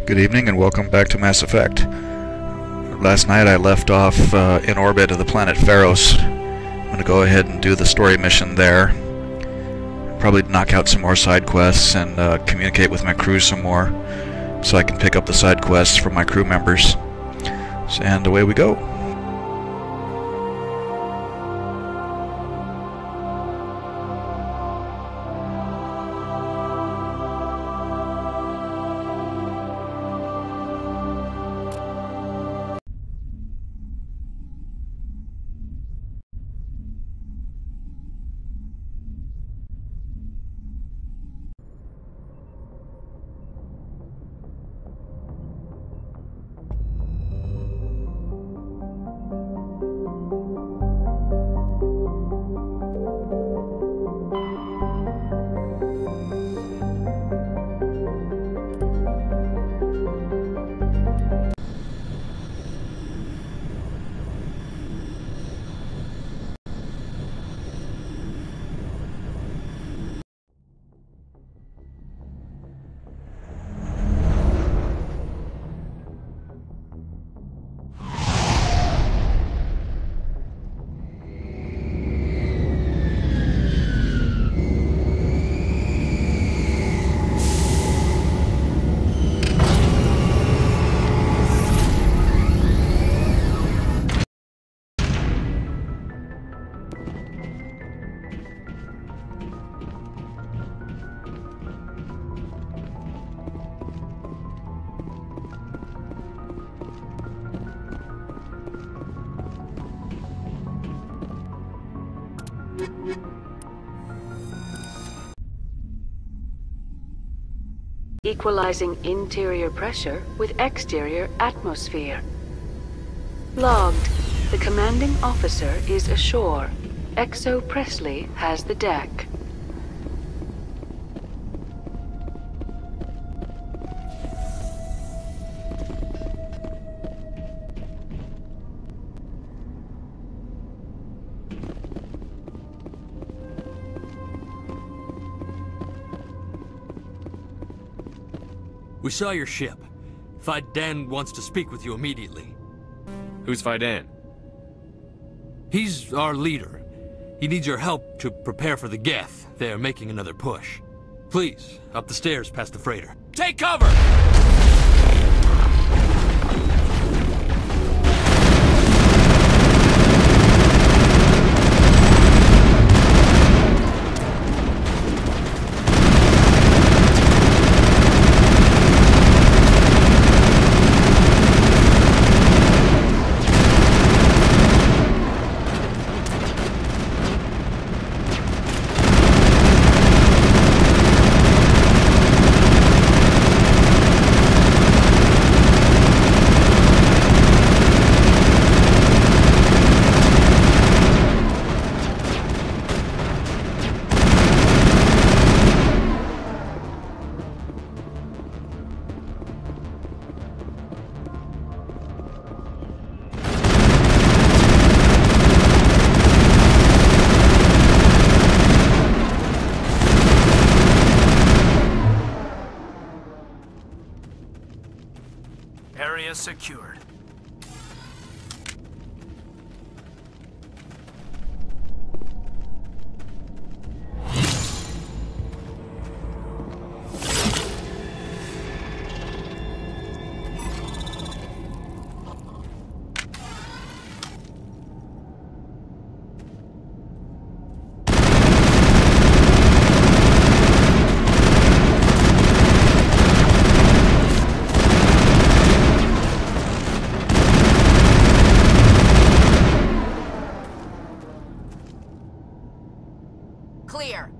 Good evening and welcome back to Mass Effect. Last night I left off in orbit of the planet Feros. I'm going to go ahead and do the story mission there. Probably knock out some more side quests and communicate with my crew some more so I can pick up the side quests from my crew members. And away we go. Equalizing interior pressure with exterior atmosphere. Logged. The commanding officer is ashore. Exo Presley has the deck. We saw your ship. Fidan wants to speak with you immediately. Who's Fidan? He's our leader. He needs your help to prepare for the Geth. They're making another push. Please, up the stairs past the freighter. Take cover! Area secured. Clear.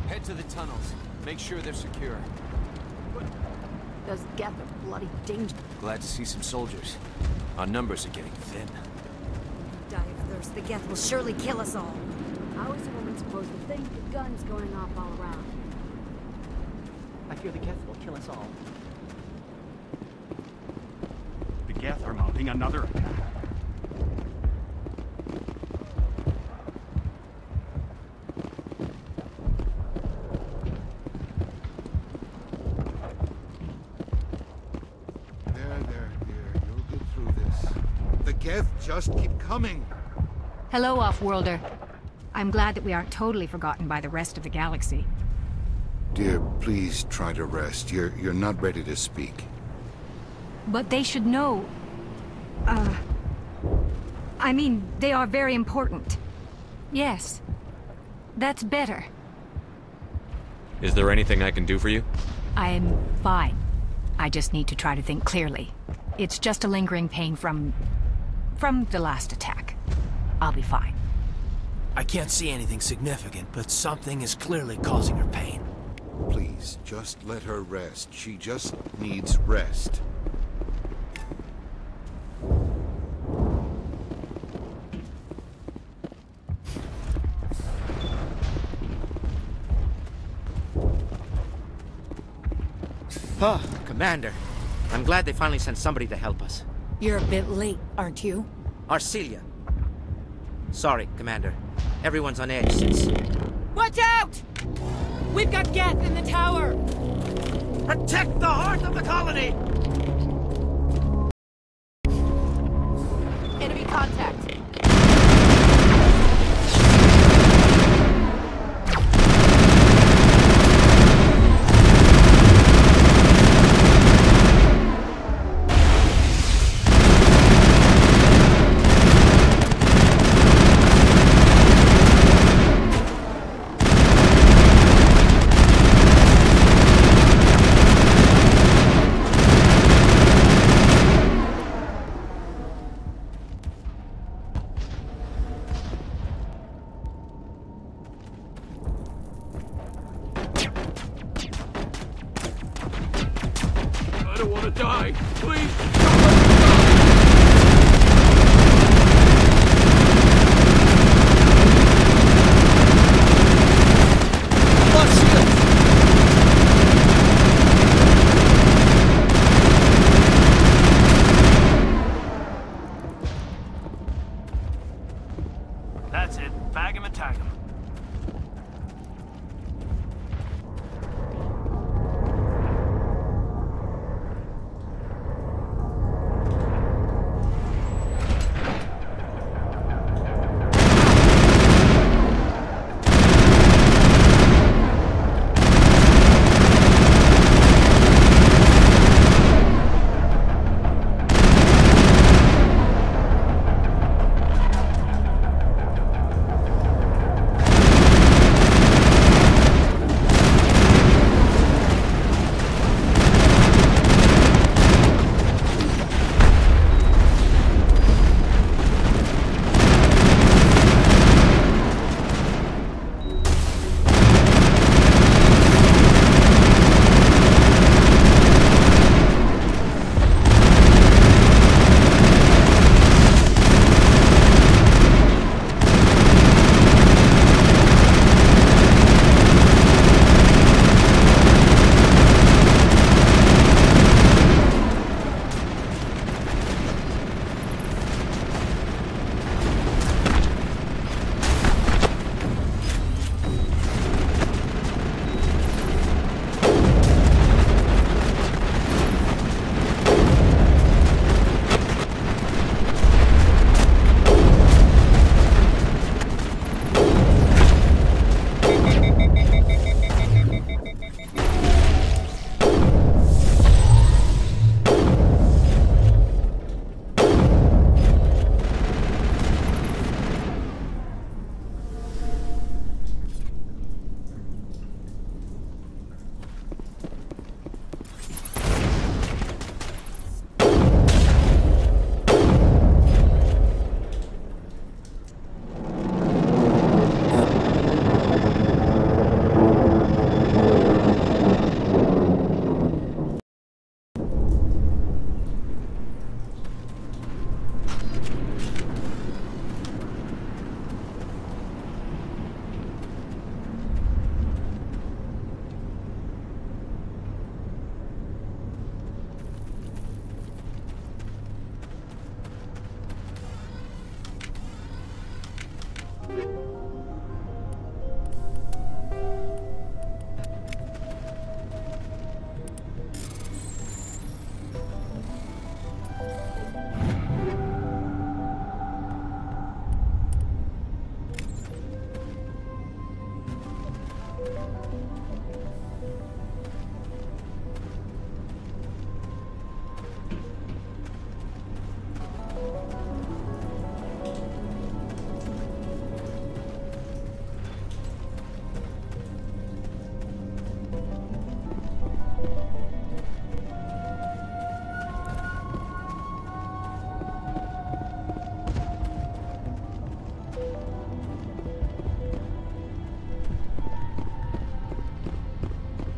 Head to the tunnels. Make sure they're secure. Those Geth are bloody dangerous. Glad to see some soldiers. Our numbers are getting thin. Die of thirst. The Geth will surely kill us all. How is a woman supposed to think with guns going off all around? I fear the Geth will kill us all. The Geth are mounting another attack. There, dear. You'll get through this. The Geth just keep coming. Hello, Off-Worlder. I'm glad that we aren't totally forgotten by the rest of the galaxy. Dear, please try to rest. You're not ready to speak. But they should know... I mean, they are very important. Yes. That's better. Is there anything I can do for you? I'm fine. I just need to try to think clearly. It's just a lingering pain from the last attack. I'll be fine. I can't see anything significant, but something is clearly causing her pain. Please, just let her rest. She just needs rest. Oh, Commander. I'm glad they finally sent somebody to help us. You're a bit late, aren't you? Arcelia. Sorry, Commander. Everyone's on edge since... Watch out! We've got Geth in the tower! Protect the heart of the colony! Enemy contact! I don't want to die. Please. That's it. Bag him and tag him.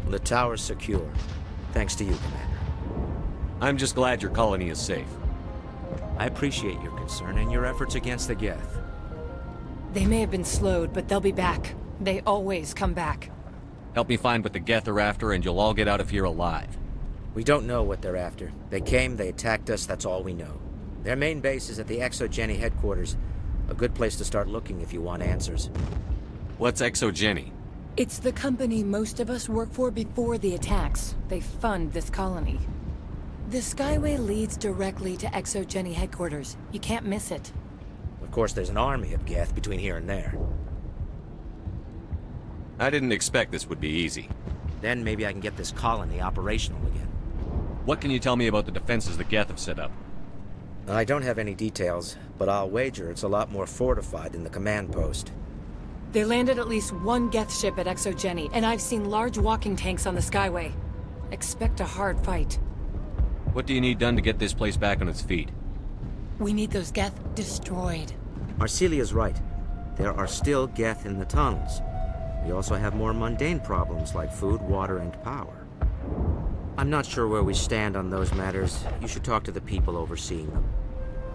The tower's secure. Thanks to you, Commander. I'm just glad your colony is safe. I appreciate your concern and your efforts against the Geth. They may have been slowed, but they'll be back. They always come back. Help me find what the Geth are after, and you'll all get out of here alive. We don't know what they're after. They came, they attacked us, that's all we know. Their main base is at the ExoGeni headquarters. A good place to start looking if you want answers. What's ExoGeni? It's the company most of us work for before the attacks. They fund this colony. The Skyway leads directly to ExoGeni headquarters. You can't miss it. Of course, there's an army of Geth between here and there. I didn't expect this would be easy. Then maybe I can get this colony operational again. What can you tell me about the defenses the Geth have set up? I don't have any details, but I'll wager it's a lot more fortified than the command post. They landed at least one Geth ship at ExoGeni, and I've seen large walking tanks on the Skyway. Expect a hard fight. What do you need done to get this place back on its feet? We need those Geth destroyed. Arcelia's right. There are still Geth in the tunnels. We also have more mundane problems like food, water, and power. I'm not sure where we stand on those matters. You should talk to the people overseeing them.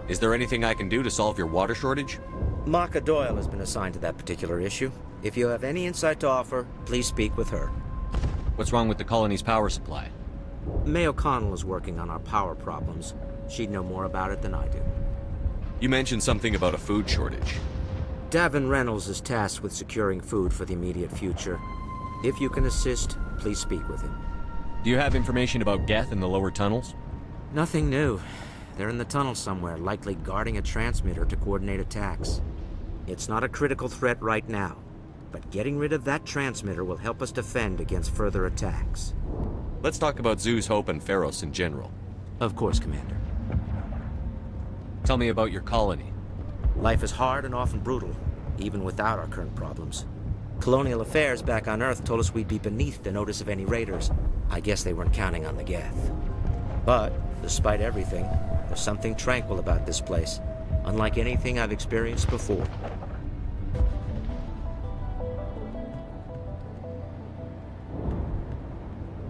Is there anything I can do to solve your water shortage? Maka Doyle has been assigned to that particular issue. If you have any insight to offer, please speak with her. What's wrong with the colony's power supply? May O'Connell is working on our power problems. She'd know more about it than I do. You mentioned something about a food shortage. Davin Reynolds is tasked with securing food for the immediate future. If you can assist, please speak with him. Do you have information about Geth in the lower tunnels? Nothing new. They're in the tunnel somewhere, likely guarding a transmitter to coordinate attacks. It's not a critical threat right now, but getting rid of that transmitter will help us defend against further attacks. Let's talk about Zoo's Hope and Feros in general. Of course, Commander. Tell me about your colony. Life is hard and often brutal, even without our current problems. Colonial affairs back on Earth told us we'd be beneath the notice of any raiders. I guess they weren't counting on the Geth. But, despite everything, there's something tranquil about this place, unlike anything I've experienced before.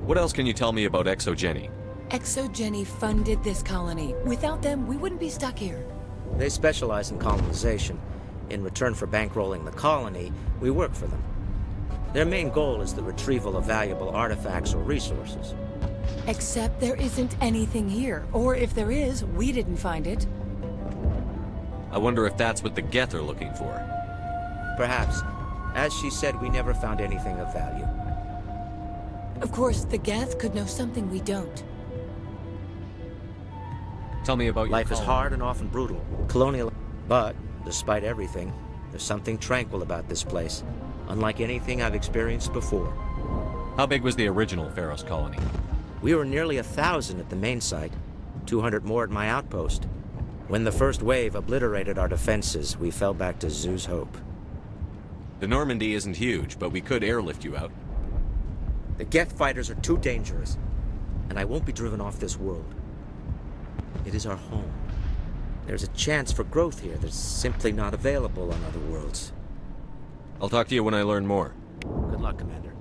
What else can you tell me about ExoGeni? ExoGeni funded this colony. Without them, we wouldn't be stuck here. They specialize in colonization. In return for bankrolling the colony, we work for them. Their main goal is the retrieval of valuable artifacts or resources. Except there isn't anything here. Or if there is, we didn't find it. I wonder if that's what the Geth are looking for. Perhaps. As she said, we never found anything of value. Of course, the Geth could know something we don't. Tell me about your Life is colony. hard and often brutal. Colonial... But, despite everything, there's something tranquil about this place. Unlike anything I've experienced before. How big was the original Feros colony? We were nearly 1,000 at the main site. 200 more at my outpost. When the first wave obliterated our defenses, we fell back to Zoo's Hope. The Normandy isn't huge, but we could airlift you out. The Geth fighters are too dangerous, and I won't be driven off this world. It is our home. There's a chance for growth here that's simply not available on other worlds. I'll talk to you when I learn more. Good luck, Commander.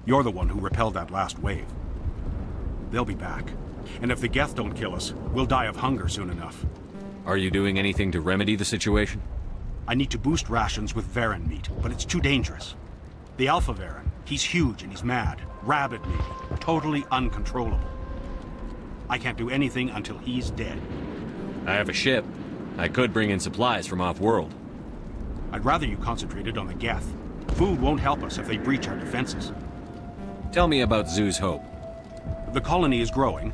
You're the one who repelled that last wave. They'll be back. And if the Geth don't kill us, we'll die of hunger soon enough. Are you doing anything to remedy the situation? I need to boost rations with Varen meat, but it's too dangerous. The Alpha Varen, he's huge and he's mad. Rabid maybe. Totally uncontrollable. I can't do anything until he's dead. I have a ship. I could bring in supplies from off-world. I'd rather you concentrated on the Geth. Food won't help us if they breach our defenses. Tell me about Zoo's Hope. The colony is growing.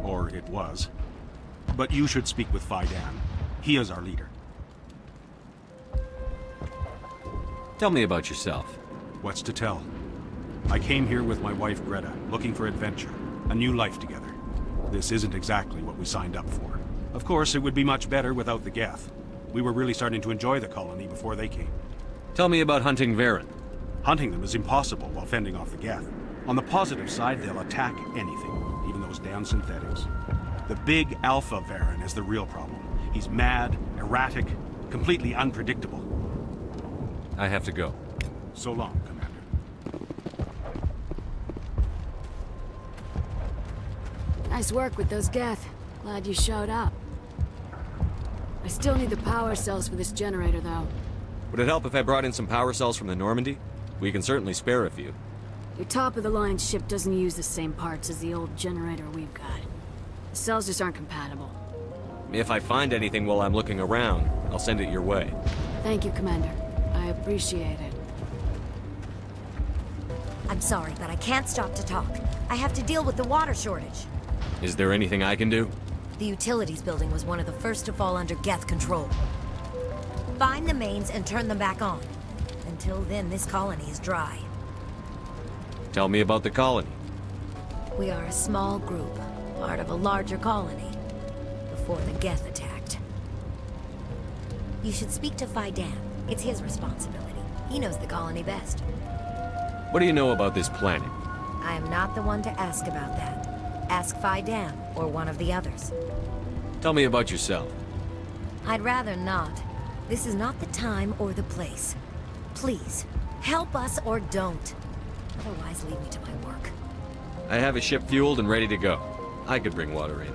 Or it was. But you should speak with Faidan. He is our leader. Tell me about yourself. What's to tell? I came here with my wife Greta, looking for adventure. A new life together. This isn't exactly what we signed up for. Of course, it would be much better without the Geth. We were really starting to enjoy the colony before they came. Tell me about hunting Varen. Hunting them is impossible while fending off the Geth. On the positive side, they'll attack anything, even those damn synthetics. The big Alpha Varen Solarian is the real problem. He's mad, erratic, completely unpredictable. I have to go. So long, Commander. Nice work with those Geth. Glad you showed up. I still need the power cells for this generator, though. Would it help if I brought in some power cells from the Normandy? We can certainly spare a few. Your top-of-the-line ship doesn't use the same parts as the old generator we've got. The cells just aren't compatible. If I find anything while I'm looking around, I'll send it your way. Thank you, Commander. I appreciate it. I'm sorry, but I can't stop to talk. I have to deal with the water shortage. Is there anything I can do? The utilities building was one of the first to fall under Geth control. Find the mains and turn them back on. Until then, this colony is dry. Tell me about the colony. We are a small group, part of a larger colony, before the Geth attacked. You should speak to Faidan. It's his responsibility. He knows the colony best. What do you know about this planet? I am not the one to ask about that. Ask Faidan, or one of the others. Tell me about yourself. I'd rather not. This is not the time or the place. Please, help us or don't. Otherwise, leave me to my work. I have a ship fueled and ready to go. I could bring water in.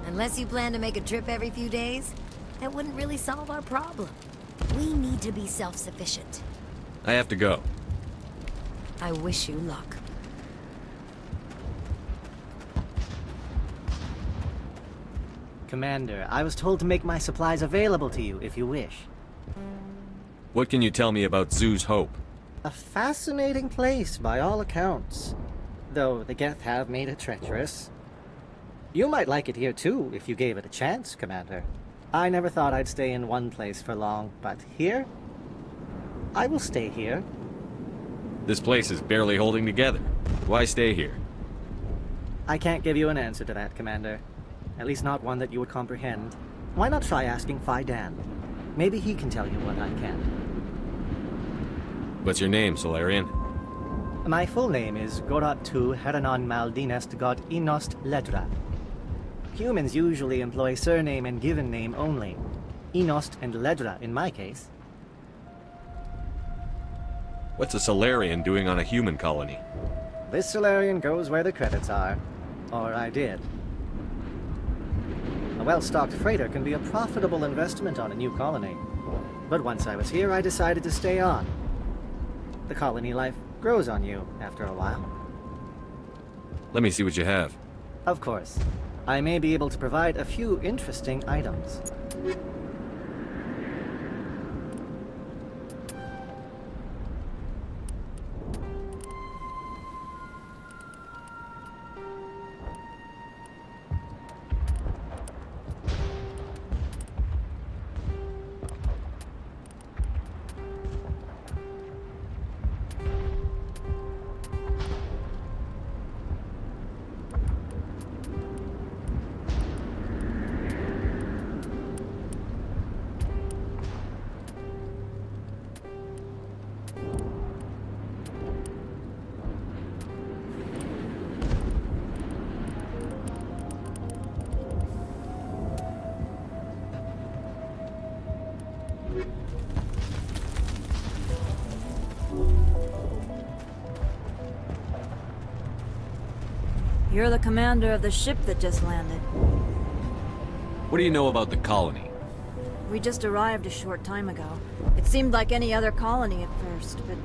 Unless you plan to make a trip every few days, that wouldn't really solve our problem. We need to be self-sufficient. I have to go. I wish you luck. Commander, I was told to make my supplies available to you if you wish. What can you tell me about Zoo's Hope? A fascinating place by all accounts. Though the Geth have made it treacherous. You might like it here too, if you gave it a chance, Commander. I never thought I'd stay in one place for long, but here? I will stay here. This place is barely holding together. Why stay here? I can't give you an answer to that, Commander. At least not one that you would comprehend. Why not try asking Faidan? Maybe he can tell you what I can't. What's your name, Solarian? My full name is Gorat tu Heranon Maldinest God Inost Ledra. Humans usually employ surname and given name only. Inost and Ledra in my case. What's a Solarian doing on a human colony? This Solarian goes where the credits are. Or I did. A well-stocked freighter can be a profitable investment on a new colony. But once I was here, I decided to stay on. The colony life grows on you after a while. Let me see what you have. Of course. I may be able to provide a few interesting items. You're the commander of the ship that just landed. What do you know about the colony? We just arrived a short time ago. It seemed like any other colony at first, but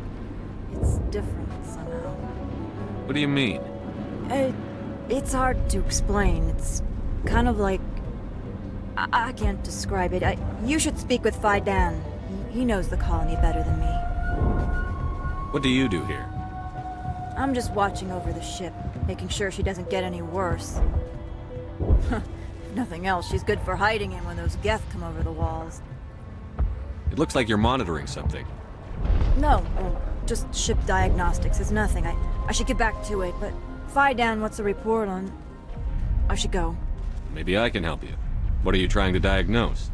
it's different somehow. What do you mean? It's hard to explain. It's kind of like... I can't describe it. You should speak with Faidan. He knows the colony better than me. What do you do here? I'm just watching over the ship, making sure she doesn't get any worse. If nothing else, she's good for hiding in when those Geth come over the walls. It looks like you're monitoring something. No, just ship diagnostics. It's nothing. I should get back to it, but Faidan wants a report on... I should go. Maybe I can help you. What are you trying to diagnose?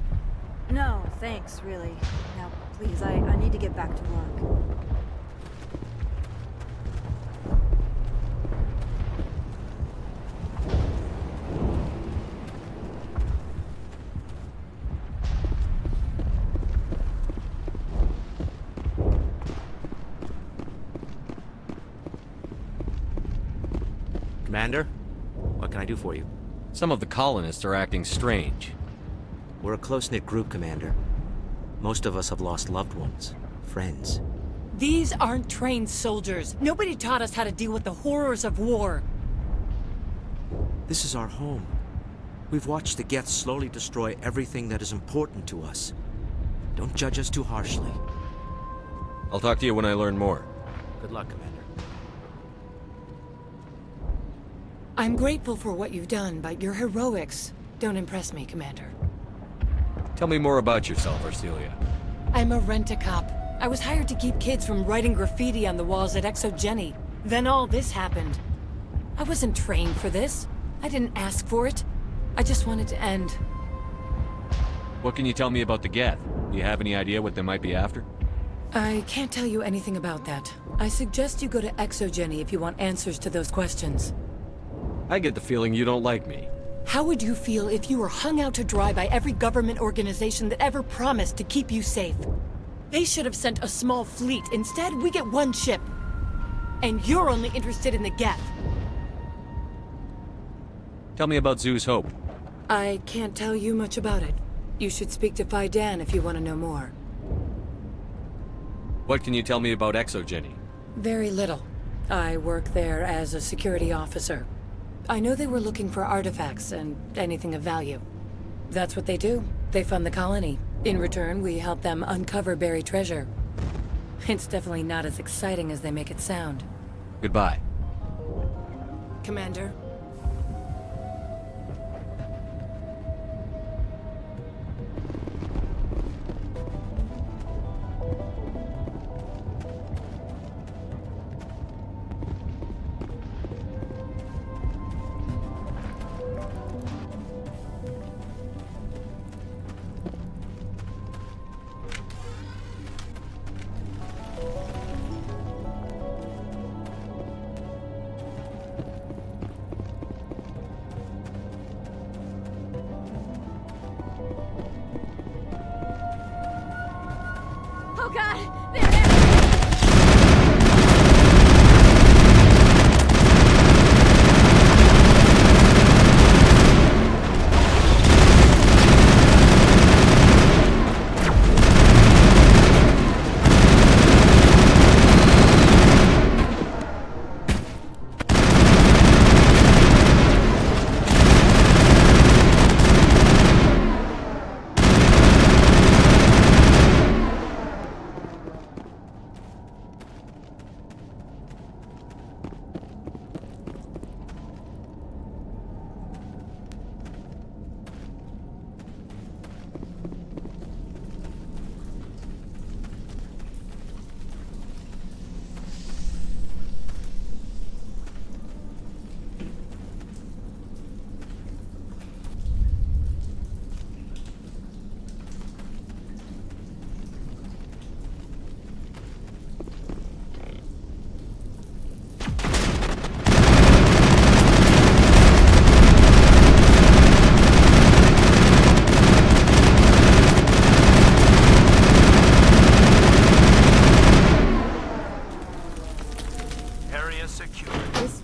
No, thanks, really. Now, please, I need to get back to work. Commander, what can I do for you? Some of the colonists are acting strange. We're a close-knit group, Commander. Most of us have lost loved ones, friends. These aren't trained soldiers. Nobody taught us how to deal with the horrors of war. This is our home. We've watched the Geth slowly destroy everything that is important to us. Don't judge us too harshly. I'll talk to you when I learn more. Good luck, Commander. I'm grateful for what you've done, but your heroics don't impress me, Commander. Tell me more about yourself, Arcelia. I'm a rent-a-cop. I was hired to keep kids from writing graffiti on the walls at Exogeny. Then all this happened. I wasn't trained for this. I didn't ask for it. I just wanted to end. What can you tell me about the Geth? Do you have any idea what they might be after? I can't tell you anything about that. I suggest you go to Exogeny if you want answers to those questions. I get the feeling you don't like me. How would you feel if you were hung out to dry by every government organization that ever promised to keep you safe? They should have sent a small fleet. Instead, we get one ship. And you're only interested in the Geth. Tell me about Zoo's Hope. I can't tell you much about it. You should speak to Faidan if you want to know more. What can you tell me about Exogeny? Very little. I work there as a security officer. I know they were looking for artifacts and anything of value. That's what they do. They fund the colony. In return, we help them uncover buried treasure. It's definitely not as exciting as they make it sound. Goodbye. Commander. Oh god! They're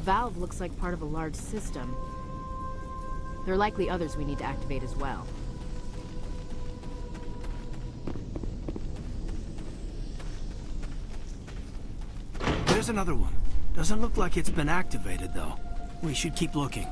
valve looks like part of a large system. There are likely others we need to activate as well. There's another one. Doesn't look like it's been activated, though. We should keep looking.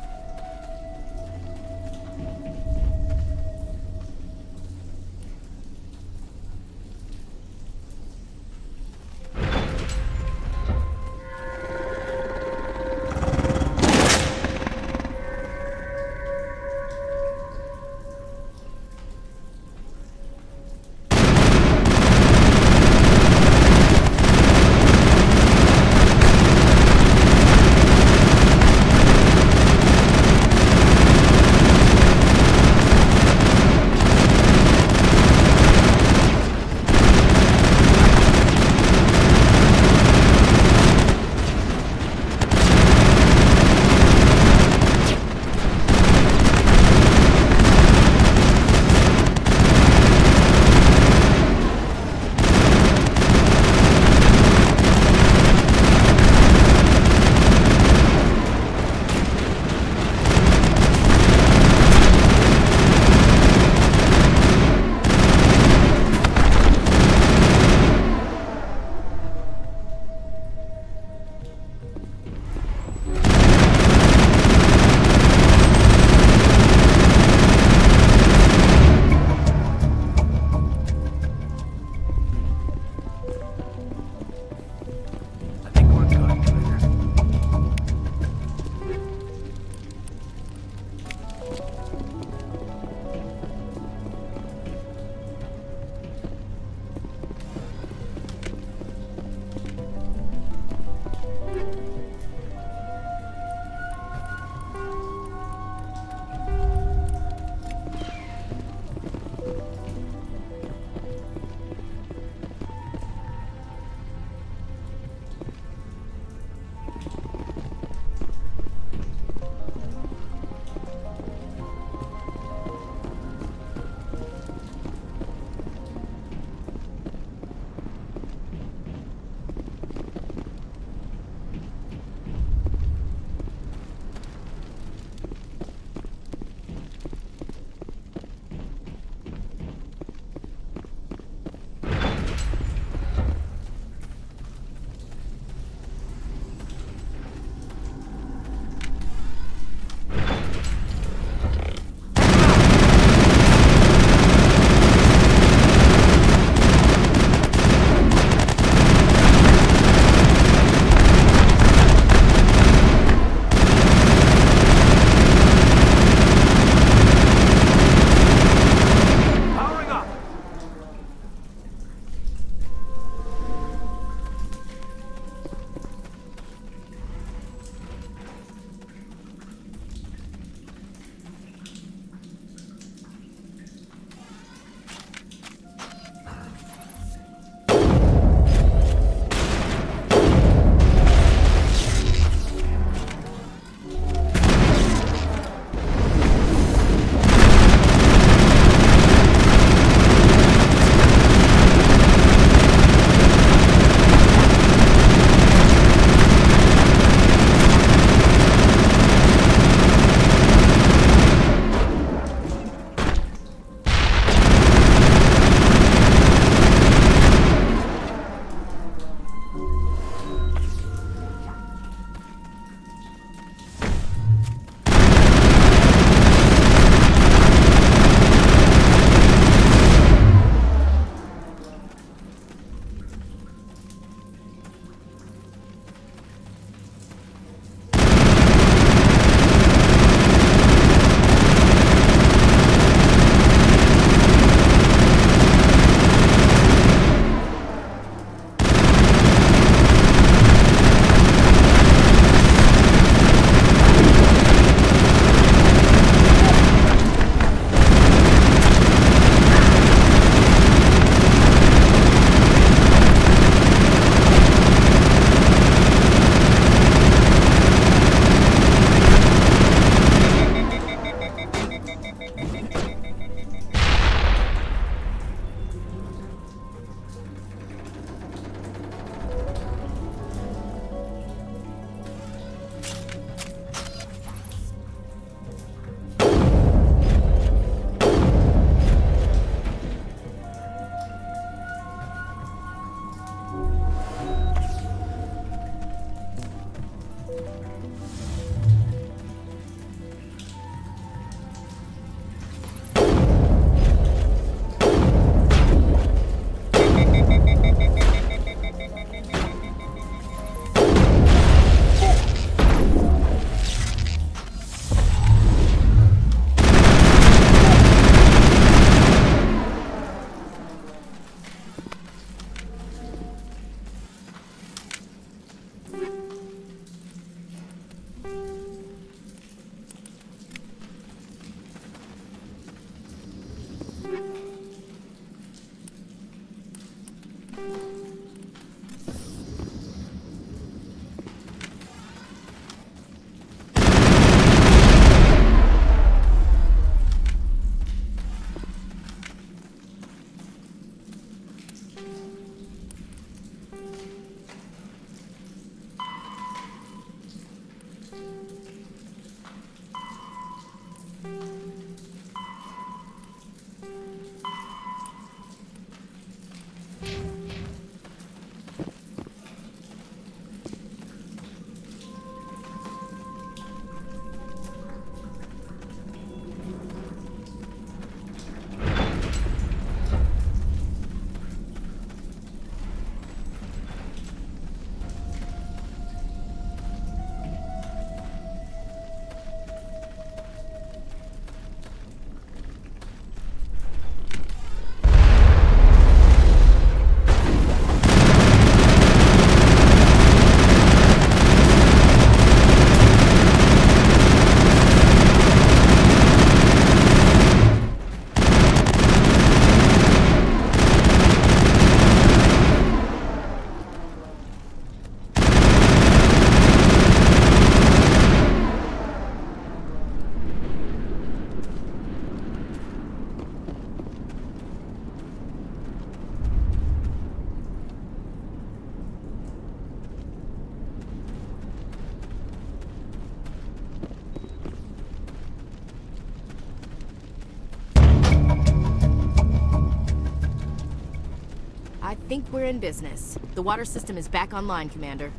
I think we're in business. The water system is back online, Commander.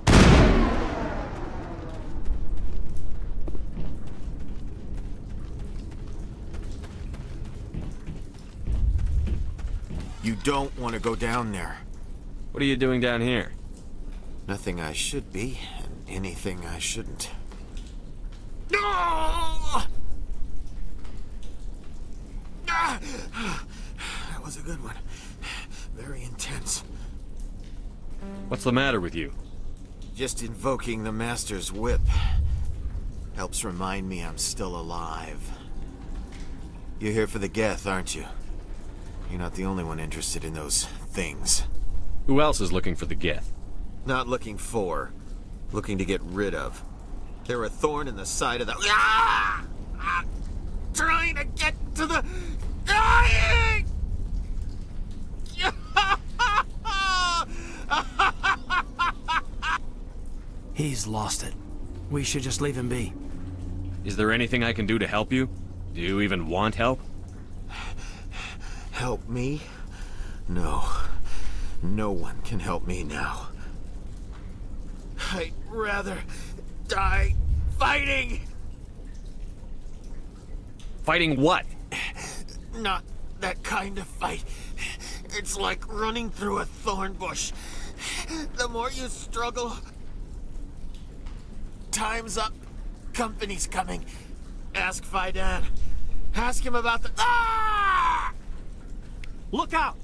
You don't want to go down there. What are you doing down here? Nothing I should be, and anything I shouldn't. No! That was a good one. Very intense. What's the matter with you? Just invoking the Master's whip helps remind me I'm still alive. You're here for the Geth, aren't you? You're not the only one interested in those things. Who else is looking for the Geth? Not looking for. Looking to get rid of. They're a thorn in the side of the... Ah! Ah! Trying to get to the... Ah! He's lost it. We should just leave him be. Is there anything I can do to help you? Do you even want help? Help me? No. No one can help me now. I'd rather die fighting! Fighting what? Not that kind of fight. It's like running through a thorn bush. The more you struggle... Time's up. Company's coming. Ask Faidan. Ask him about the... Ah! Look out!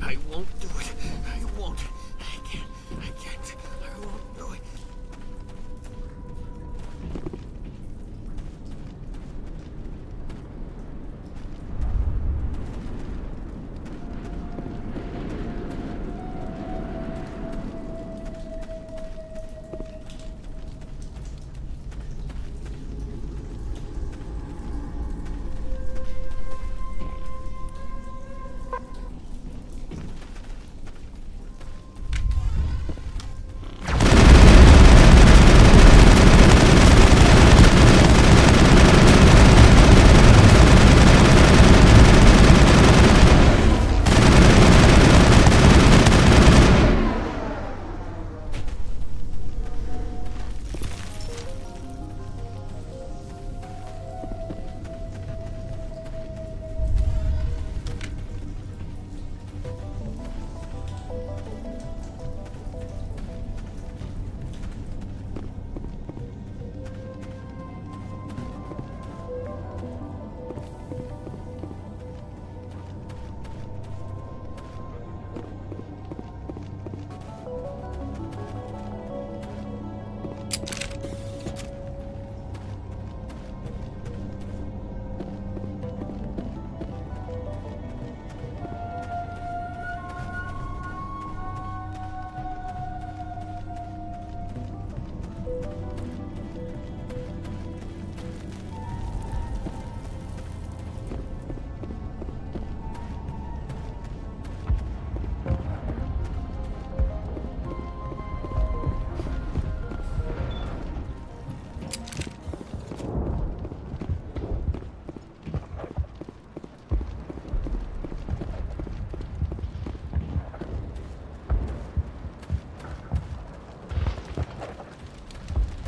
I won't do it. I won't. I can't. I won't do it.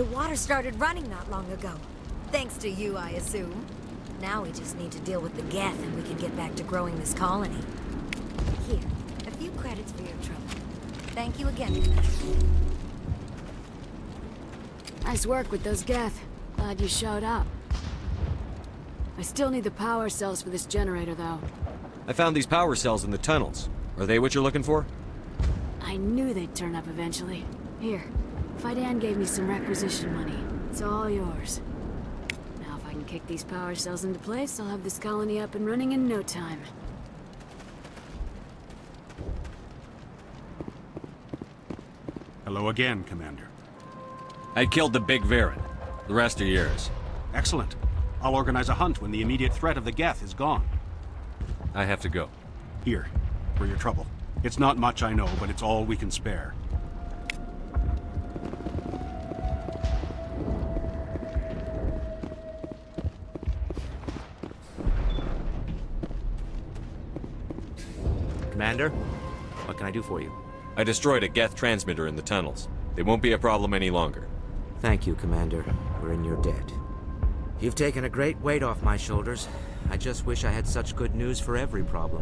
water started running not long ago. Thanks to you, I assume. Now we just need to deal with the Geth and we can get back to growing this colony. Here, a few credits for your trouble. Thank you again, Commander. Nice work with those Geth. Glad you showed up. I still need the power cells for this generator, though. I found these power cells in the tunnels. Are they what you're looking for? I knew they'd turn up eventually. Here, Fidan gave me some requisition money. It's all yours. Now if I can kick these power cells into place, I'll have this colony up and running in no time. Hello again, Commander. I killed the big Varen. The rest are yours. Excellent. I'll organize a hunt when the immediate threat of the Geth is gone. I have to go. Here, for your trouble. It's not much, I know, but it's all we can spare. Commander, what can I do for you? I destroyed a Geth transmitter in the tunnels. They won't be a problem any longer. Thank you, Commander. We're in your debt. You've taken a great weight off my shoulders. I just wish I had such good news for every problem.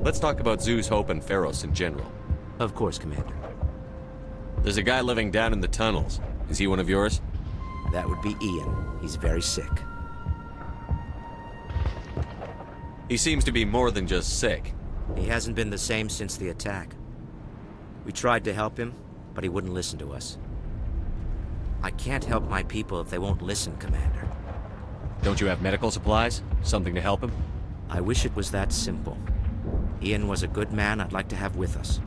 Let's talk about Zoo's Hope and Feros in general. Of course, Commander. There's a guy living down in the tunnels. Is he one of yours? That would be Ian. He's very sick. He seems to be more than just sick. He hasn't been the same since the attack. We tried to help him, but he wouldn't listen to us. I can't help my people if they won't listen, Commander. Don't you have medical supplies? Something to help him? I wish it was that simple. Ian was a good man I'd like to have with us.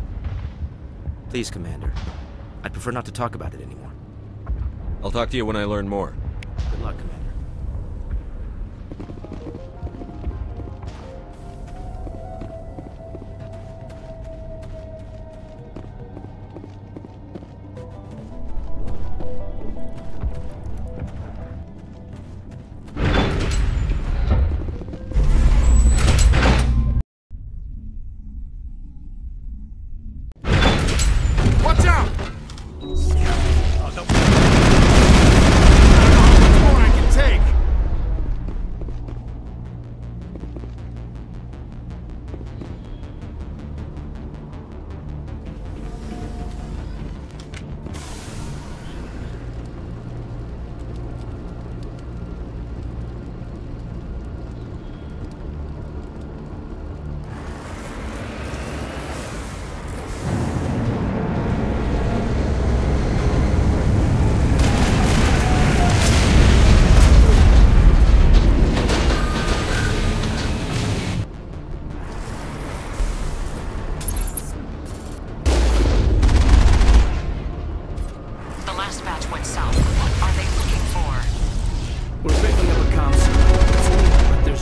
Please, Commander. I'd prefer not to talk about it anymore. I'll talk to you when I learn more. Good luck, Commander.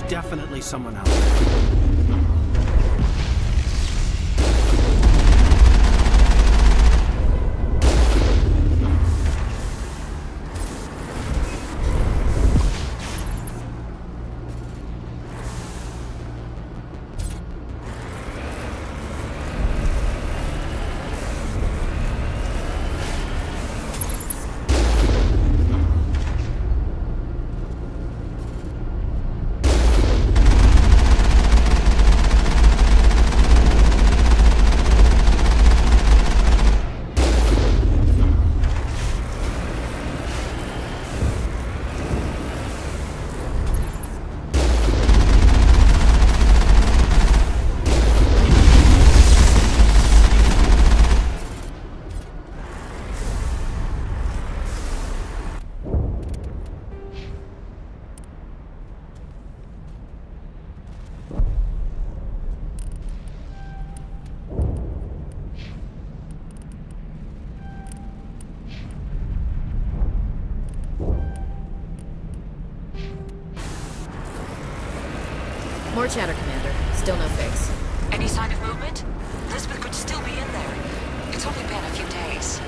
Definitely someone out there. More chatter, Commander. Still no fix. Any sign of movement? Lisbeth could still be in there. It's only been a few days.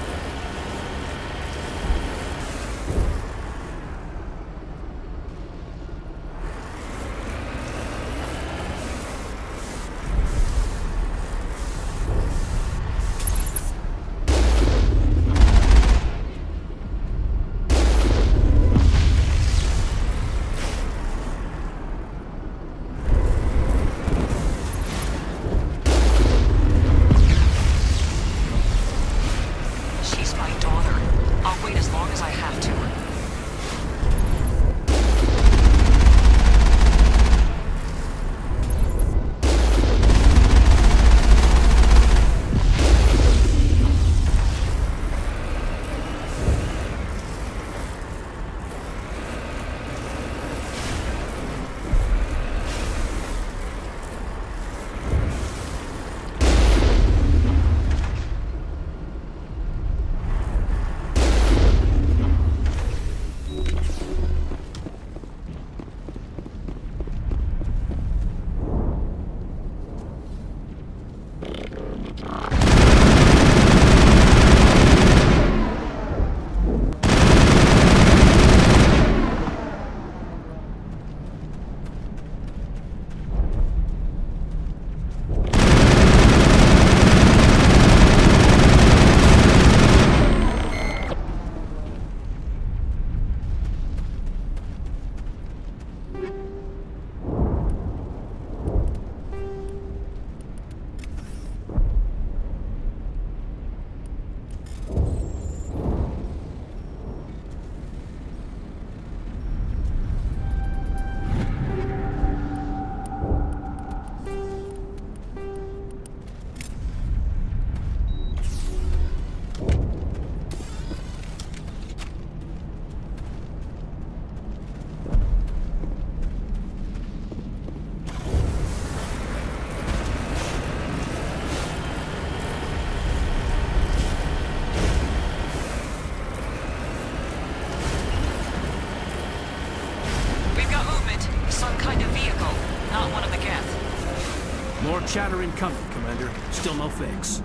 Chatter incoming, Commander. Still no fix.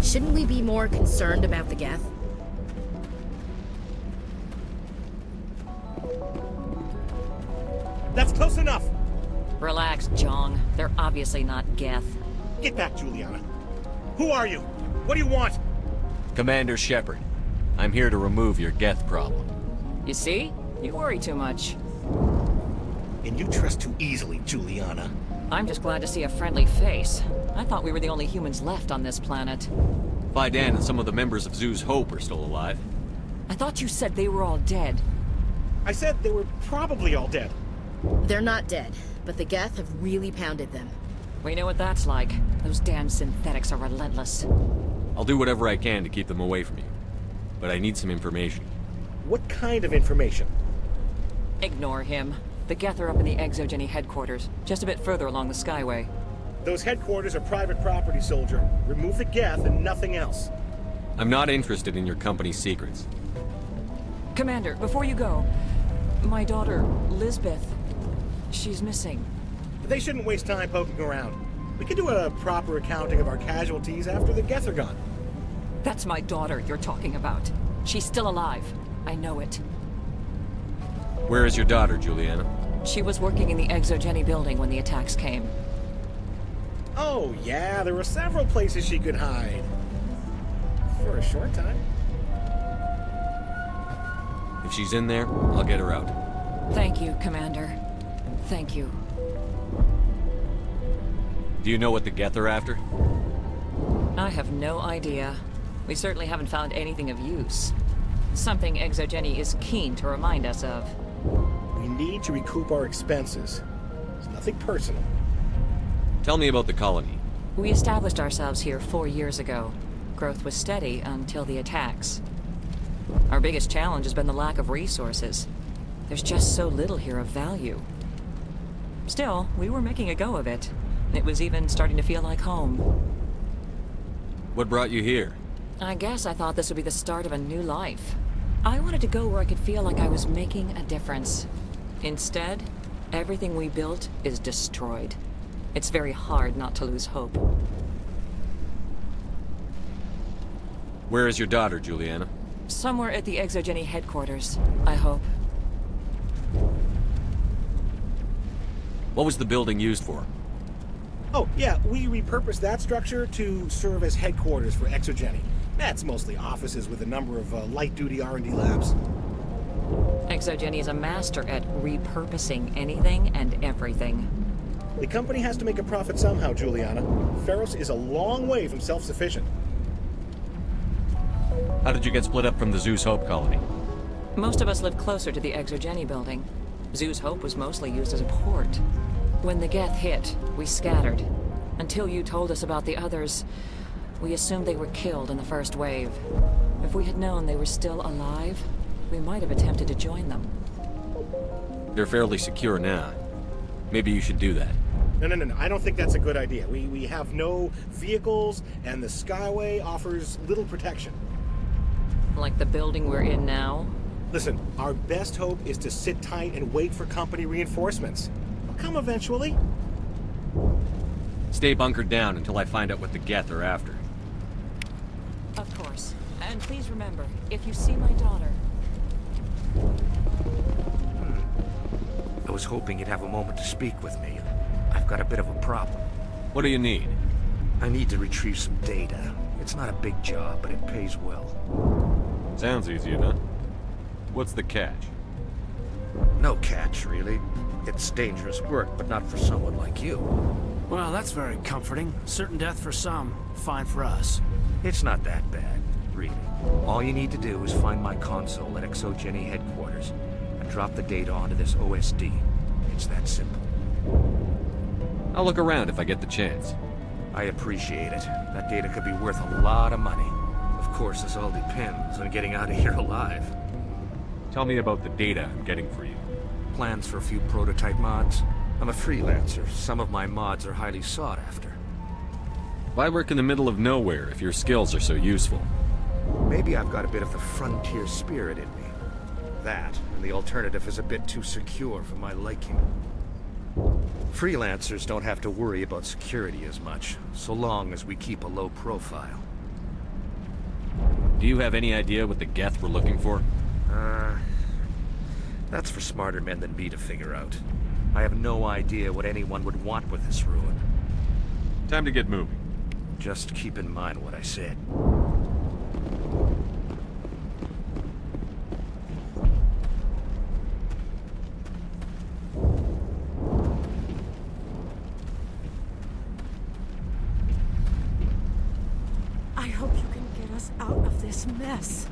Shouldn't we be more concerned about the Geth? That's close enough! Relax, Jong. They're obviously not Geth. Get back, Juliana. Who are you? What do you want? Commander Shepard. I'm here to remove your Geth problem. You see? You worry too much. And you trust too easily, Juliana. I'm just glad to see a friendly face. I thought we were the only humans left on this planet. Faidan and some of the members of Zoo's Hope are still alive. I thought you said they were all dead. I said they were probably all dead. They're not dead, but the Geth have really pounded them. We know what that's like. Those damn synthetics are relentless. I'll do whatever I can to keep them away from you. But I need some information. What kind of information? Ignore him. The Geth are up in the Exogeny headquarters, just a bit further along the Skyway. Those headquarters are private property, soldier. Remove the Geth and nothing else. I'm not interested in your company's secrets. Commander, before you go, my daughter, Lisbeth, she's missing. They shouldn't waste time poking around. We can do a proper accounting of our casualties after the Geth are gone. That's my daughter you're talking about. She's still alive. I know it. Where is your daughter, Juliana? She was working in the Exogeny building when the attacks came. Oh, yeah, there were several places she could hide. For a short time. If she's in there, I'll get her out. Thank you, Commander. Thank you. Do you know what the Geth are after? I have no idea. We certainly haven't found anything of use. Something Exogeny is keen to remind us of. We need to recoup our expenses. It's nothing personal. Tell me about the colony. We established ourselves here 4 years ago. Growth was steady until the attacks. Our biggest challenge has been the lack of resources. There's just so little here of value. Still, we were making a go of it. It was even starting to feel like home. What brought you here? I guess I thought this would be the start of a new life. I wanted to go where I could feel like I was making a difference. Instead, everything we built is destroyed. It's very hard not to lose hope. Where is your daughter, Juliana? Somewhere at the Exogeny headquarters, I hope. What was the building used for? Oh, yeah, we repurposed that structure to serve as headquarters for Exogeny. That's mostly offices with a number of light-duty R&D labs. Exogeny is a master at repurposing anything and everything. The company has to make a profit somehow, Juliana. Feros is a long way from self-sufficient. How did you get split up from the Zoo's Hope colony? Most of us lived closer to the Exogeny building. Zoo's Hope was mostly used as a port. When the Geth hit, we scattered. Until you told us about the others, we assumed they were killed in the first wave. If we had known they were still alive, we might have attempted to join them. They're fairly secure now. Maybe you should do that. No. I don't think that's a good idea. We have no vehicles, and the Skyway offers little protection. Like the building we're in now? Listen, our best hope is to sit tight and wait for company reinforcements. They'll come eventually. Stay bunkered down until I find out what the Geth are after. Of course. And please remember, if you see my daughter... I was hoping you'd have a moment to speak with me. I've got a bit of a problem. What do you need? I need to retrieve some data. It's not a big job, but it pays well. Sounds easy enough. What's the catch? No catch, really. It's dangerous work, but not for someone like you. Well, that's very comforting. Certain death for some, fine for us. It's not that bad, really. All you need to do is find my console at Exogeny headquarters and drop the data onto this OSD. It's that simple. I'll look around if I get the chance. I appreciate it. That data could be worth a lot of money. Of course, this all depends on getting out of here alive. Tell me about the data I'm getting for you. Plans for a few prototype mods. I'm a freelancer. Some of my mods are highly sought after. Why work in the middle of nowhere if your skills are so useful? Maybe I've got a bit of the frontier spirit in me. That, and the alternative is a bit too secure for my liking. Freelancers don't have to worry about security as much, so long as we keep a low profile. Do you have any idea what the Geth were looking for? That's for smarter men than me to figure out. I have no idea what anyone would want with this ruin. Time to get moving. Just keep in mind what I said. I hope you can get us out of this mess.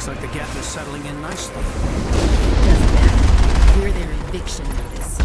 Looks like the Geth is settling in nicely. Doesn't matter. We're their eviction notice.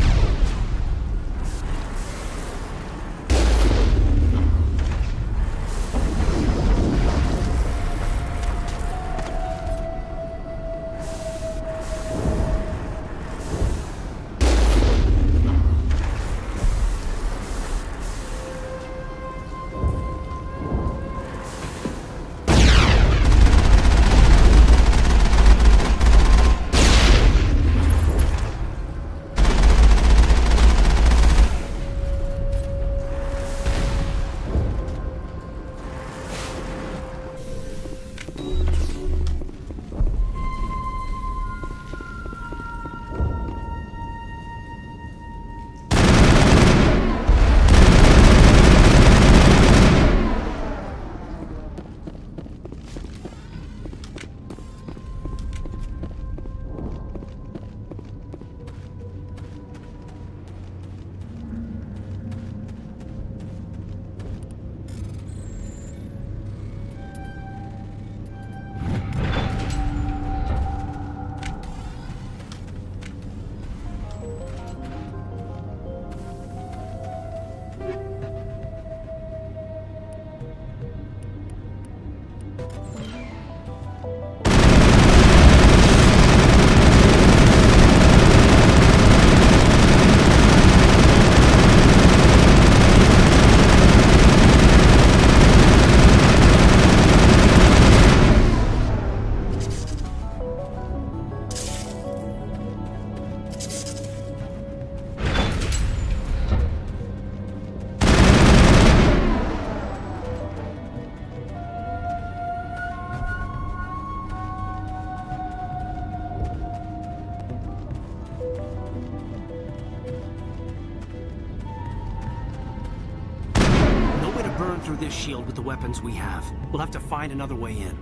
Through this shield with the weapons we have. We'll have to find another way in.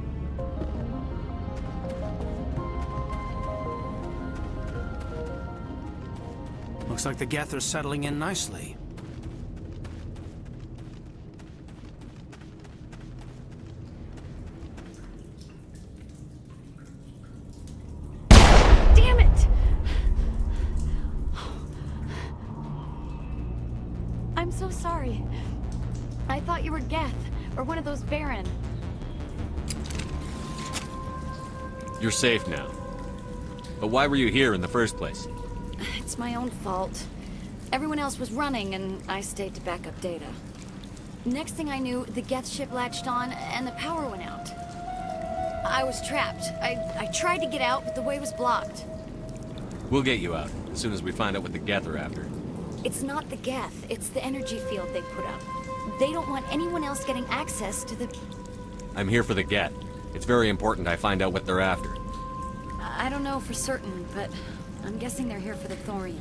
Looks like the Geth are settling in nicely. Damn it! I'm so sorry. I thought you were Geth, or one of those Baron. You're safe now. But why were you here in the first place? It's my own fault. Everyone else was running, and I stayed to back up data. Next thing I knew, the Geth ship latched on, and the power went out. I was trapped. I tried to get out, but the way was blocked. We'll get you out, as soon as we find out what the Geth are after. It's not the Geth, it's the energy field they put up. They don't want anyone else getting access to the... I'm here for the Geth. It's very important I find out what they're after. I don't know for certain, but I'm guessing they're here for the Thorian.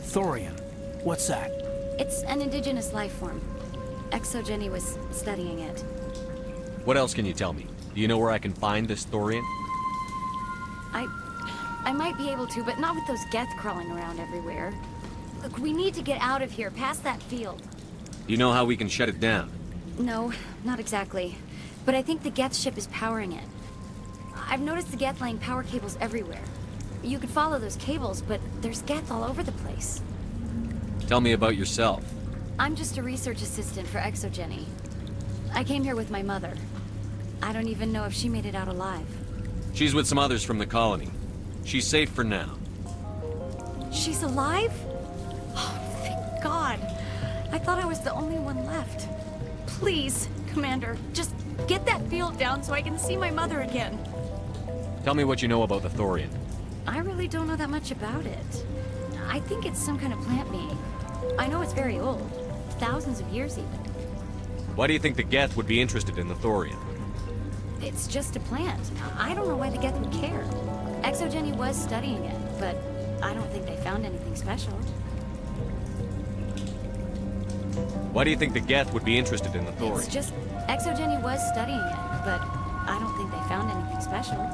Thorian? What's that? It's an indigenous life form. Exogeny was studying it. What else can you tell me? Do you know where I can find this Thorian? I might be able to, but not with those Geth crawling around everywhere. Look, we need to get out of here, past that field. Do you know how we can shut it down? No, not exactly. But I think the Geth ship is powering it. I've noticed the Geth laying power cables everywhere. You could follow those cables, but there's Geth all over the place. Tell me about yourself. I'm just a research assistant for Exogeny. I came here with my mother. I don't even know if she made it out alive. She's with some others from the colony. She's safe for now. She's alive? Oh, thank God. I thought I was the only one left. Please, Commander, just get that field down so I can see my mother again. Tell me what you know about the Thorian. I really don't know that much about it. I think it's some kind of plant being. I know it's very old. Thousands of years even. Why do you think the Geth would be interested in the Thorian? It's just a plant. I don't know why the Geth would care. Exogeny was studying it, but I don't think they found anything special. Why do you think the Geth would be interested in the Thorian? It's just... Exogeny was studying it, but I don't think they found anything special.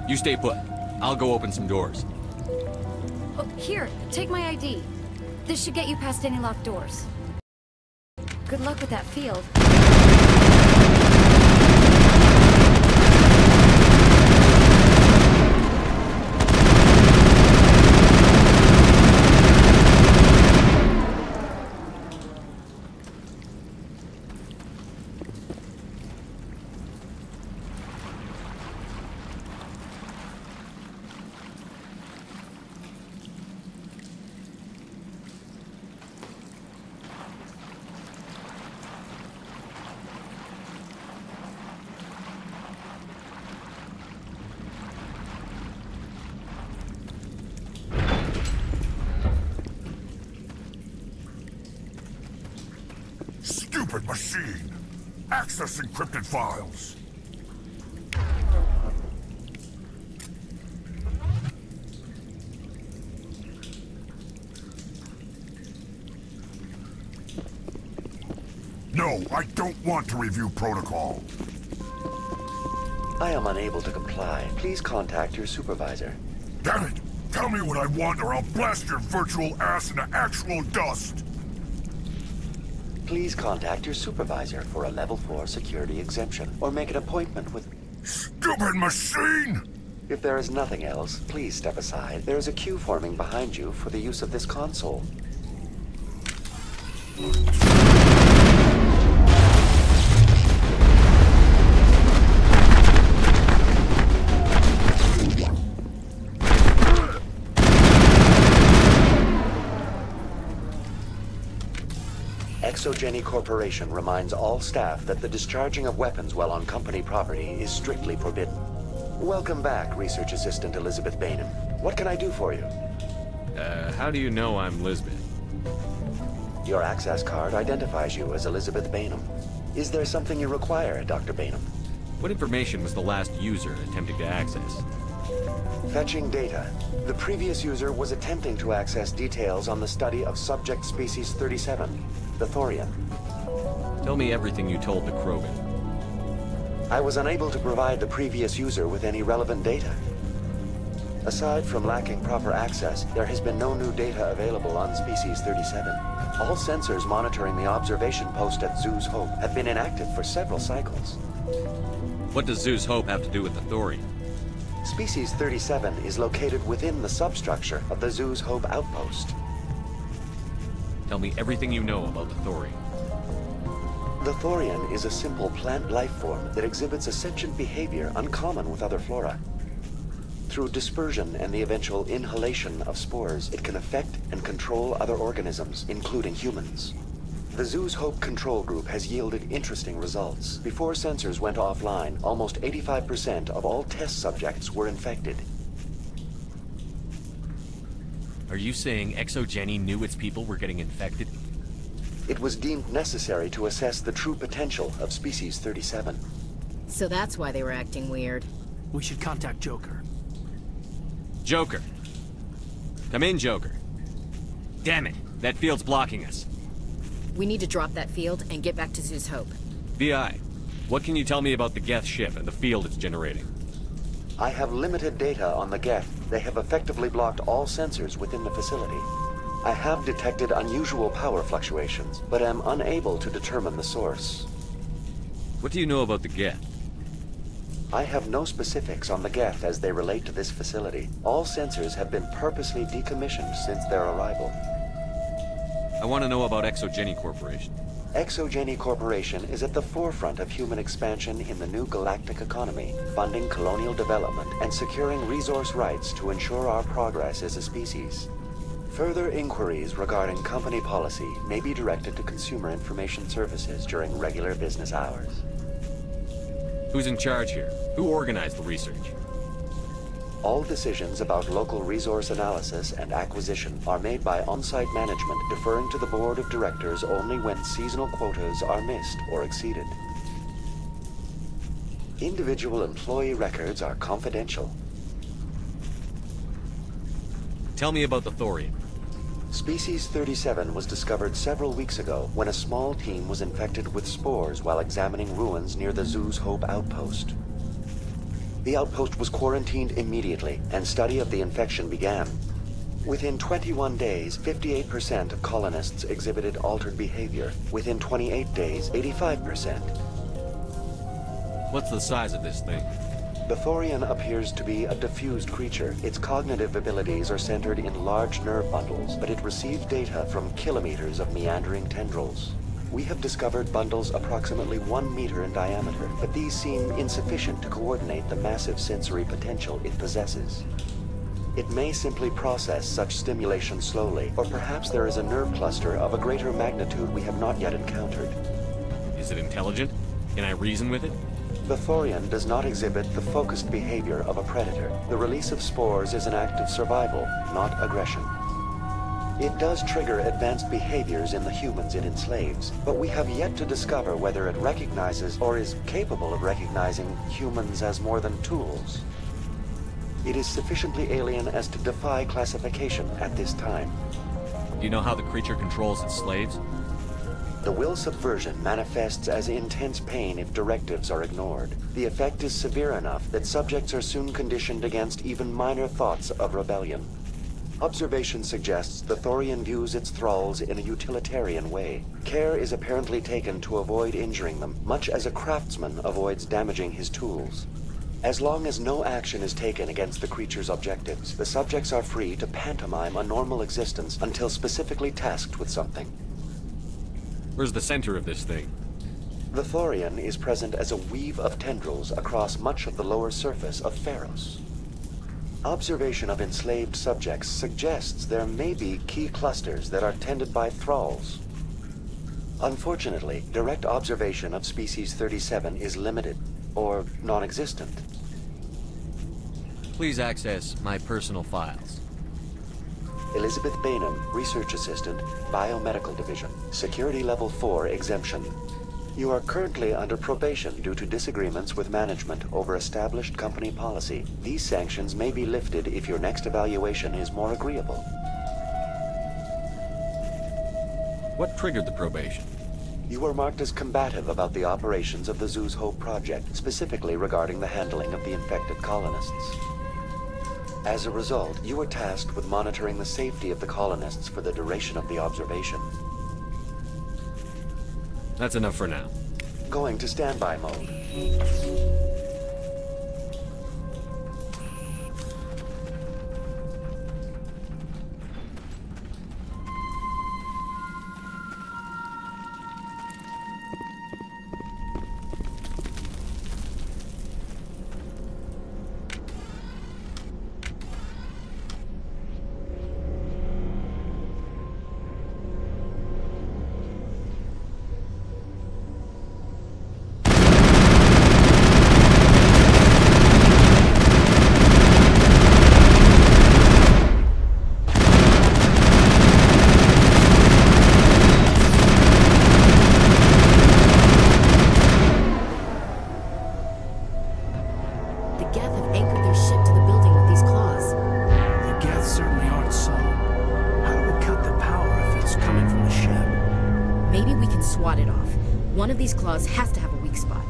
You stay put. I'll go open some doors. Oh, here, take my ID. This should get you past any locked doors. Good luck with that field. stupid machine. Access encrypted files. No, I don't want to review protocol. I am unable to comply. Please contact your supervisor. Damn it! Tell me what I want or I'll blast your virtual ass into actual dust! Please contact your supervisor for a level 4 security exemption, or make an appointment with... Stupid machine! If there is nothing else, please step aside. There is a queue forming behind you for the use of this console. Exogeny Corporation reminds all staff that the discharging of weapons while on company property is strictly forbidden. Welcome back, Research Assistant Elizabeth Bainham. What can I do for you? How do you know I'm Lisbeth? Your access card identifies you as Elizabeth Bainham. Is there something you require, Dr. Bainham? What information was the last user attempting to access? Fetching data. The previous user was attempting to access details on the study of subject species 37, the Thorian. Tell me everything you told the Krogan. I was unable to provide the previous user with any relevant data. Aside from lacking proper access, there has been no new data available on Species 37. All sensors monitoring the observation post at Zoo's Hope have been inactive for several cycles. What does Zoo's Hope have to do with the Thorian? Species 37 is located within the substructure of the Zoo's Hope outpost. Tell me everything you know about the Thorian. The Thorian is a simple plant life form that exhibits a sentient behavior uncommon with other flora. Through dispersion and the eventual inhalation of spores, it can affect and control other organisms, including humans. The Zoo's Hope control group has yielded interesting results. Before sensors went offline, almost 85% of all test subjects were infected. Are you saying Exogeny knew its people were getting infected? It was deemed necessary to assess the true potential of Species 37. So that's why they were acting weird. We should contact Joker. Joker. Come in, Joker. Damn it, that field's blocking us. We need to drop that field and get back to Zoo's Hope. VI, what can you tell me about the Geth ship and the field it's generating? I have limited data on the Geth. They have effectively blocked all sensors within the facility. I have detected unusual power fluctuations, but am unable to determine the source. What do you know about the Geth? I have no specifics on the Geth as they relate to this facility. All sensors have been purposely decommissioned since their arrival. I want to know about Exogeny Corporation. Exogeny Corporation is at the forefront of human expansion in the new galactic economy, funding colonial development and securing resource rights to ensure our progress as a species. Further inquiries regarding company policy may be directed to Consumer Information Services during regular business hours. Who's in charge here? Who organized the research? All decisions about local resource analysis and acquisition are made by on-site management, deferring to the board of directors only when seasonal quotas are missed or exceeded. Individual employee records are confidential. Tell me about the Thorian. Species 37 was discovered several weeks ago when a small team was infected with spores while examining ruins near the Zoo's Hope outpost. The outpost was quarantined immediately, and study of the infection began. Within 21 days, 58% of colonists exhibited altered behavior. Within 28 days, 85%. What's the size of this thing? The Thorian appears to be a diffused creature. Its cognitive abilities are centered in large nerve bundles, but it receives data from kilometers of meandering tendrils. We have discovered bundles approximately 1 meter in diameter, but these seem insufficient to coordinate the massive sensory potential it possesses. It may simply process such stimulation slowly, or perhaps there is a nerve cluster of a greater magnitude we have not yet encountered. Is it intelligent? Can I reason with it? The Thorian does not exhibit the focused behavior of a predator. The release of spores is an act of survival, not aggression. It does trigger advanced behaviors in the humans it enslaves, but we have yet to discover whether it recognizes or is capable of recognizing humans as more than tools. It is sufficiently alien as to defy classification at this time. Do you know how the creature controls its slaves? The will subversion manifests as intense pain if directives are ignored. The effect is severe enough that subjects are soon conditioned against even minor thoughts of rebellion. Observation suggests the Thorian views its thralls in a utilitarian way. Care is apparently taken to avoid injuring them, much as a craftsman avoids damaging his tools. As long as no action is taken against the creature's objectives, the subjects are free to pantomime a normal existence until specifically tasked with something. Where's the center of this thing? The Thorian is present as a weave of tendrils across much of the lower surface of Feros. Observation of enslaved subjects suggests there may be key clusters that are tended by thralls. Unfortunately, direct observation of Species 37 is limited, or non-existent. Please access my personal files. Elizabeth Bainham, Research Assistant, Biomedical Division, Security Level 4 exemption. You are currently under probation due to disagreements with management over established company policy. These sanctions may be lifted if your next evaluation is more agreeable. What triggered the probation? You were marked as combative about the operations of the Zeus Hope project, specifically regarding the handling of the infected colonists. As a result, you were tasked with monitoring the safety of the colonists for the duration of the observation. That's enough for now. Going to standby mode. One of these claws has to have a weak spot.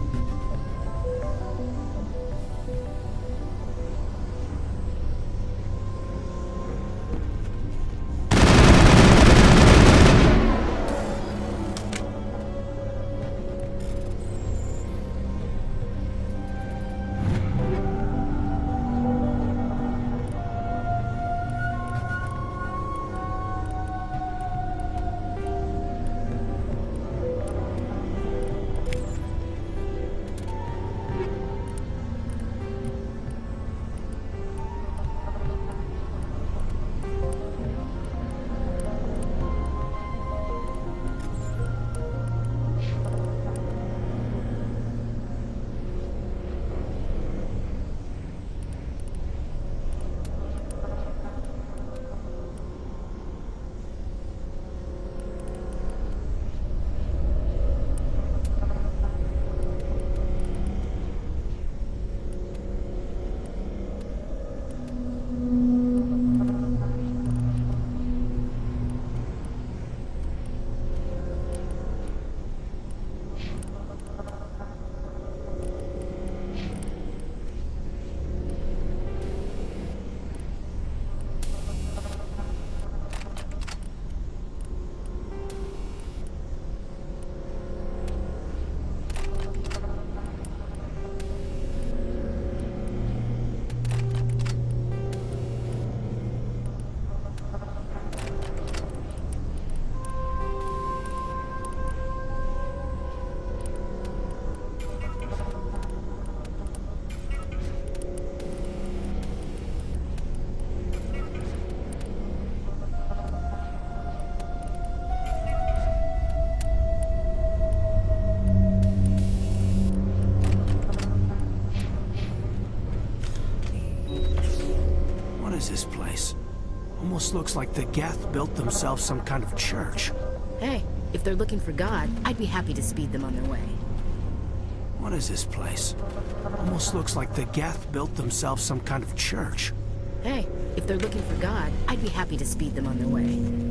Almost looks like the Geth built themselves some kind of church. Hey, if they're looking for God, I'd be happy to speed them on their way. What is this place? Almost looks like the Geth built themselves some kind of church. Hey, if they're looking for God, I'd be happy to speed them on their way.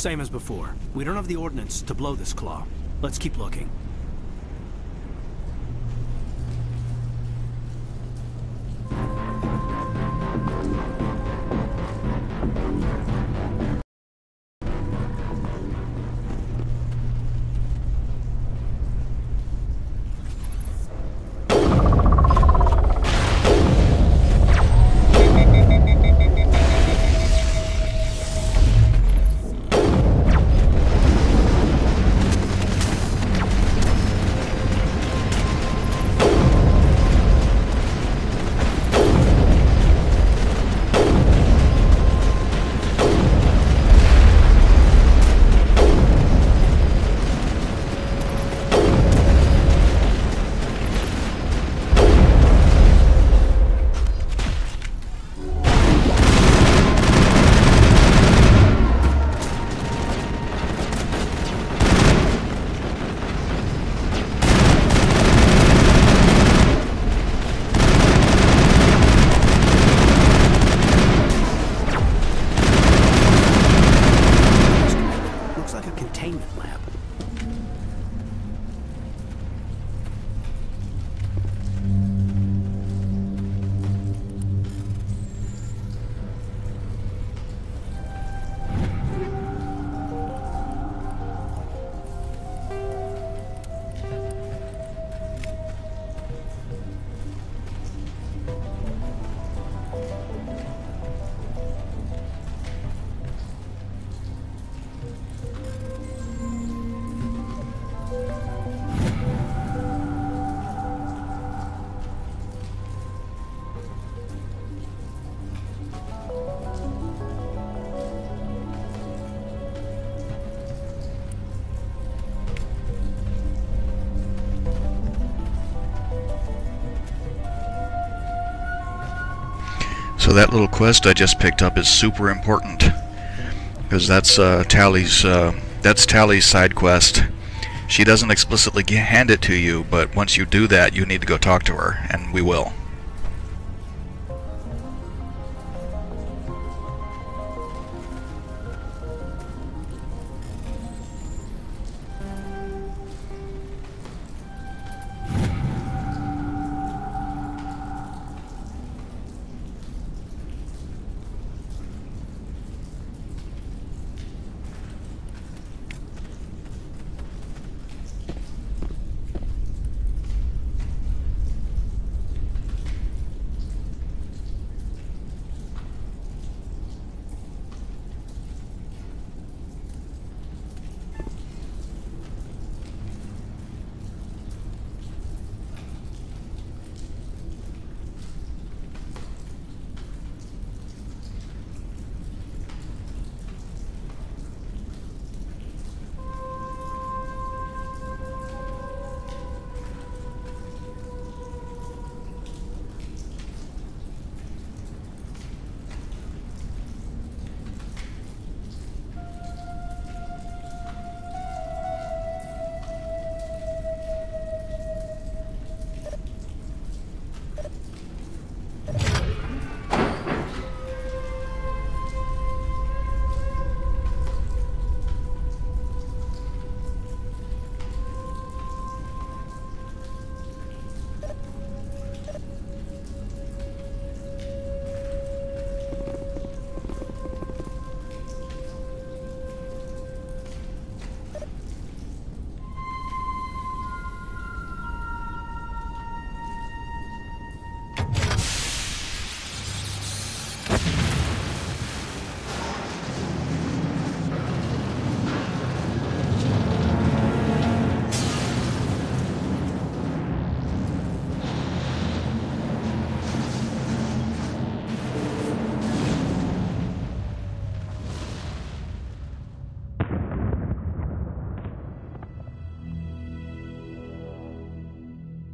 Same as before. We don't have the ordnance to blow this claw. Let's keep looking. So that little quest I just picked up is super important, because that's Tally's side quest. She doesn't explicitly hand it to you, but once you do that, you need to go talk to her, and we will.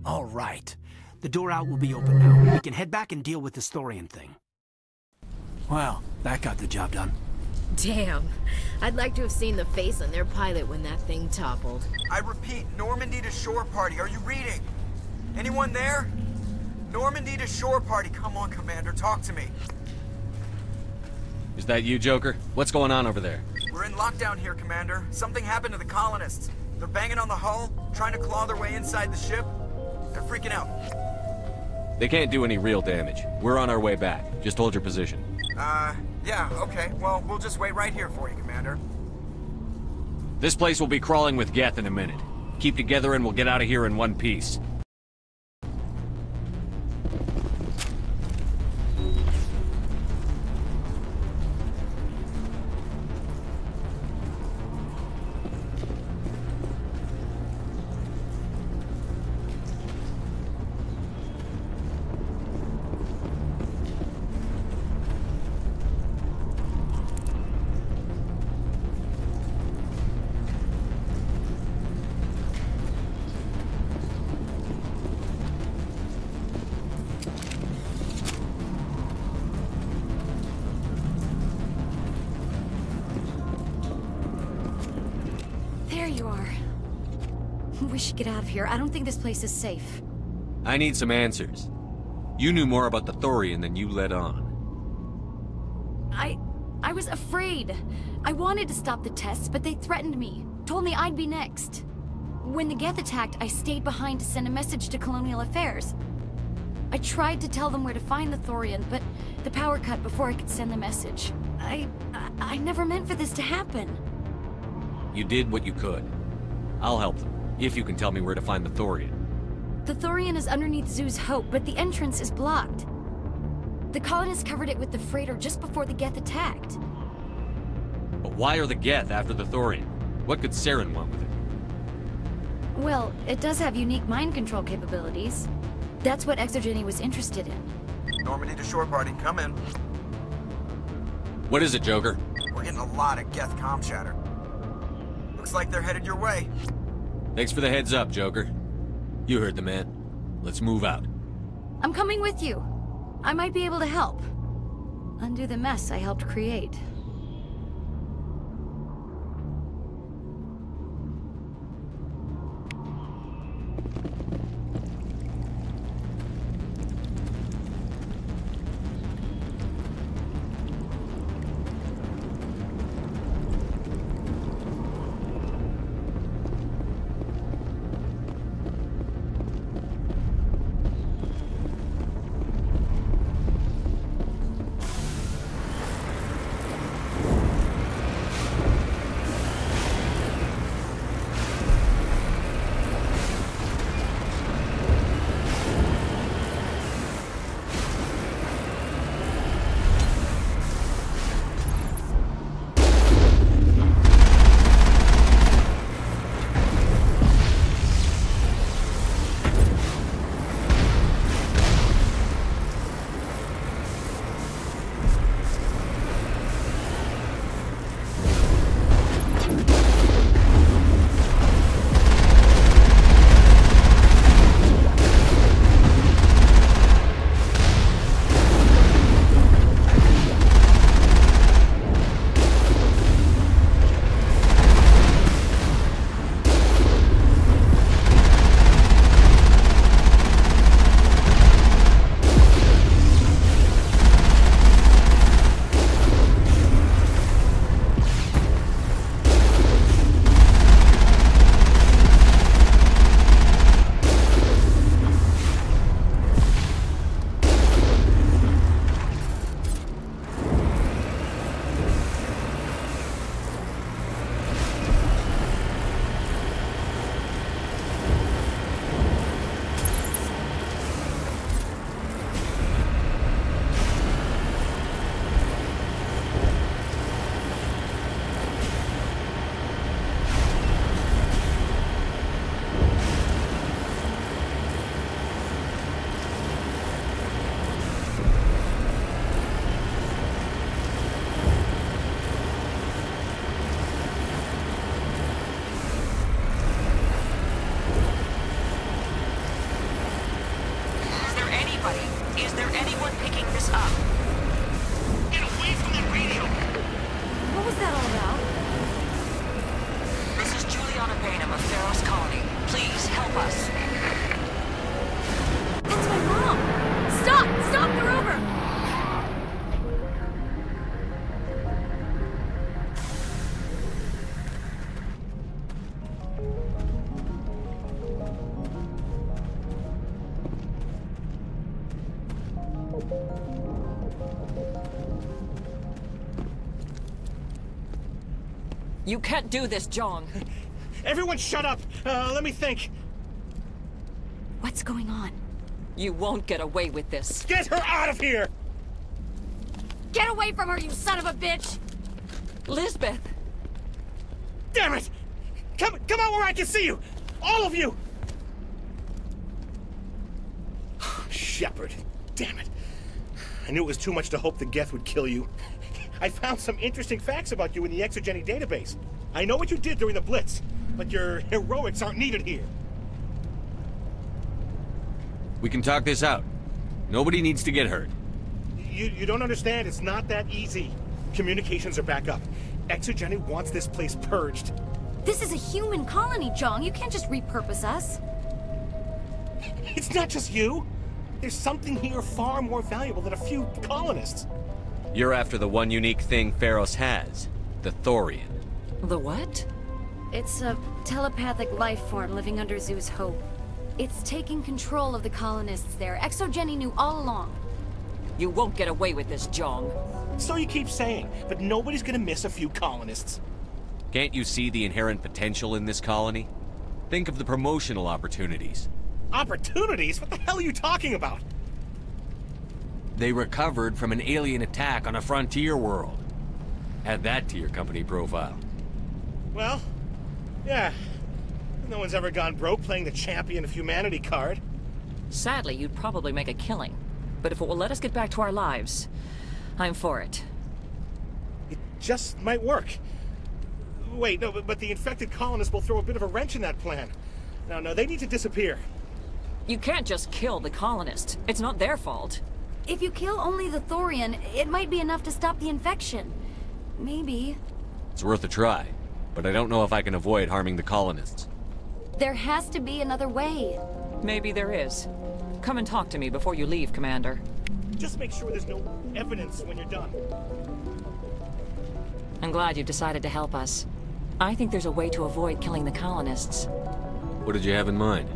All right. The door out will be open now. We can head back and deal with the Thorian thing. Well, that got the job done. Damn. I'd like to have seen the face on their pilot when that thing toppled. I repeat, Normandy to shore party. Are you reading? Anyone there? Normandy to shore party. Come on, Commander, talk to me. Is that you, Joker? What's going on over there? We're in lockdown here, Commander. Something happened to the colonists. They're banging on the hull, trying to claw their way inside the ship. They're freaking out. They can't do any real damage. We're on our way back. Just hold your position. Yeah, okay. Well, we'll just wait right here for you, Commander. This place will be crawling with Geth in a minute. Keep together and we'll get out of here in one piece. There you are. We should get out of here. I don't think this place is safe. I need some answers. You knew more about the Thorian than you let on. I was afraid. I wanted to stop the tests, but they threatened me. Told me I'd be next. When the Geth attacked, I stayed behind to send a message to Colonial Affairs. I tried to tell them where to find the Thorian, but the power cut before I could send the message. I never meant for this to happen. You did what you could. I'll help them, if you can tell me where to find the Thorian. The Thorian is underneath Zeus Hope, but the entrance is blocked. The colonists covered it with the freighter just before the Geth attacked. But why are the Geth after the Thorian? What could Saren want with it? Well, it does have unique mind control capabilities. That's what Exogeny was interested in. Normandy to shore party, come in. What is it, Joker? We're getting a lot of Geth comm chatter. Looks like they're headed your way. Thanks for the heads up, Joker. You heard the man. Let's move out. I'm coming with you. I might be able to help. Undo the mess I helped create. Is there anyone picking this up? Get away from the radio! What was that all about? This is Juliana Bainham of Feros Colony. Please, help us. That's my mom! Stop! Stop! They're over! You can't do this, Jong. Everyone shut up! Let me think. What's going on? You won't get away with this. Get her out of here! Get away from her, you son of a bitch! Lisbeth! Damn it! Come out where I can see you! All of you! Shepard. Damn it. I knew it was too much to hope the Geth would kill you. I found some interesting facts about you in the Exogeny database. I know what you did during the Blitz, but your heroics aren't needed here. We can talk this out. Nobody needs to get hurt. You don't understand. It's not that easy. Communications are back up. Exogeny wants this place purged. This is a human colony, Jong. You can't just repurpose us. It's not just you. There's something here far more valuable than a few colonists. You're after the one unique thing Feros has. The Thorian. The what? It's a telepathic life form living under Zeus Hope. It's taking control of the colonists there. Exogeny knew all along. You won't get away with this, Jong. So you keep saying, but nobody's gonna miss a few colonists. Can't you see the inherent potential in this colony? Think of the promotional opportunities. Opportunities? What the hell are you talking about? They recovered from an alien attack on a frontier world. Add that to your company profile. Well, yeah. No one's ever gone broke playing the champion of humanity card. Sadly, you'd probably make a killing. But if it will let us get back to our lives, I'm for it. It just might work. Wait, no, but the infected colonists will throw a bit of a wrench in that plan. No, they need to disappear. You can't just kill the colonists. It's not their fault. If you kill only the Thorian, it might be enough to stop the infection. Maybe. It's worth a try, but I don't know if I can avoid harming the colonists. There has to be another way. Maybe there is. Come and talk to me before you leave, Commander. Just make sure there's no evidence when you're done. I'm glad you've decided to help us. I think there's a way to avoid killing the colonists. What did you have in mind?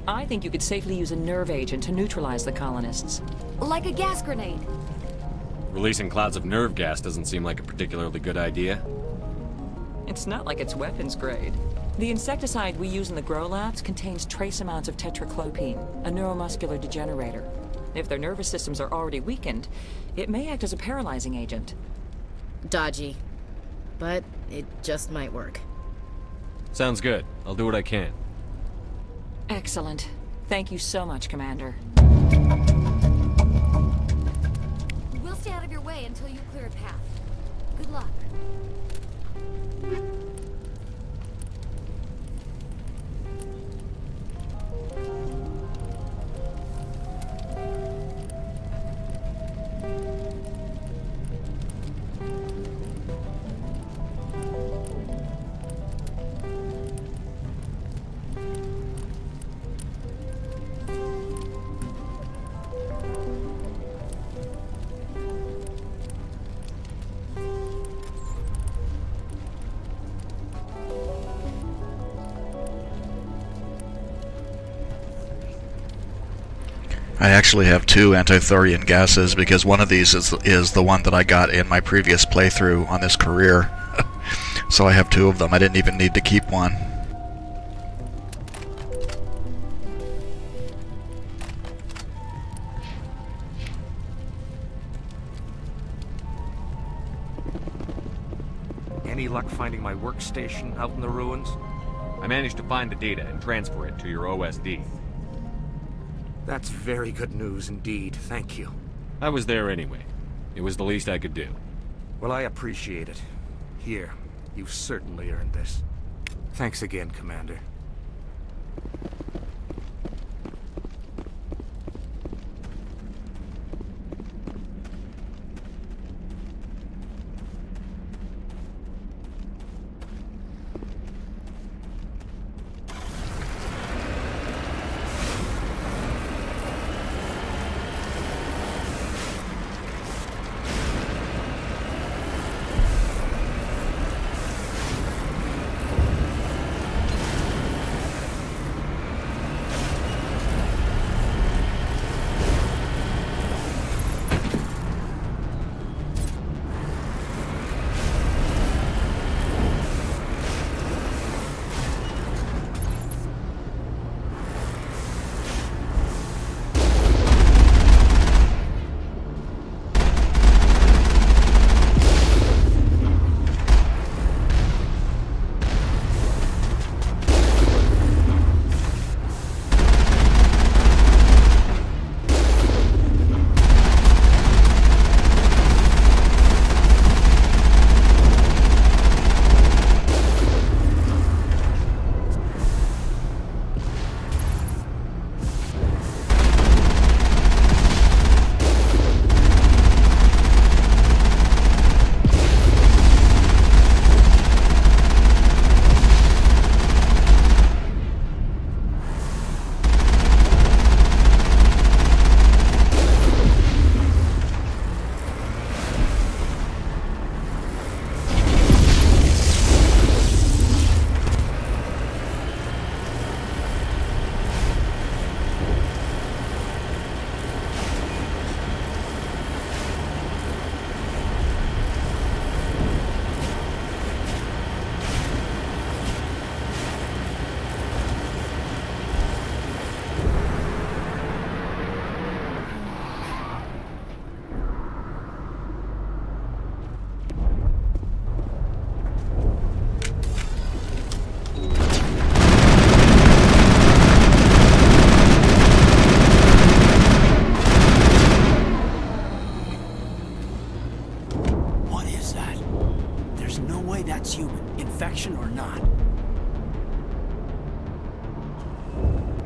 I think you could safely use a nerve agent to neutralize the colonists. Like a gas grenade. Releasing clouds of nerve gas doesn't seem like a particularly good idea. It's not like it's weapons grade. The insecticide we use in the grow labs contains trace amounts of tetraclopine, a neuromuscular degenerator. If their nervous systems are already weakened, it may act as a paralyzing agent. Dodgy. But it just might work. Sounds good. I'll do what I can. Excellent. Thank you so much, Commander. We'll stay out of your way until you clear a path. Good luck. I actually have two anti-thorian gases because one of these is the one that I got in my previous playthrough on this career. So I have two of them. I didn't even need to keep one. Any luck finding my workstation out in the ruins? I managed to find the data and transfer it to your OSD. That's very good news indeed, thank you. I was there anyway. It was the least I could do. Well, I appreciate it. Here, you've certainly earned this. Thanks again, Commander.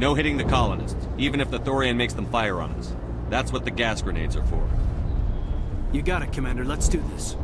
No hitting the colonists, even if the Thorian makes them fire on us. That's what the gas grenades are for. You got it, Commander. Let's do this.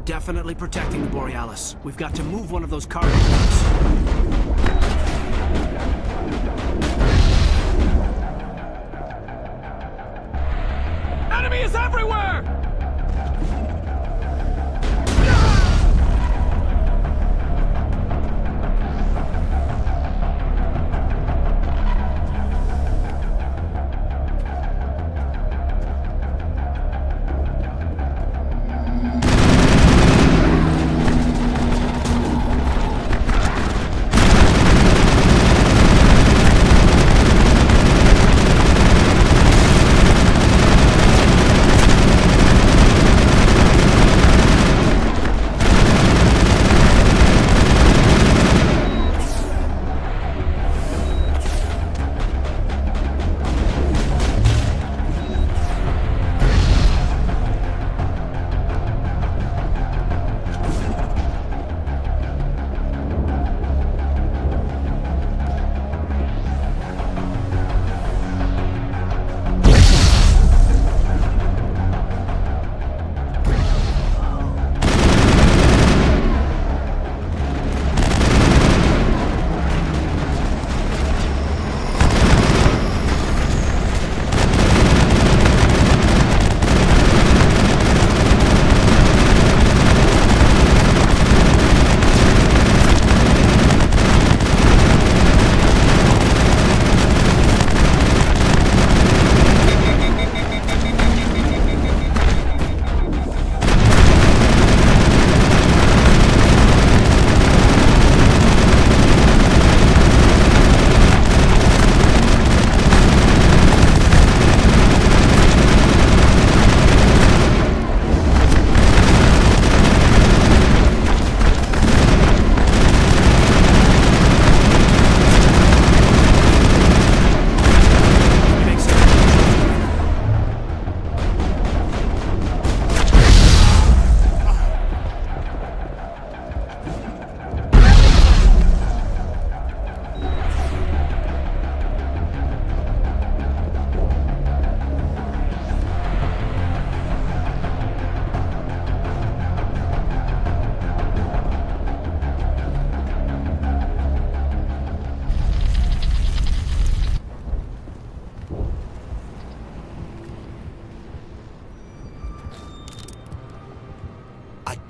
Definitely protecting the Borealis. We've got to move one of those cargo boats. Enemy is everywhere!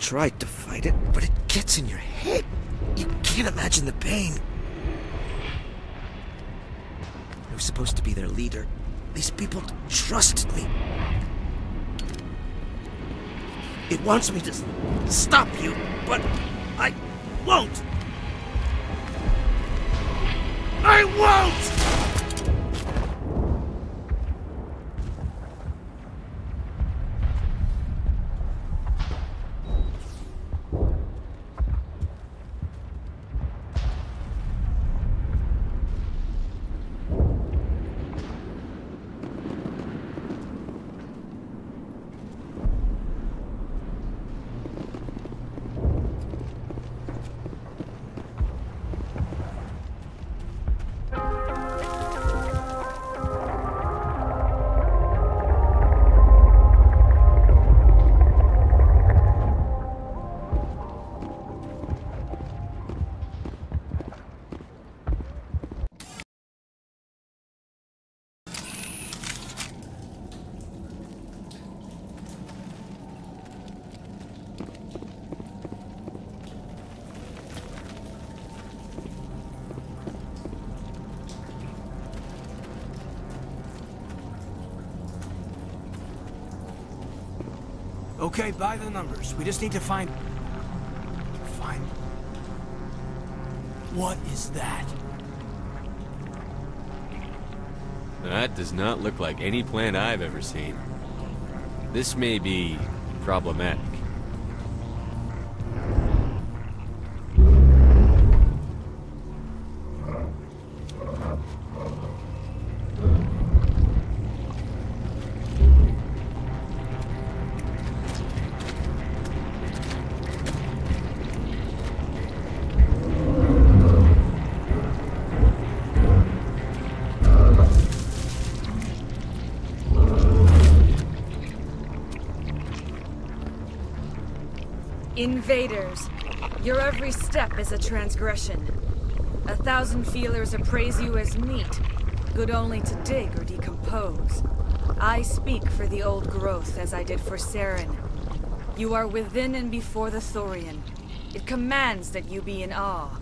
tried to fight it, but it gets in your head. You can't imagine the pain. I was supposed to be their leader. These people trusted me. It wants me to stop you, but I won't! I won't! Okay, by the numbers. We just need to find... What is that? That does not look like any plant I've ever seen. This may be problematic. Invaders, your every step is a transgression. 1,000 feelers appraise you as meat, good only to dig or decompose. I speak for the old growth as I did for Saren. You are within and before the Thorian. It commands that you be in awe.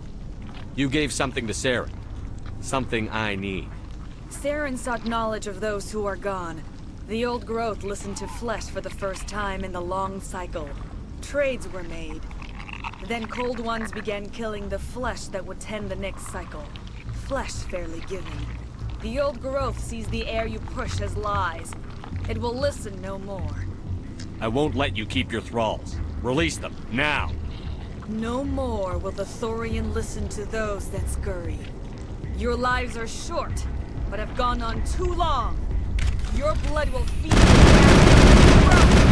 You gave something to Saren. Something I need. Saren sought knowledge of those who are gone. The old growth listened to flesh for the first time in the long cycle. Trades were made. Then Cold Ones began killing the flesh that would tend the next cycle. Flesh fairly given. The old growth sees the air you push as lies. It will listen no more. I won't let you keep your thralls. Release them, now! No more will the Thorian listen to those that scurry. Your lives are short, but have gone on too long. Your blood will feed the growth.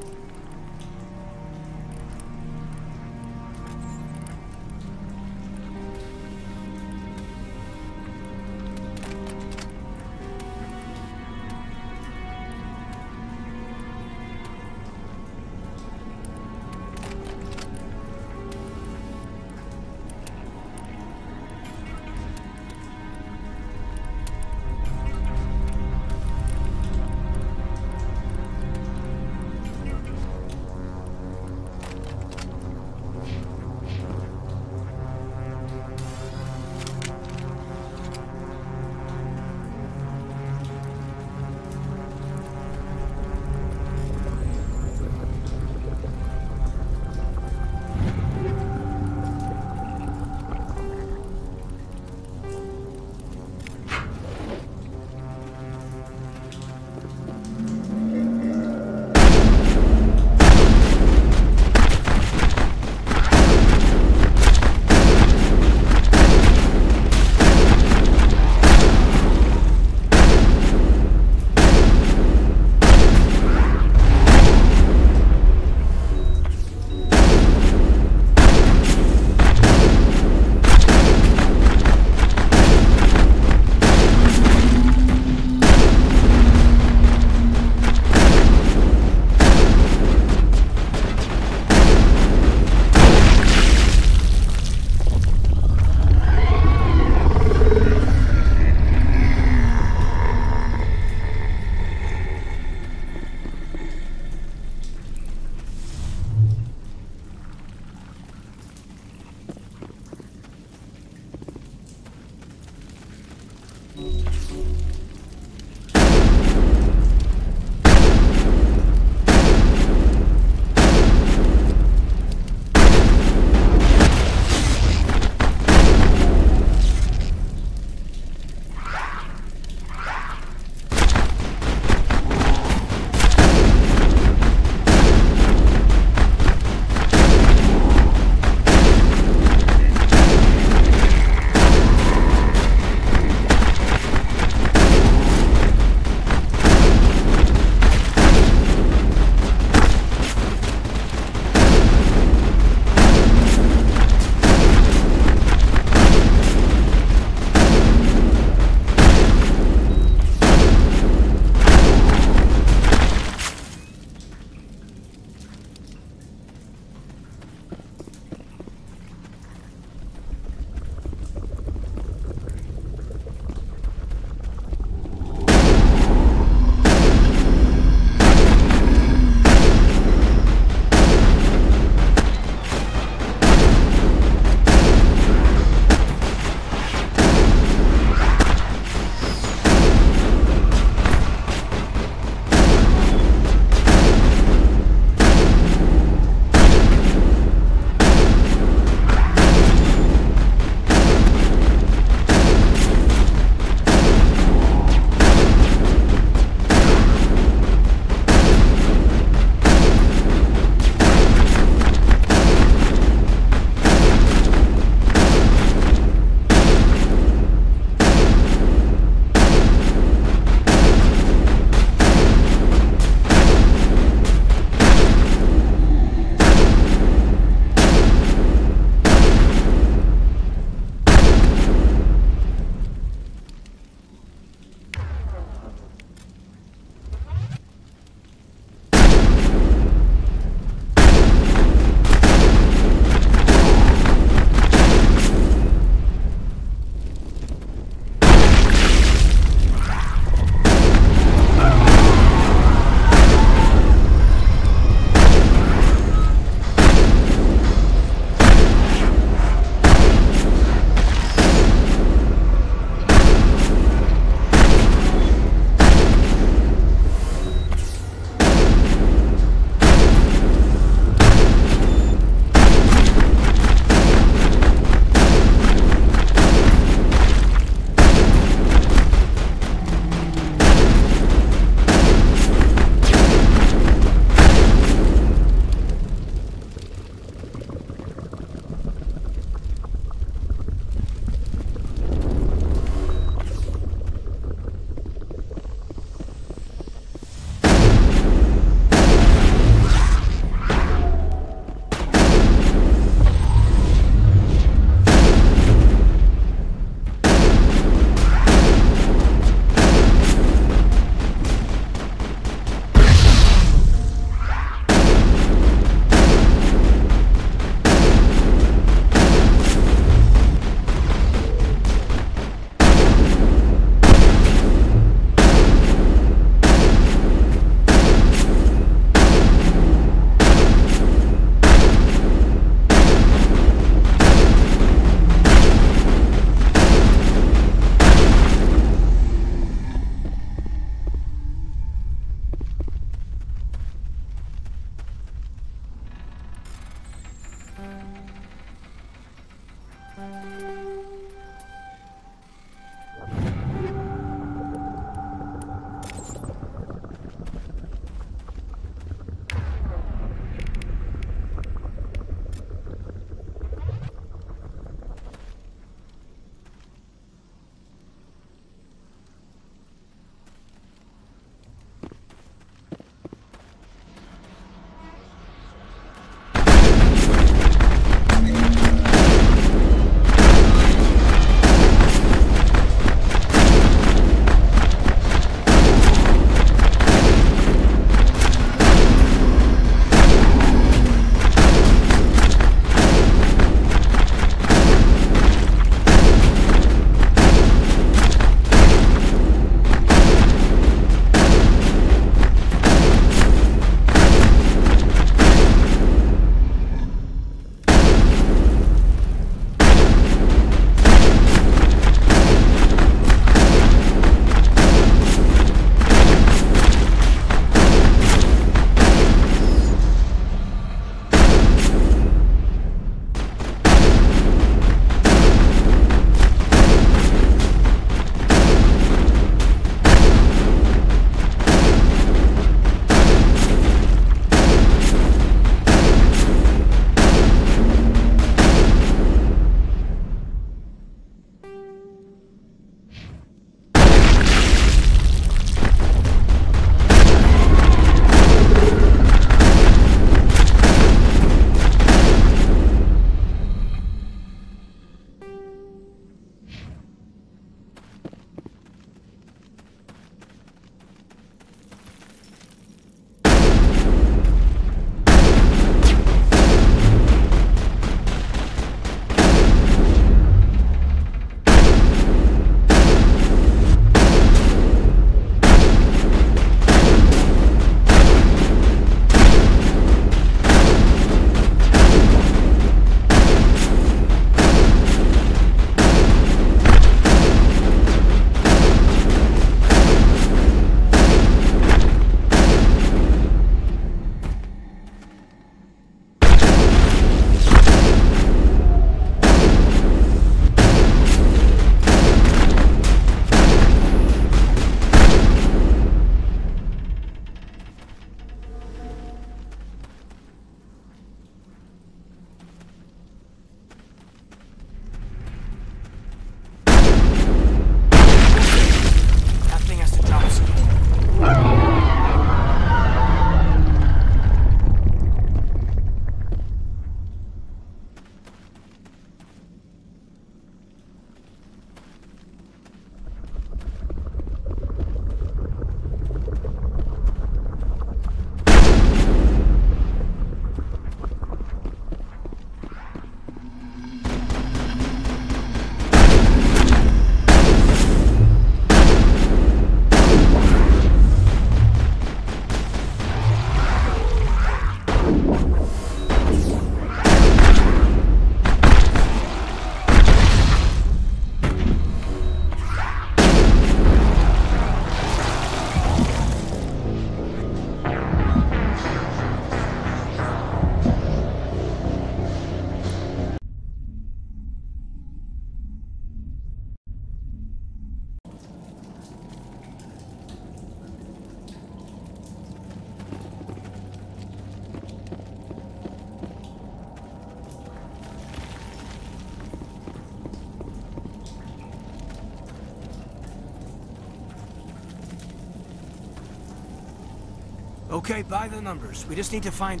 Okay, by the numbers. We just need to find...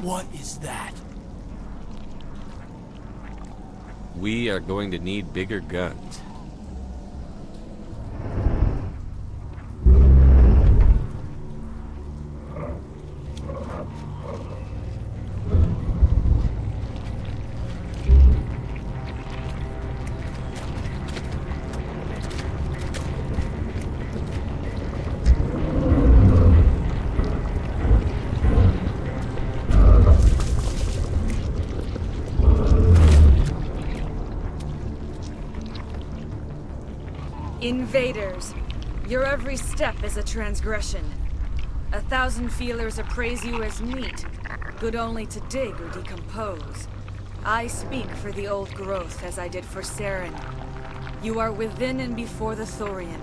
What is that? We are going to need bigger guns. Invaders, your every step is a transgression. 1,000 feelers appraise you as meat, Good only to dig or decompose. I speak for the old growth as I did for Saren. You are within and before the Thorian.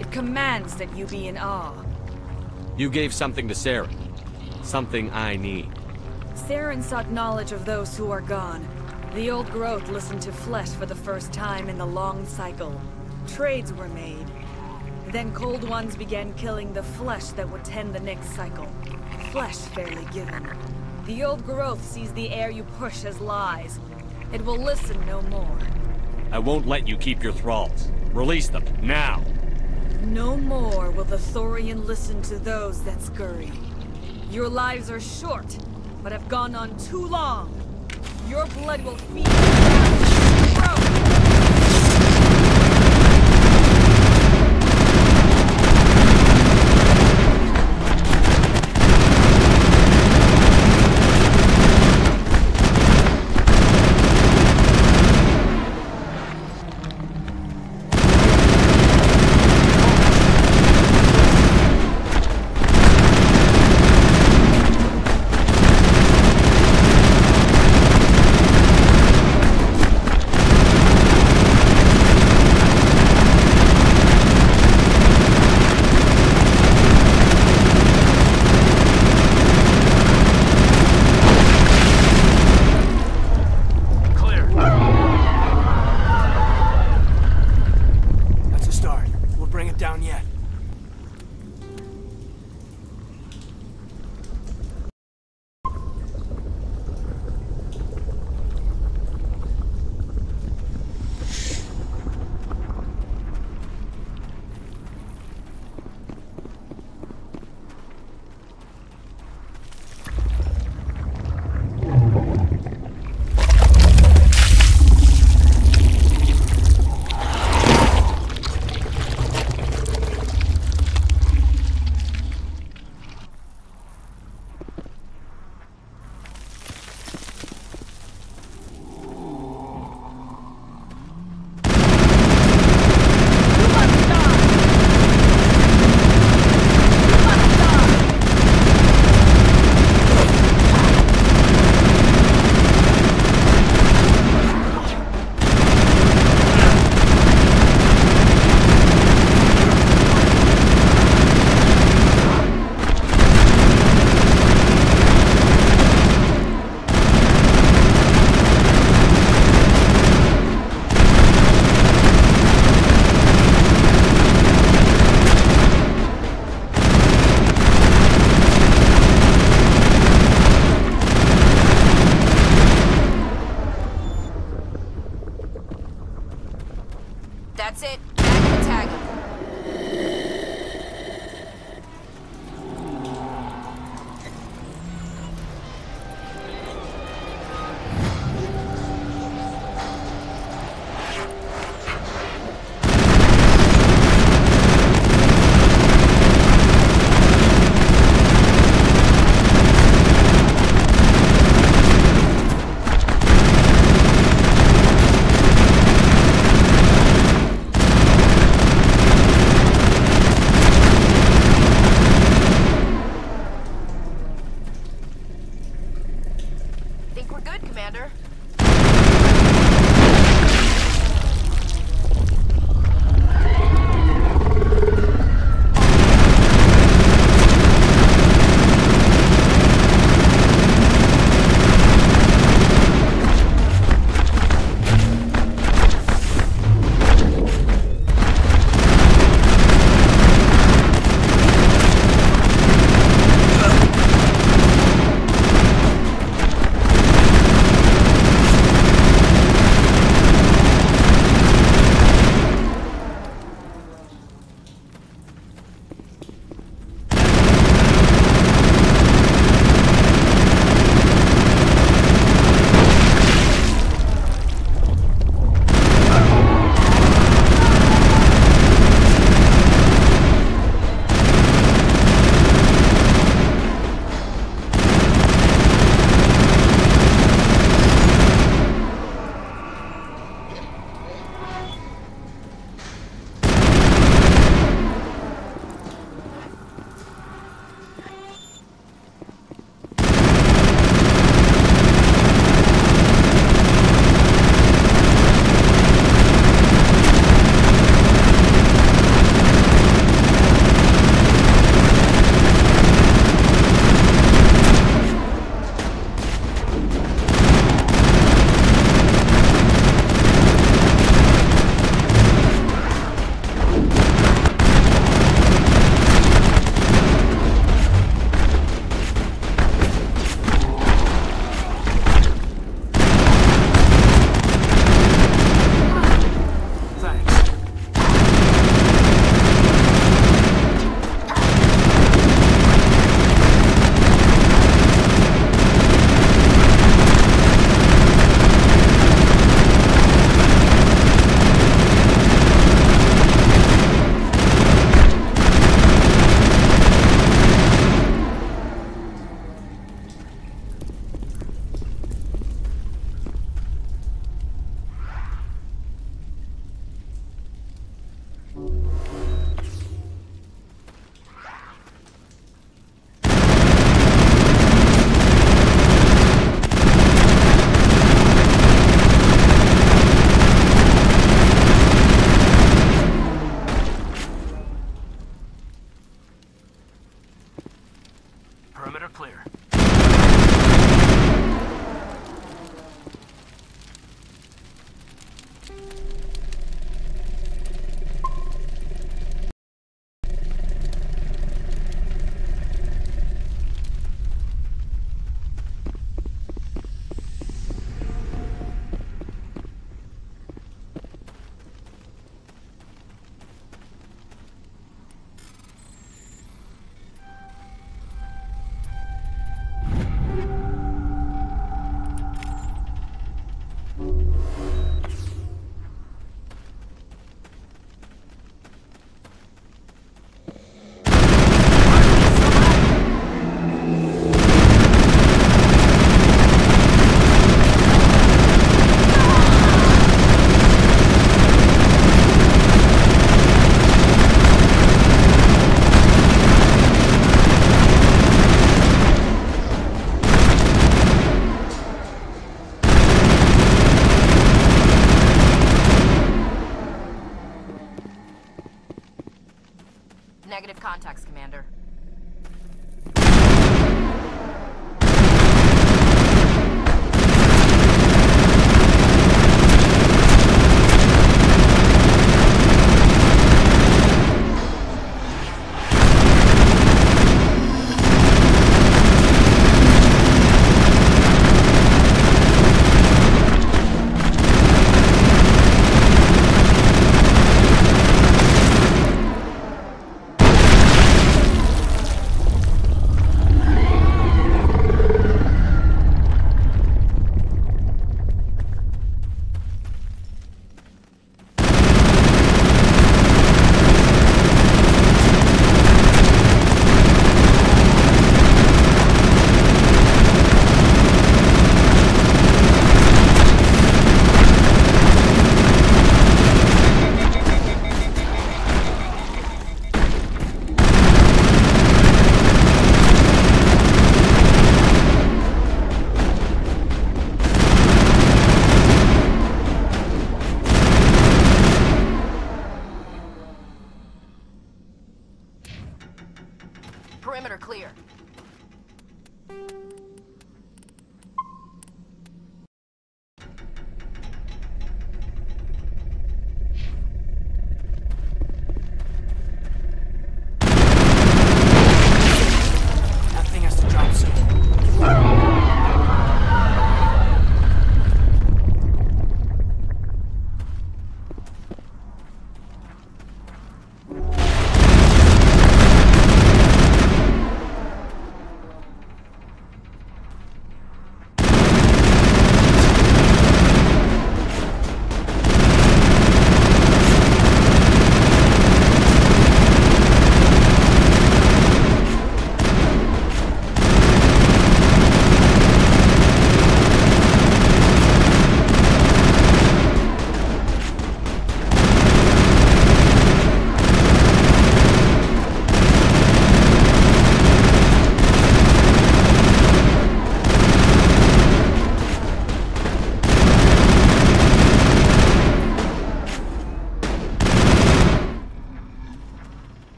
It commands that you be in awe. You gave something to Saren. Something I need. Saren sought knowledge of those who are gone. The old growth listened to flesh for the first time in the long cycle. Trades were made. Then Cold Ones began killing the flesh that would tend the next cycle. Flesh fairly given. The old growth sees the air you push as lies. It will listen no more. I won't let you keep your thralls. Release them, now! No more will the Thorian listen to those that scurry. Your lives are short, but have gone on too long. Your blood will feed That's it. Back to tag him. Think we're good, Commander. contacts, Commander.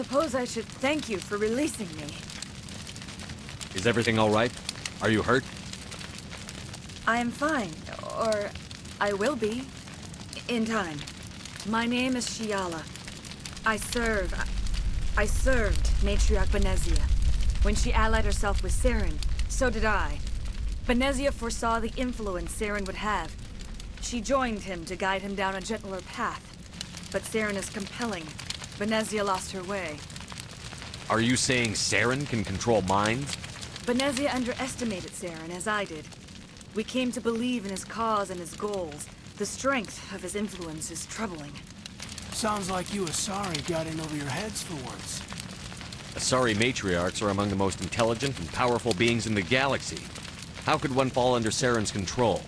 suppose I should thank you for releasing me. Is everything all right? Are you hurt? I am fine, or I will be, in time. My name is Shiala. I served Matriarch Benezia. When she allied herself with Saren, so did I. Benezia foresaw the influence Saren would have. She joined him to guide him down a gentler path. But Saren is compelling. Benezia lost her way. Are you saying Saren can control minds? Benezia underestimated Saren, as I did. We came to believe in his cause and his goals. The strength of his influence is troubling. Sounds like you Asari got in over your heads for once. Asari matriarchs are among the most intelligent and powerful beings in the galaxy. How could one fall under Saren's control?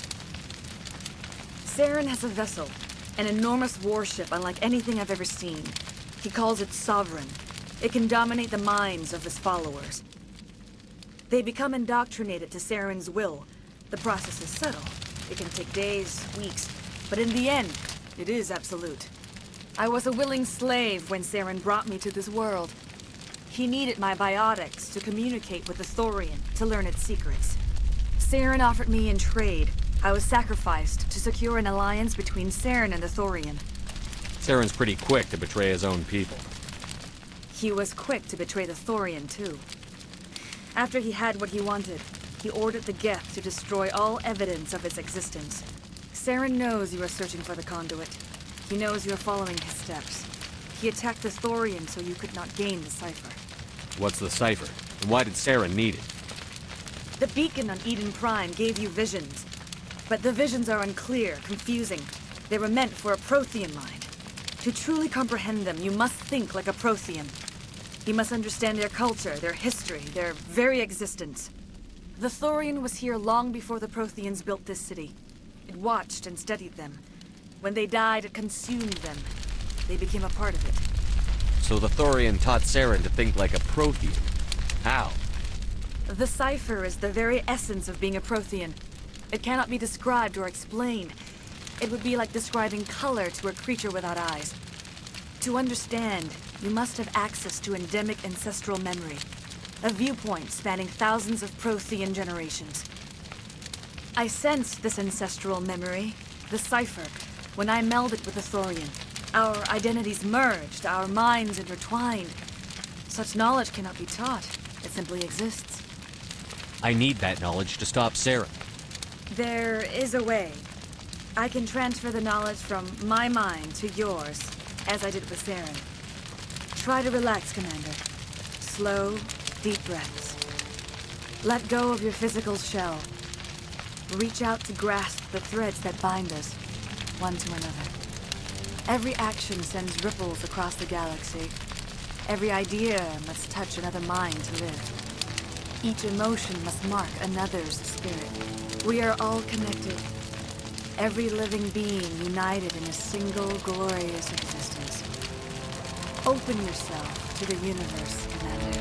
Saren has a vessel, an enormous warship unlike anything I've ever seen. He calls it Sovereign. It can dominate the minds of his followers. They become indoctrinated to Saren's will. The process is subtle. It can take days, weeks, but in the end, it is absolute. I was a willing slave when Saren brought me to this world. He needed my biotics to communicate with the Thorian, to learn its secrets. Saren offered me in trade. I was sacrificed to secure an alliance between Saren and the Thorian. Saren's pretty quick to betray his own people. He was quick to betray the Thorian, too. After he had what he wanted, he ordered the Geth to destroy all evidence of its existence. Saren knows you are searching for the conduit. He knows you are following his steps. He attacked the Thorian so you could not gain the cipher. What's the cipher? And why did Saren need it? The beacon on Eden Prime gave you visions. But the visions are unclear, confusing. They were meant for a Prothean mind. To truly comprehend them, you must think like a Prothean. You must understand their culture, their history, their very existence. The Thorian was here long before the Protheans built this city. It watched and studied them. When they died, it consumed them. They became a part of it. So the Thorian taught Saren to think like a Prothean. How? The cipher is the very essence of being a Prothean. It cannot be described or explained. It would be like describing color to a creature without eyes. To understand, you must have access to endemic ancestral memory. A viewpoint spanning thousands of Prothean generations. I sensed this ancestral memory, the cipher, when I melded with the Thorian. Our identities merged, our minds intertwined. Such knowledge cannot be taught. It simply exists. I need that knowledge to stop Saren. There is a way. I can transfer the knowledge from my mind to yours, as I did with Saren. Try to relax, Commander. Slow, deep breaths. Let go of your physical shell. Reach out to grasp the threads that bind us, one to another. Every action sends ripples across the galaxy. Every idea must touch another mind to live. Each emotion must mark another's spirit. We are all connected. Every living being united in a single glorious existence. Open yourself to the universe, Commander.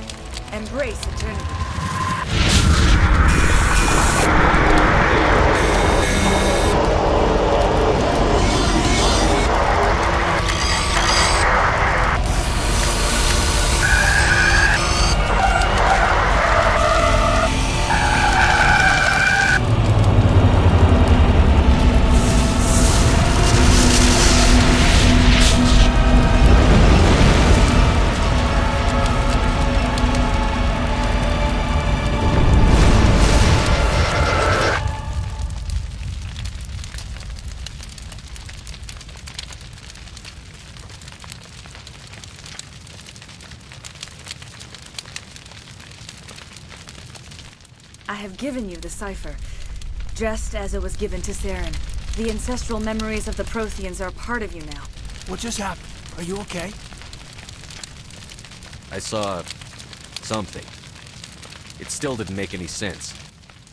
Embrace eternity. I have given you the cipher, just as it was given to Saren. The ancestral memories of the Protheans are part of you now. What just happened? Are you okay? I saw something. It still didn't make any sense.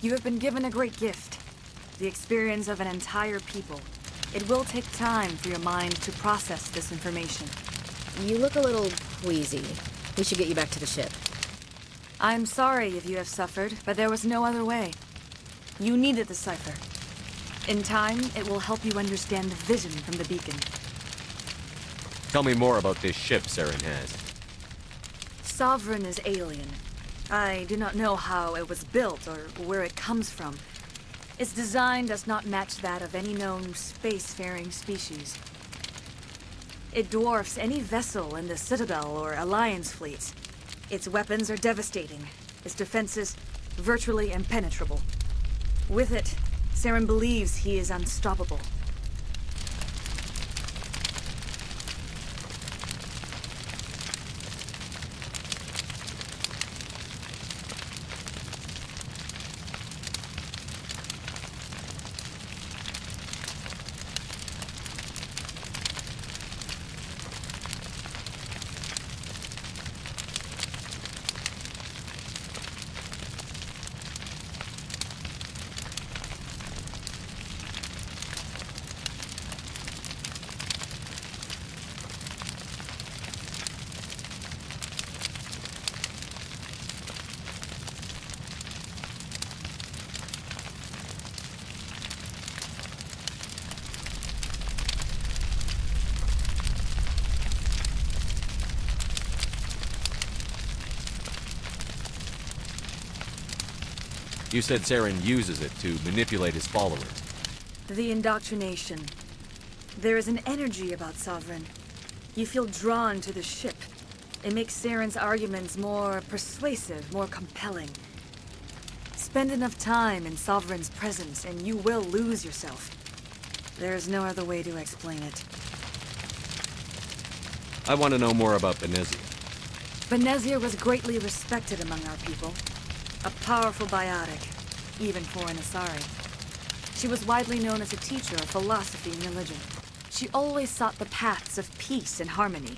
You have been given a great gift. The experience of an entire people. It will take time for your mind to process this information. You look a little queasy. We should get you back to the ship. I'm sorry if you have suffered, but there was no other way. You needed the cipher. In time, it will help you understand the vision from the beacon. Tell me more about this ship Saren has. Sovereign is alien. I do not know how it was built or where it comes from. Its design does not match that of any known spacefaring species. It dwarfs any vessel in the Citadel or Alliance fleets. Its weapons are devastating. Its defenses virtually impenetrable. With it, Saren believes he is unstoppable. You said Saren uses it to manipulate his followers. The indoctrination. There is an energy about Sovereign. You feel drawn to the ship. It makes Saren's arguments more persuasive, more compelling. Spend enough time in Sovereign's presence and you will lose yourself. There is no other way to explain it. I want to know more about Benezia. Benezia was greatly respected among our people. A powerful biotic, even for an Asari. She was widely known as a teacher of philosophy and religion. She always sought the paths of peace and harmony.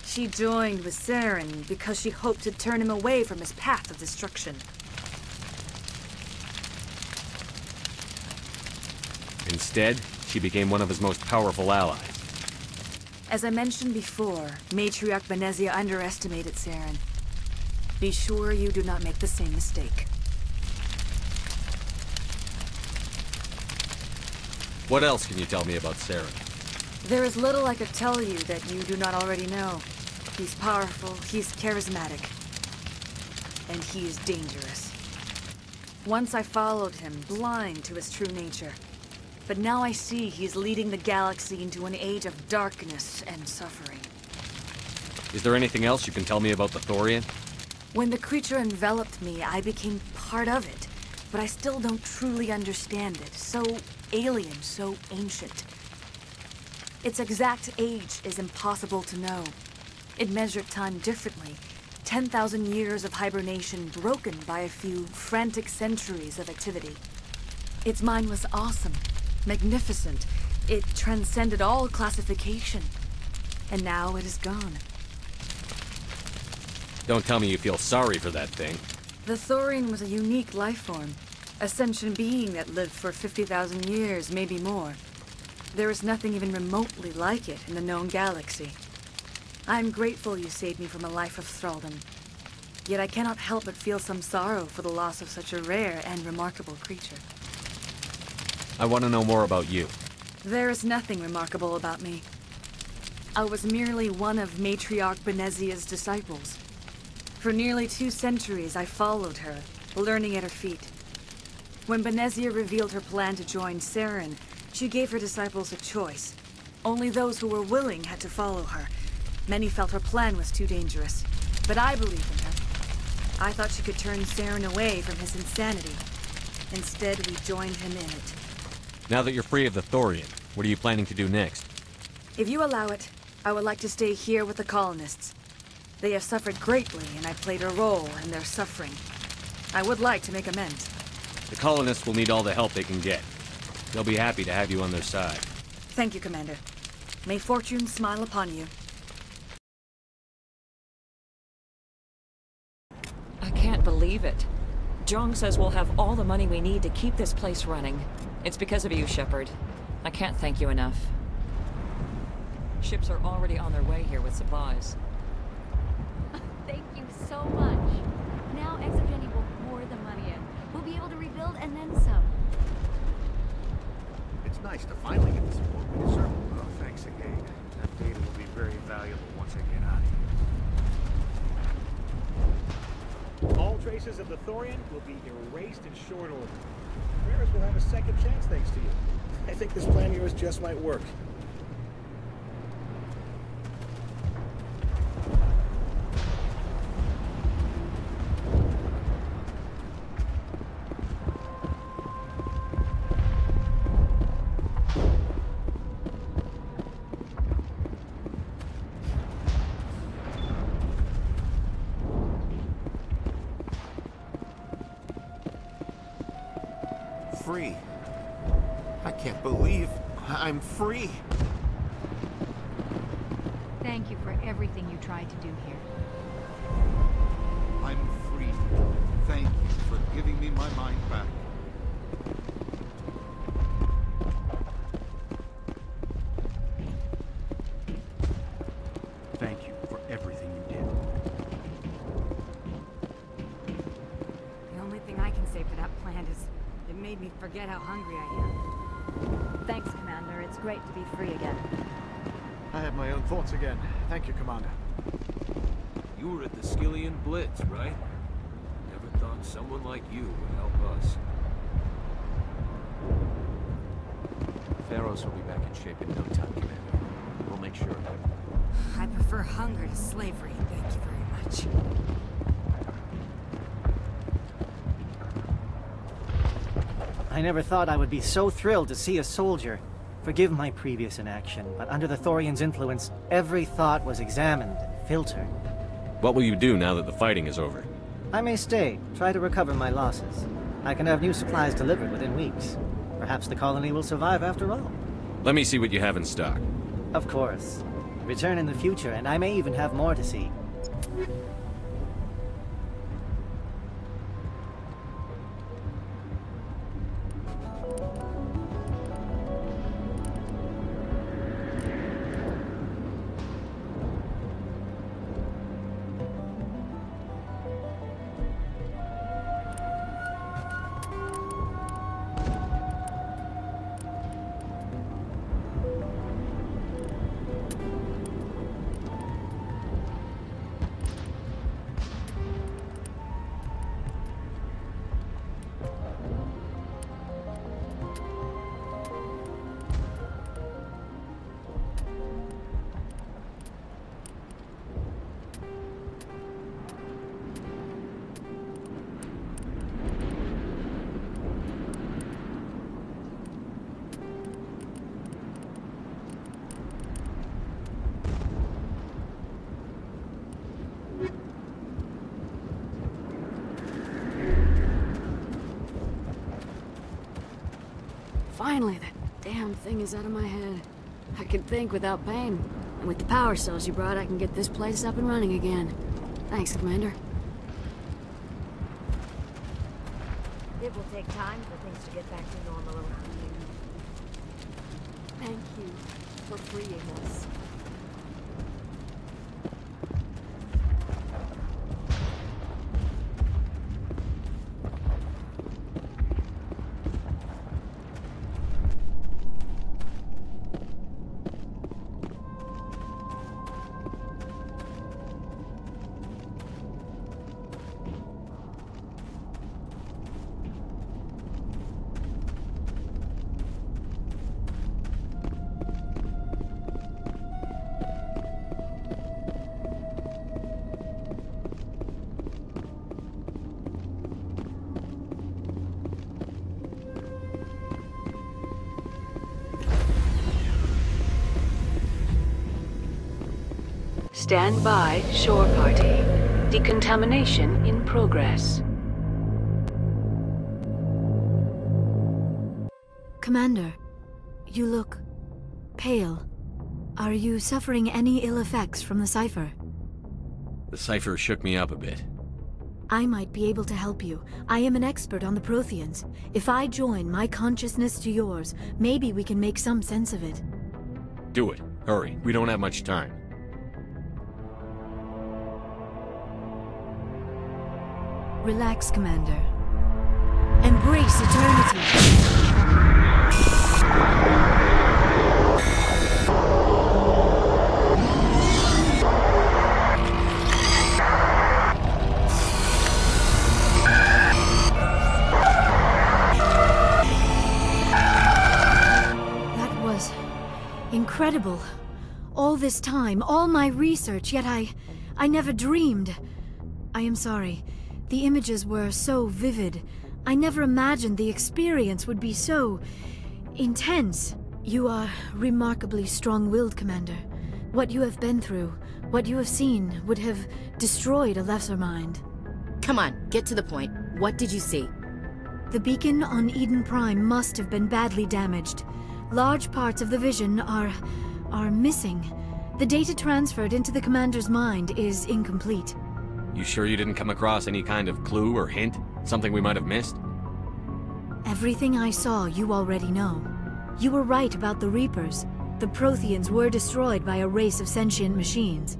She joined with Saren because she hoped to turn him away from his path of destruction. Instead, she became one of his most powerful allies. As I mentioned before, Matriarch Benezia underestimated Saren. Be sure you do not make the same mistake. What else can you tell me about Saren? There is little I could tell you that you do not already know. He's powerful, he's charismatic, and he is dangerous. Once I followed him, blind to his true nature. But now I see he's leading the galaxy into an age of darkness and suffering. Is there anything else you can tell me about the Thorian? When the creature enveloped me, I became part of it, but I still don't truly understand it. So alien, so ancient. Its exact age is impossible to know. It measured time differently. 10,000 years of hibernation broken by a few frantic centuries of activity. Its mind was awesome, magnificent. It transcended all classification. And now it is gone. Don't tell me you feel sorry for that thing. The Thorian was a unique life form. A sentient being that lived for 50,000 years, maybe more. There is nothing even remotely like it in the known galaxy. I'm grateful you saved me from a life of thraldom. Yet I cannot help but feel some sorrow for the loss of such a rare and remarkable creature. I want to know more about you. There is nothing remarkable about me. I was merely one of Matriarch Benezia's disciples. For nearly 2 centuries, I followed her, learning at her feet. When Benezia revealed her plan to join Saren, she gave her disciples a choice. Only those who were willing had to follow her. Many felt her plan was too dangerous, but I believed in her. I thought she could turn Saren away from his insanity. Instead, we joined him in it. Now that you're free of the Thorian, what are you planning to do next? If you allow it, I would like to stay here with the colonists. They have suffered greatly, and I played a role in their suffering. I would like to make amends. The colonists will need all the help they can get. They'll be happy to have you on their side. Thank you, Commander. May fortune smile upon you. I can't believe it. Jong says we'll have all the money we need to keep this place running. It's because of you, Shepard. I can't thank you enough. Ships are already on their way here with supplies. Thank you so much. Now ExoGeni will pour the money in. We'll be able to rebuild and then some. It's nice to finally get the support we deserve. Oh, thanks again. That data will be very valuable once I get out of here. traces of the Thorian will be erased in short order. Feros will have a second chance thanks to you. I think this plan of yours just might work. Free. I can't believe I'm free. Thank you for everything you tried to do here. I'm free. Thank you for giving me my mind back. Thank you for everything you did. The only thing I can say for that plan is it made me forget how hungry I am. Thanks, Commander. It's great to be free again. I have my own thoughts again. Thank you, Commander. You were at the Skillian Blitz, right? Never thought someone like you would help us. Feros will be back in shape in no time, Commander. We'll make sure of it. I prefer hunger to slavery, thank you very much. I never thought I would be so thrilled to see a soldier. Forgive my previous inaction, but under the Thorian's influence, every thought was examined and filtered. What will you do now that the fighting is over? I may stay, try to recover my losses. I can have new supplies delivered within weeks. Perhaps the colony will survive after all. Let me see what you have in stock. Of course. Return in the future, and I may even have more to see. Finally, that damn thing is out of my head. I can think without pain. And with the power cells you brought, I can get this place up and running again. Thanks, Commander. It will take time for things to get back to normal around here. Thank you for freeing us. Stand by, shore party. Decontamination in progress. Commander, you look pale. Are you suffering any ill effects from the cipher? The cipher shook me up a bit. I might be able to help you. I am an expert on the Protheans. If I join my consciousness to yours, maybe we can make some sense of it. Do it. Hurry. We don't have much time. Relax, Commander. Embrace eternity. incredible. All this time, all my research, yet I never dreamed. I am sorry. The images were so vivid. I never imagined the experience would be so intense. You are remarkably strong-willed, Commander. What you have been through, what you have seen, would have destroyed a lesser mind. Come on, get to the point. What did you see? The beacon on Eden Prime must have been badly damaged. Large parts of the vision are missing. The data transferred into the Commander's mind is incomplete. You sure you didn't come across any kind of clue or hint? Something we might have missed? Everything I saw, you already know. You were right about the Reapers. The Protheans were destroyed by a race of sentient machines.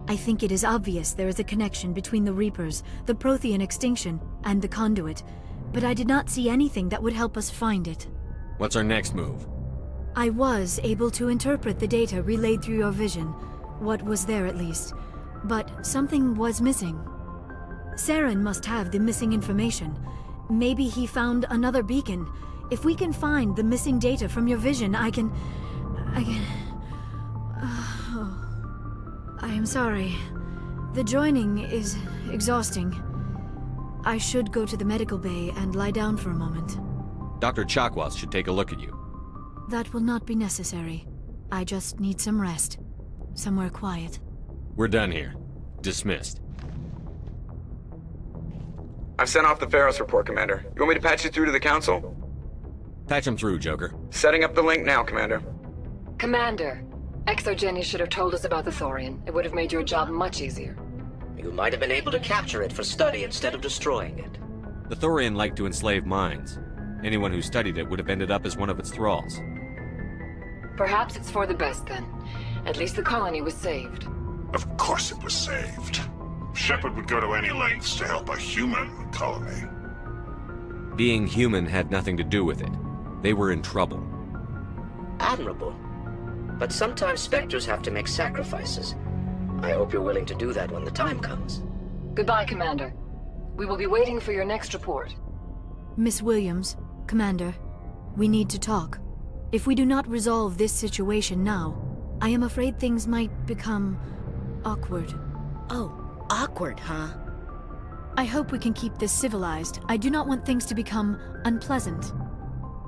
I think it is obvious there is a connection between the Reapers, the Prothean extinction, and the Conduit, but I did not see anything that would help us find it. What's our next move? I was able to interpret the data relayed through your vision, what was there at least, but something was missing. Saren must have the missing information. Maybe he found another beacon. If we can find the missing data from your vision, I can... I am sorry. The joining is exhausting. I should go to the medical bay and lie down for a moment. Dr. Chakwas should take a look at you. That will not be necessary. I just need some rest. Somewhere quiet. We're done here. Dismissed. I've sent off the Feros report, Commander. You want me to patch you through to the Council? Patch him through, Joker. Setting up the link now, Commander. Commander, Exogeny should have told us about the Thorian. It would have made your job much easier. You might have been able to capture it for study instead of destroying it. The Thorian liked to enslave minds. Anyone who studied it would have ended up as one of its thralls. Perhaps it's for the best then. At least the colony was saved. Of course it was saved. Shepard would go to any lengths to help a human colony. Being human had nothing to do with it. They were in trouble. Admirable. But sometimes Spectres have to make sacrifices. I hope you're willing to do that when the time comes. Goodbye, Commander. We will be waiting for your next report. Miss Williams, Commander, we need to talk. If we do not resolve this situation now, I am afraid things might become awkward. Oh, awkward, huh? I hope we can keep this civilized. I do not want things to become unpleasant.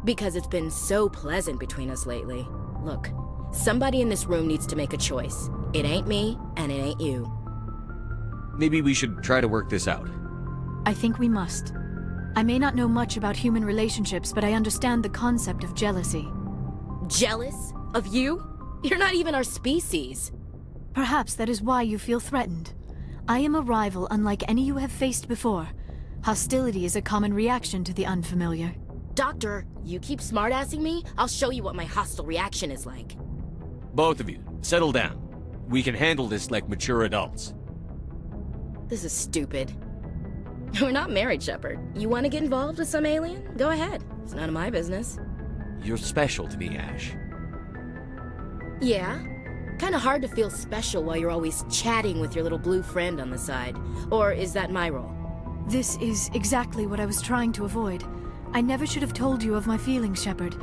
Because it's been so pleasant between us lately. Look, somebody in this room needs to make a choice. It ain't me, and it ain't you. Maybe we should try to work this out. I think we must. I may not know much about human relationships, but I understand the concept of jealousy. Jealous? Of you? You're not even our species. Perhaps that is why you feel threatened. I am a rival unlike any you have faced before. Hostility is a common reaction to the unfamiliar. Doctor, you keep smartassing me, I'll show you what my hostile reaction is like. Both of you, settle down. We can handle this like mature adults. This is stupid. We're not married, Shepard. You want to get involved with some alien? Go ahead. It's none of my business. You're special to me, Ash. Yeah? Kinda hard to feel special while you're always chatting with your little blue friend on the side. Or is that my role? This is exactly what I was trying to avoid. I never should have told you of my feelings, Shepard.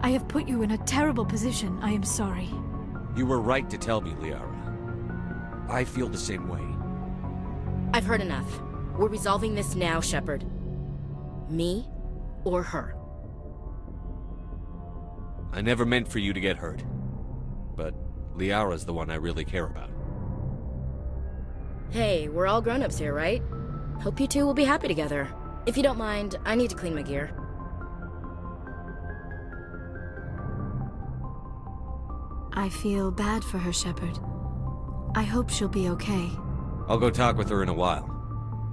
I have put you in a terrible position. I am sorry. You were right to tell me, Liara. I feel the same way. I've heard enough. We're resolving this now, Shepard. Me or her. I never meant for you to get hurt. But Liara's the one I really care about. Hey, we're all grown-ups here, right? Hope you two will be happy together. If you don't mind, I need to clean my gear. I feel bad for her, Shepard. I hope she'll be okay. I'll go talk with her in a while.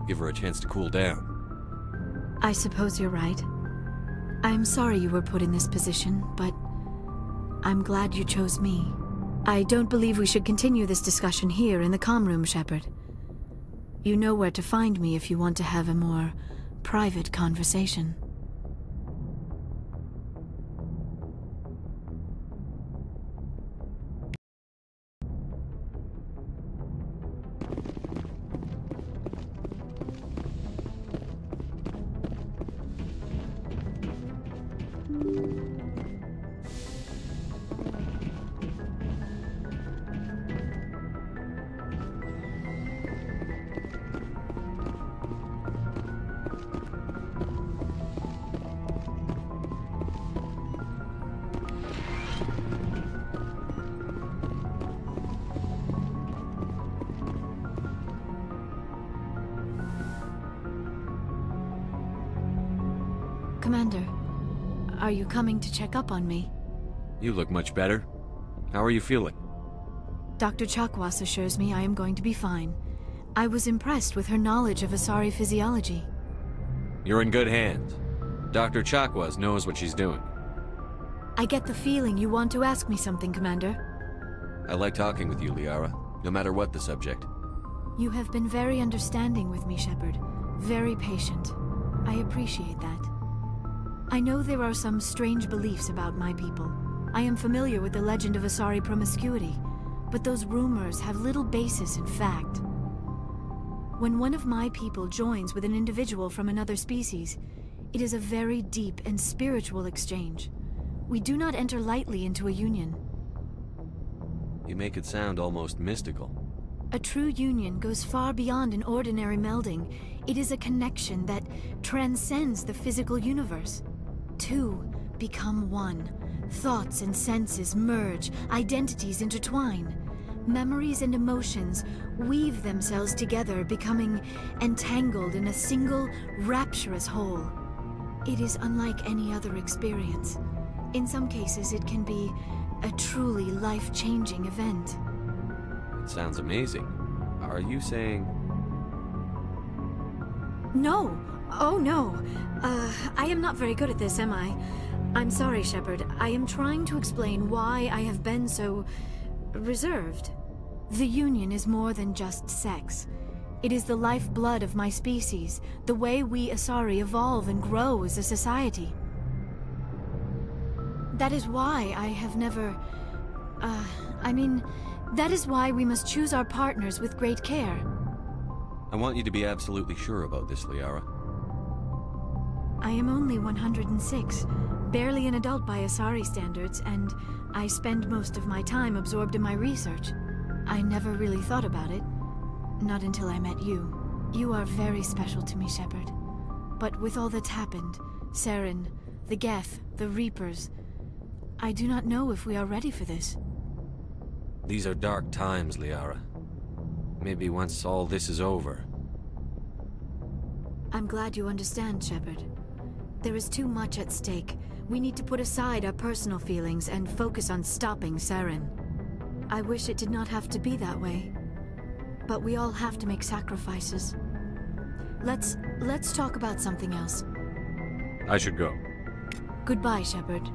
Give her a chance to cool down. I suppose you're right. I'm sorry you were put in this position, but I'm glad you chose me. I don't believe we should continue this discussion here in the comm room, Shepard. You know where to find me if you want to have a more private conversation. Commander, are you coming to check up on me? You look much better. How are you feeling? Dr. Chakwas assures me I am going to be fine. I was impressed with her knowledge of Asari physiology. You're in good hands. Dr. Chakwas knows what she's doing. I get the feeling you want to ask me something, Commander. I like talking with you, Liara, no matter what the subject. You have been very understanding with me, Shepard. Very patient. I appreciate that. I know there are some strange beliefs about my people. I am familiar with the legend of Asari promiscuity, but those rumors have little basis in fact. When one of my people joins with an individual from another species, it is a very deep and spiritual exchange. We do not enter lightly into a union. You make it sound almost mystical. A true union goes far beyond an ordinary melding. It is a connection that transcends the physical universe. Two become one. Thoughts and senses merge, identities intertwine. Memories and emotions weave themselves together, becoming entangled in a single, rapturous whole. It is unlike any other experience. In some cases, it can be a truly life-changing event. It sounds amazing. Are you saying... No! Oh, no. I am not very good at this, am I? I'm sorry, Shepard. I am trying to explain why I have been so... reserved. The Union is more than just sex. It is the lifeblood of my species, the way we Asari evolve and grow as a society. That is why I have never... that is why we must choose our partners with great care. I want you to be absolutely sure about this, Liara. I am only 106, barely an adult by Asari standards, and I spend most of my time absorbed in my research. I never really thought about it. Not until I met you. You are very special to me, Shepard. But with all that's happened, Saren, the Geth, the Reapers, I do not know if we are ready for this. These are dark times, Liara. Maybe once all this is over. I'm glad you understand, Shepard. There is too much at stake. We need to put aside our personal feelings and focus on stopping Saren. I wish it did not have to be that way. But we all have to make sacrifices. Let's talk about something else. I should go. Goodbye, Shepard.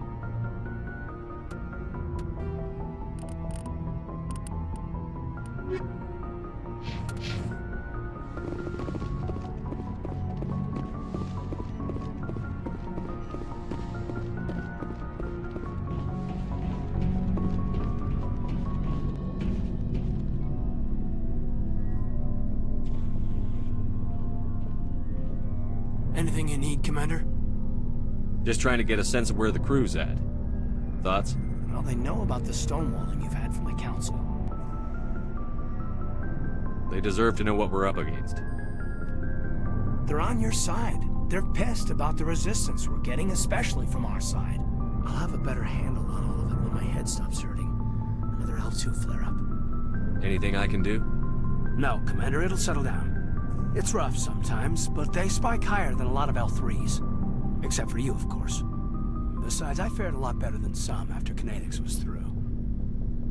Anything you need, Commander? Just trying to get a sense of where the crew's at. Thoughts? Well, they know about the stonewalling you've had from the Council. They deserve to know what we're up against. They're on your side. They're pissed about the resistance we're getting, especially from our side. I'll have a better handle on all of it when my head stops hurting. Another L2 flare-up. Anything I can do? No, Commander, it'll settle down. It's rough sometimes, but they spike higher than a lot of L3s. Except for you, of course. Besides, I fared a lot better than some after Kinetics was through.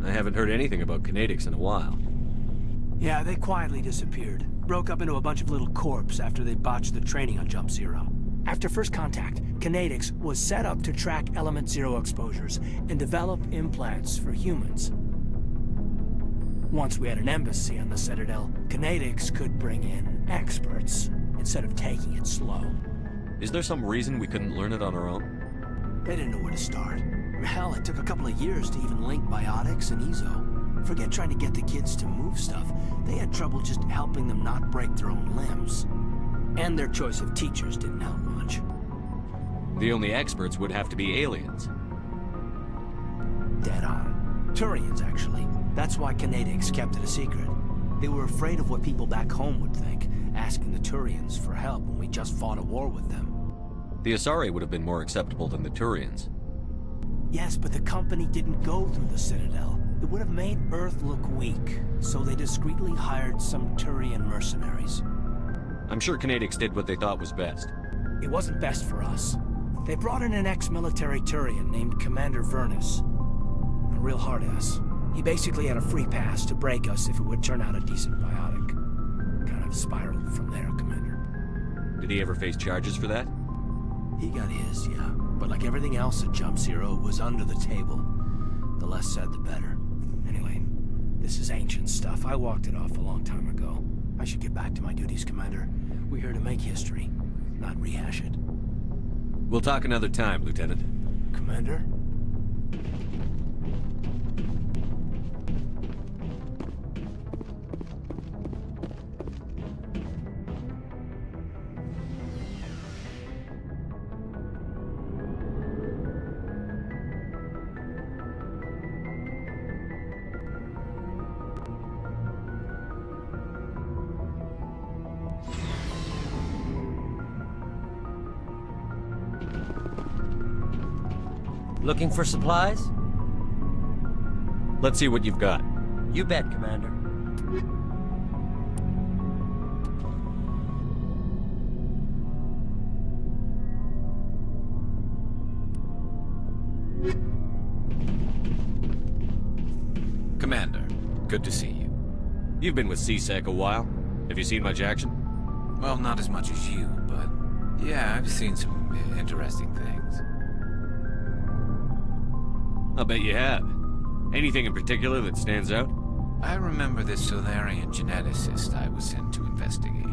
I haven't heard anything about Kinetics in a while. Yeah, they quietly disappeared. Broke up into a bunch of little corps after they botched the training on Jump Zero. After first contact, Kinetics was set up to track Element Zero exposures and develop implants for humans. Once we had an embassy on the Citadel, Kinetics could bring in experts instead of taking it slow. Is there some reason we couldn't learn it on our own? They didn't know where to start. Hell, it took a couple of years to even link biotics and Ezo. Forget trying to get the kids to move stuff. They had trouble just helping them not break their own limbs. And their choice of teachers didn't help much. The only experts would have to be aliens. Dead on. Turians, actually. That's why Kinetics kept it a secret. They were afraid of what people back home would think, asking the Turians for help when we just fought a war with them. The Asari would have been more acceptable than the Turians. Yes, but the company didn't go through the Citadel. It would have made Earth look weak, so they discreetly hired some Turian mercenaries. I'm sure Kinetics did what they thought was best. It wasn't best for us. They brought in an ex-military Turian named Commander Vernus. A real hard-ass. He basically had a free pass to break us if it would turn out a decent biotic. Kind of spiraled from there, Commander. Did he ever face charges for that? He got his, yeah. But like everything else at Jump Zero, it was under the table. The less said, the better. Anyway, this is ancient stuff. I walked it off a long time ago. I should get back to my duties, Commander. We're here to make history, not rehash it. We'll talk another time, Lieutenant. Commander? Looking for supplies? Let's see what you've got. You bet, Commander. Commander, good to see you. You've been with CSEC a while. Have you seen much action? Well, not as much as you, but yeah, I've seen some interesting things. I'll bet you have. Anything in particular that stands out? I remember this Solarian geneticist I was sent to investigate.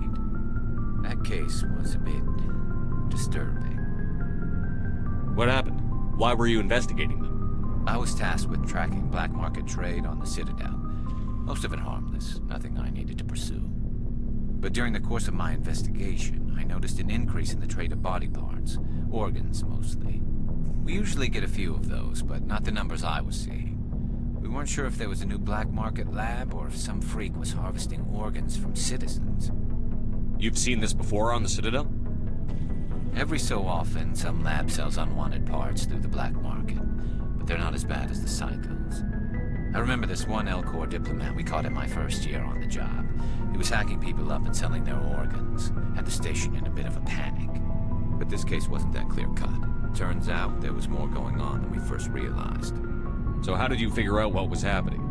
That case was a bit disturbing. What happened? Why were you investigating them? I was tasked with tracking black market trade on the Citadel. Most of it harmless, nothing I needed to pursue. But during the course of my investigation, I noticed an increase in the trade of body parts, organs mostly. We usually get a few of those, but not the numbers I was seeing. We weren't sure if there was a new black market lab or if some freak was harvesting organs from citizens. You've seen this before on the Citadel? Every so often, some lab sells unwanted parts through the black market, but they're not as bad as the psychos. I remember this one L-Corps diplomat we caught in my first year on the job. He was hacking people up and selling their organs, had the station in a bit of a panic. But this case wasn't that clear-cut. Turns out there was more going on than we first realized. So how did you figure out what was happening?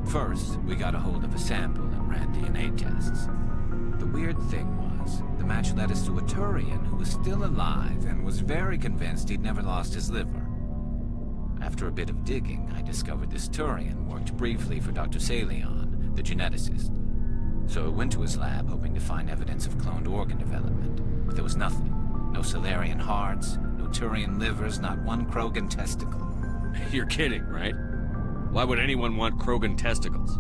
First, we got a hold of a sample and ran DNA tests. The weird thing was, the match led us to a Turian who was still alive and was very convinced he'd never lost his liver. After a bit of digging, I discovered this Turian worked briefly for Dr. Salion, the geneticist. So I went to his lab hoping to find evidence of cloned organ development, but there was nothing. No Solarian hearts, no Turian livers, not one Krogan testicle. You're kidding, right? Why would anyone want Krogan testicles?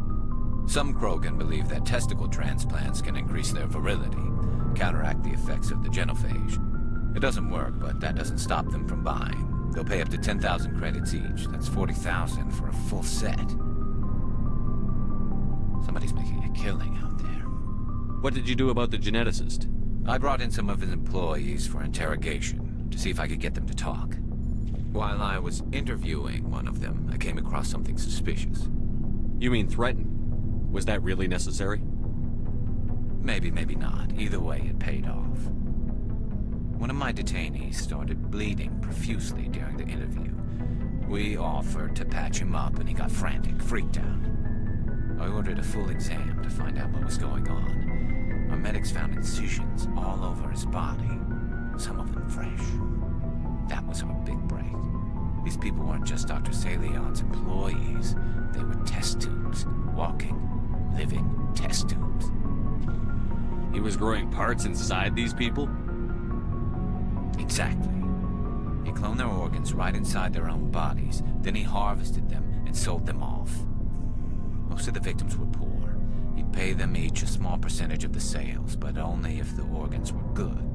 Some Krogan believe that testicle transplants can increase their virility, counteract the effects of the genophage. It doesn't work, but that doesn't stop them from buying. They'll pay up to 10,000 credits each. That's 40,000 for a full set. Somebody's making a killing out there. What did you do about the geneticist? I brought in some of his employees for interrogation, to see if I could get them to talk. While I was interviewing one of them, I came across something suspicious. You mean threaten? Was that really necessary? Maybe, maybe not. Either way, it paid off. One of my detainees started bleeding profusely during the interview. We offered to patch him up, and he got frantic, freaked out. I ordered a full exam to find out what was going on. Our medics found incisions all over his body, some of them fresh. That was our big break. These people weren't just Dr. Salion's employees. They were test tubes. Walking, living test tubes. He was growing parts inside these people? Exactly. He cloned their organs right inside their own bodies. Then he harvested them and sold them off. Most of the victims were poor. He'd pay them each a small percentage of the sales, but only if the organs were good.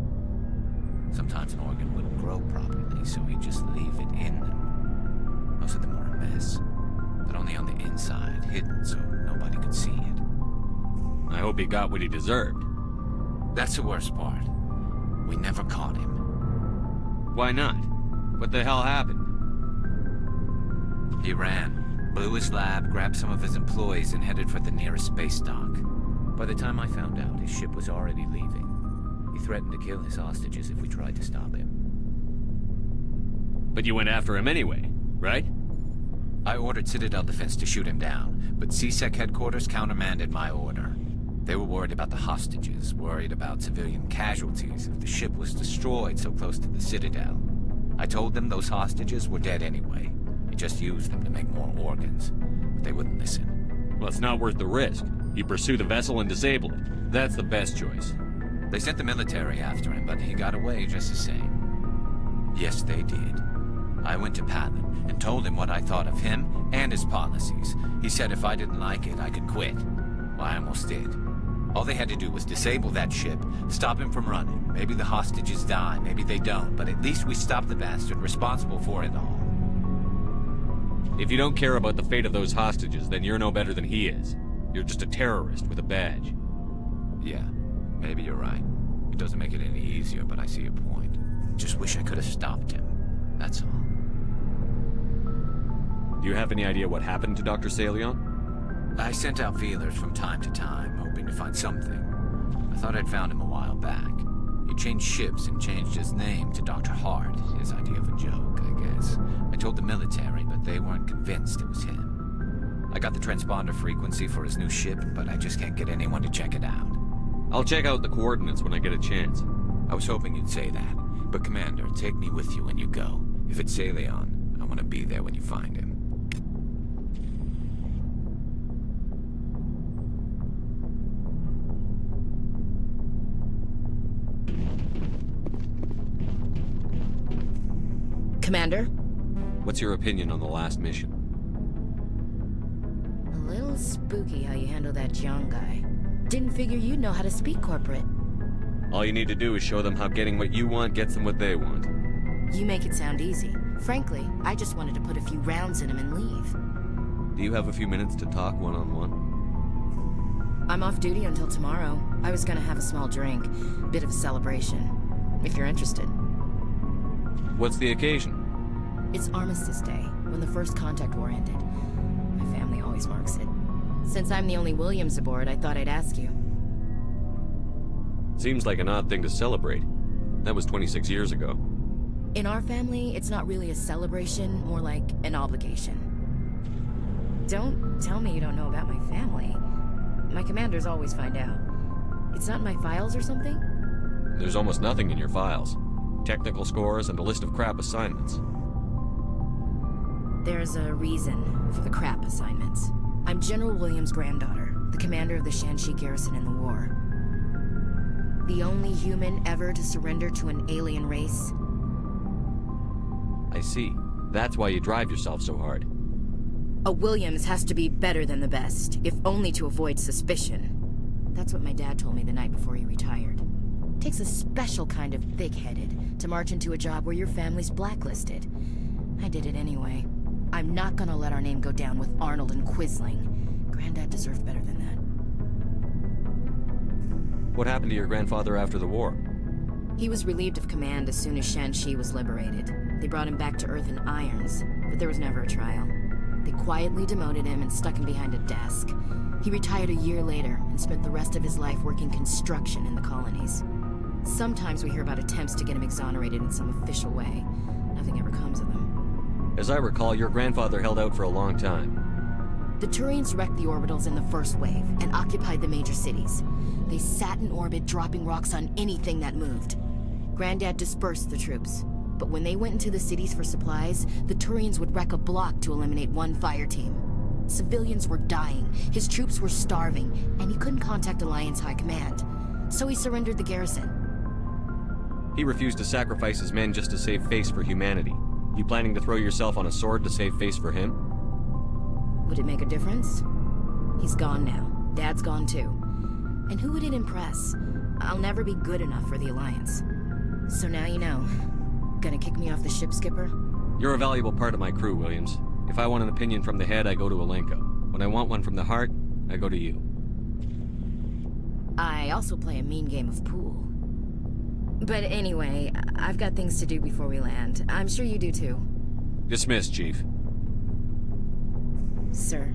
Sometimes an organ wouldn't grow properly, so he'd just leave it in them. Most of them were a mess, but only on the inside, hidden so nobody could see it. I hope he got what he deserved. That's the worst part. We never caught him. Why not? What the hell happened? He ran, blew his lab, grabbed some of his employees, and headed for the nearest space dock. By the time I found out, his ship was already leaving. He threatened to kill his hostages if we tried to stop him. But you went after him anyway, right? I ordered Citadel Defense to shoot him down, but CSEC headquarters countermanded my order. They were worried about the hostages, worried about civilian casualties if the ship was destroyed so close to the Citadel. I told them those hostages were dead anyway. We just used them to make more organs, but they wouldn't listen. Well, it's not worth the risk. You pursue the vessel and disable it. That's the best choice. They sent the military after him, but he got away just the same. Yes, they did. I went to Palin and told him what I thought of him and his policies. He said if I didn't like it, I could quit. Well, I almost did. All they had to do was disable that ship, stop him from running. Maybe the hostages die, maybe they don't, but at least we stopped the bastard responsible for it all. If you don't care about the fate of those hostages, then you're no better than he is. You're just a terrorist with a badge. Yeah, maybe you're right. It doesn't make it any easier, but I see your point. Just wish I could have stopped him. That's all. Do you have any idea what happened to Dr. Salion? I sent out feelers from time to time, hoping to find something. I thought I'd found him a while back. He changed ships and changed his name to Dr. Hart, his idea of a joke, I guess. I told the military, but they weren't convinced it was him. I got the transponder frequency for his new ship, but I just can't get anyone to check it out. I'll check out the coordinates when I get a chance. I was hoping you'd say that. But Commander, take me with you when you go. If it's Salion, I want to be there when you find him. Commander? What's your opinion on the last mission? A little spooky how you handle that young guy. Didn't figure you'd know how to speak corporate. All you need to do is show them how getting what you want gets them what they want. You make it sound easy. Frankly, I just wanted to put a few rounds in him and leave. Do you have a few minutes to talk one-on-one? I'm off duty until tomorrow. I was gonna have a small drink. Bit of a celebration. If you're interested. What's the occasion? It's Armistice Day, when the First Contact War ended. My family always marks it. Since I'm the only Williams aboard, I thought I'd ask you. Seems like an odd thing to celebrate. That was 26 years ago. In our family, it's not really a celebration, more like an obligation. Don't tell me you don't know about my family. My commanders always find out. It's not in my files or something? There's almost nothing in your files. Technical scores and a list of crap assignments. There's a reason for the crap assignments. I'm General Williams' granddaughter, the commander of the Shanxi garrison in the war. The only human ever to surrender to an alien race. I see. That's why you drive yourself so hard. A Williams has to be better than the best, if only to avoid suspicion. That's what my dad told me the night before he retired. Takes a special kind of thick-headed to march into a job where your family's blacklisted. I did it anyway. I'm not gonna let our name go down with Arnold and Quisling. Granddad deserved better than that. What happened to your grandfather after the war? He was relieved of command as soon as Shanxi was liberated. They brought him back to Earth in irons, but there was never a trial. They quietly demoted him and stuck him behind a desk. He retired a year later and spent the rest of his life working construction in the colonies. Sometimes we hear about attempts to get him exonerated in some official way. Nothing ever comes of them. As I recall, your grandfather held out for a long time. The Turians wrecked the orbitals in the first wave and occupied the major cities. They sat in orbit, dropping rocks on anything that moved. Granddad dispersed the troops, but when they went into the cities for supplies, the Turians would wreck a block to eliminate one fire team. Civilians were dying, his troops were starving, and he couldn't contact Alliance High Command. So he surrendered the garrison. He refused to sacrifice his men just to save face for humanity. You planning to throw yourself on a sword to save face for him? Would it make a difference? He's gone now. Dad's gone too. And who would it impress? I'll never be good enough for the Alliance. So now you know. Gonna kick me off the ship, Skipper? You're a valuable part of my crew, Williams. If I want an opinion from the head, I go to Alenko. When I want one from the heart, I go to you. I also play a mean game of pool. But anyway, I've got things to do before we land. I'm sure you do too. Dismissed, Chief. Sir.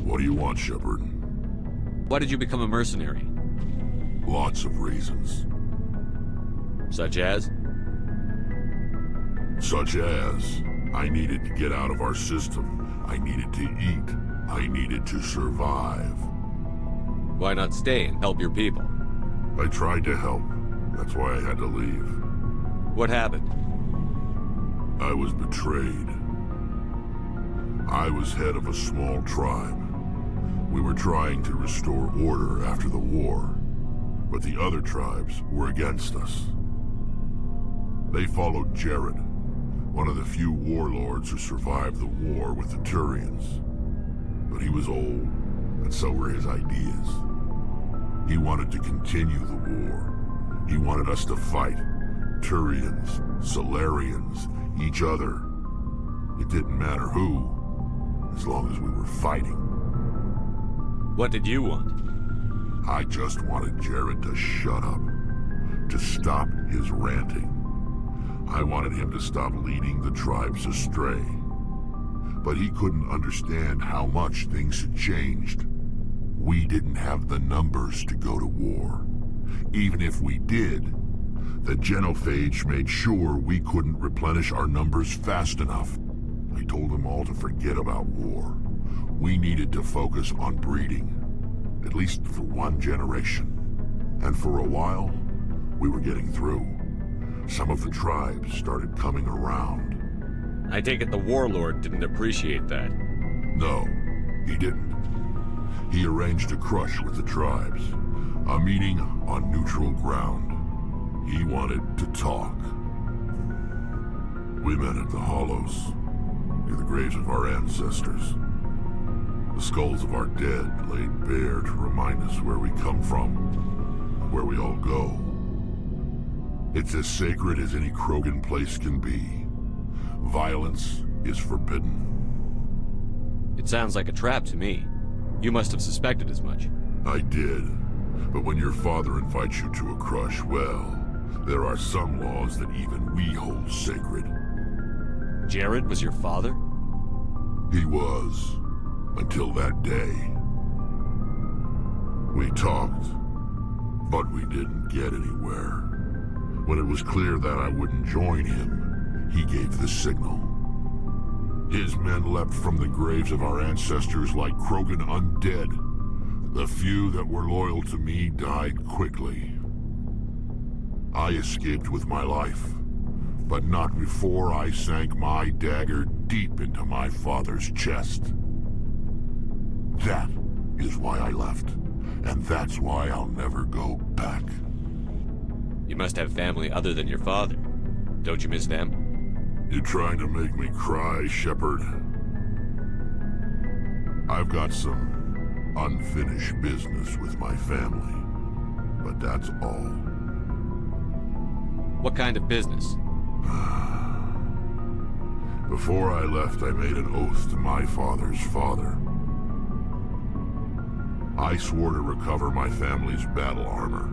What do you want, Shepard? Why did you become a mercenary? Lots of reasons. Such as? Such as, I needed to get out of our system. I needed to eat. I needed to survive. Why not stay and help your people? I tried to help. That's why I had to leave. What happened? I was betrayed. I was head of a small tribe. We were trying to restore order after the war, but the other tribes were against us. They followed Jared, one of the few warlords who survived the war with the Turians. But he was old, and so were his ideas. He wanted to continue the war. He wanted us to fight. Turians, Solarians, each other. It didn't matter who, as long as we were fighting. What did you want? I just wanted Jared to shut up, to stop his ranting. I wanted him to stop leading the tribes astray. But he couldn't understand how much things had changed. We didn't have the numbers to go to war. Even if we did, the genophage made sure we couldn't replenish our numbers fast enough. I told them all to forget about war. We needed to focus on breeding, at least for one generation. And for a while, we were getting through. Some of the tribes started coming around. I take it the warlord didn't appreciate that. No, he didn't. He arranged a crush with the tribes, a meeting on neutral ground. He wanted to talk. We met at the Hollows, near the graves of our ancestors. The skulls of our dead laid bare to remind us where we come from, and where we all go. It's as sacred as any Krogan place can be. Violence is forbidden. It sounds like a trap to me. You must have suspected as much. I did. But when your father invites you to a crush, well, there are some laws that even we hold sacred. Jared was your father? He was. Until that day. We talked, but we didn't get anywhere. When it was clear that I wouldn't join him, he gave the signal. His men leapt from the graves of our ancestors like Krogan undead. The few that were loyal to me died quickly. I escaped with my life, but not before I sank my dagger deep into my father's chest. That is why I left, and that's why I'll never go back. You must have family other than your father. Don't you miss them? You trying to make me cry, Shepard? I've got some unfinished business with my family, but that's all. What kind of business? Before I left, I made an oath to my father's father. I swore to recover my family's battle armor.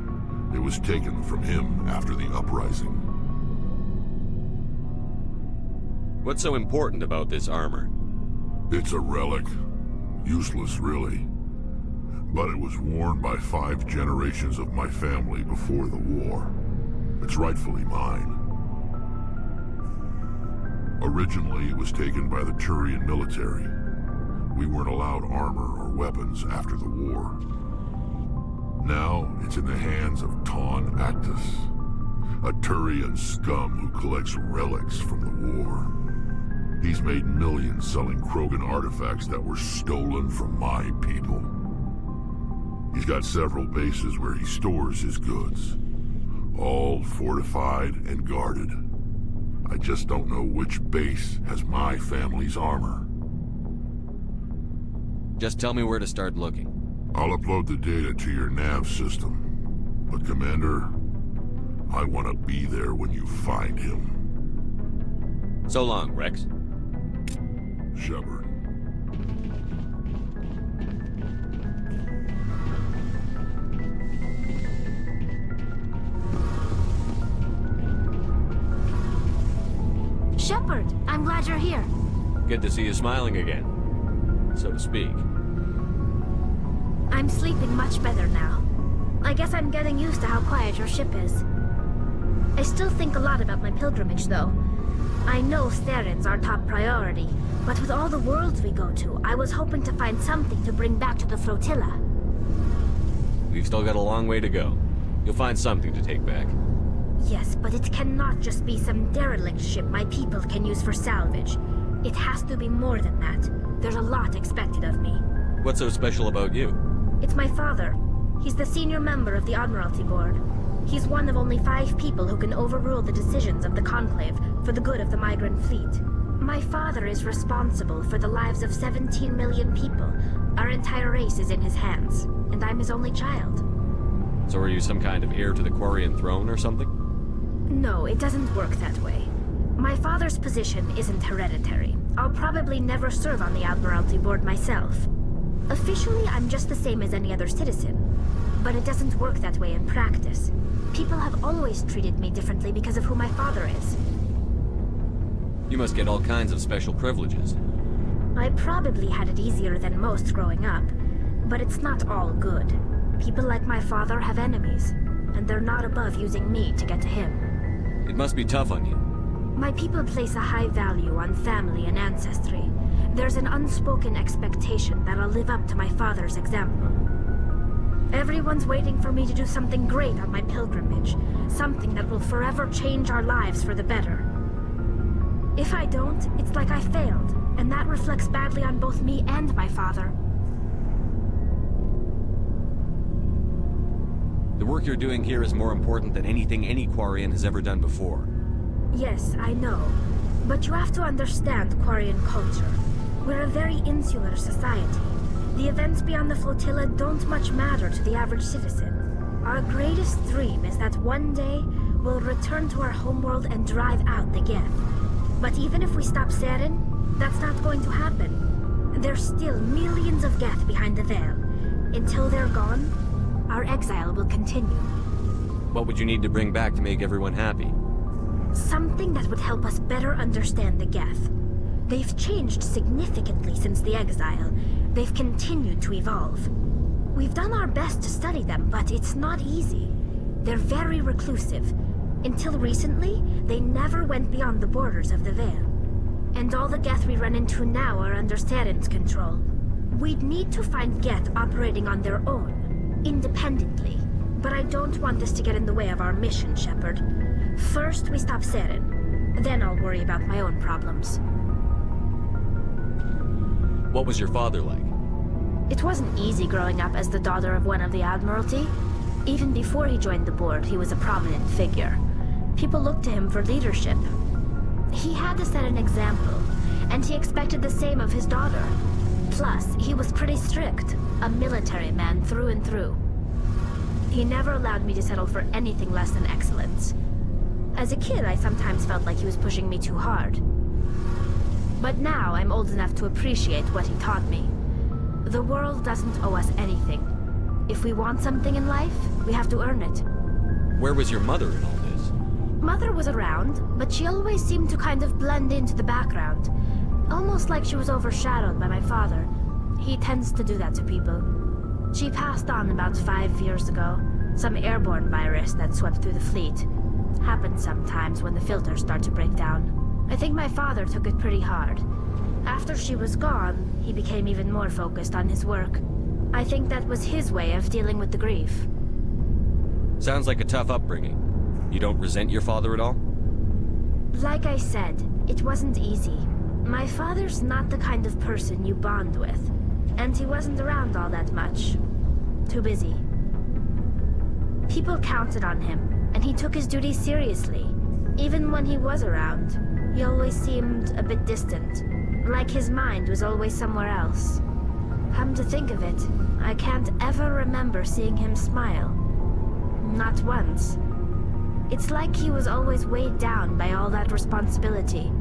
It was taken from him after the uprising. What's so important about this armor? It's a relic. Useless, really. But it was worn by 5 generations of my family before the war. It's rightfully mine. Originally, it was taken by the Turian military. We weren't allowed armor or weapons after the war. Now, it's in the hands of Ton Actus, a Turian scum who collects relics from the war. He's made millions selling Krogan artifacts that were stolen from my people. He's got several bases where he stores his goods, all fortified and guarded. I just don't know which base has my family's armor. Just tell me where to start looking. I'll upload the data to your nav system. But Commander, I want to be there when you find him. So long, Rex. Shepard. Shepard, I'm glad you're here. Good to see you smiling again, so to speak. I'm sleeping much better now. I guess I'm getting used to how quiet your ship is. I still think a lot about my pilgrimage, though. I know Theron's our top priority, but with all the worlds we go to, I was hoping to find something to bring back to the flotilla. We've still got a long way to go. You'll find something to take back. Yes, but it cannot just be some derelict ship my people can use for salvage. It has to be more than that. There's a lot expected of me. What's so special about you? It's my father. He's the senior member of the Admiralty Board. He's one of only 5 people who can overrule the decisions of the Conclave for the good of the migrant fleet. My father is responsible for the lives of 17 million people. Our entire race is in his hands, and I'm his only child. So are you some kind of heir to the Quarian throne or something? No, it doesn't work that way. My father's position isn't hereditary. I'll probably never serve on the Admiralty Board myself. Officially, I'm just the same as any other citizen. But it doesn't work that way in practice. People have always treated me differently because of who my father is. You must get all kinds of special privileges. I probably had it easier than most growing up, but it's not all good. People like my father have enemies, and they're not above using me to get to him. It must be tough on you. My people place a high value on family and ancestry. There's an unspoken expectation that I'll live up to my father's example. Everyone's waiting for me to do something great on my pilgrimage, something that will forever change our lives for the better. If I don't, it's like I failed, and that reflects badly on both me and my father. The work you're doing here is more important than anything any Quarian has ever done before. Yes, I know. But you have to understand Quarian culture. We're a very insular society. The events beyond the flotilla don't much matter to the average citizen. Our greatest dream is that one day we'll return to our homeworld and drive out the Geth. But even if we stop Seren, that's not going to happen. There's still millions of Geth behind the veil. Until they're gone, our exile will continue. What would you need to bring back to make everyone happy? Something that would help us better understand the Geth. They've changed significantly since the exile. They've continued to evolve. We've done our best to study them, but it's not easy. They're very reclusive. Until recently, they never went beyond the borders of the Veil. And all the Geth we run into now are under Seren's control. We'd need to find Geth operating on their own, independently. But I don't want this to get in the way of our mission, Shepard. First, we stop Seren. Then I'll worry about my own problems. What was your father like? It wasn't easy growing up as the daughter of one of the Admiralty. Even before he joined the board, he was a prominent figure. People looked to him for leadership. He had to set an example, and he expected the same of his daughter. Plus, he was pretty strict, a military man through and through. He never allowed me to settle for anything less than excellence. As a kid, I sometimes felt like he was pushing me too hard. But now I'm old enough to appreciate what he taught me. The world doesn't owe us anything. If we want something in life, we have to earn it. Where was your mother in all this? Mother was around, but she always seemed to kind of blend into the background. Almost like she was overshadowed by my father. He tends to do that to people. She passed on about 5 years ago. Some airborne virus that swept through the fleet. Happens sometimes when the filters start to break down. I think my father took it pretty hard. After she was gone, he became even more focused on his work. I think that was his way of dealing with the grief. Sounds like a tough upbringing. You don't resent your father at all? Like I said, it wasn't easy. My father's not the kind of person you bond with. And he wasn't around all that much. Too busy. People counted on him, and he took his duties seriously. Even when he was around, he always seemed a bit distant. Like his mind was always somewhere else. Come to think of it, I can't ever remember seeing him smile. Not once. It's like he was always weighed down by all that responsibility.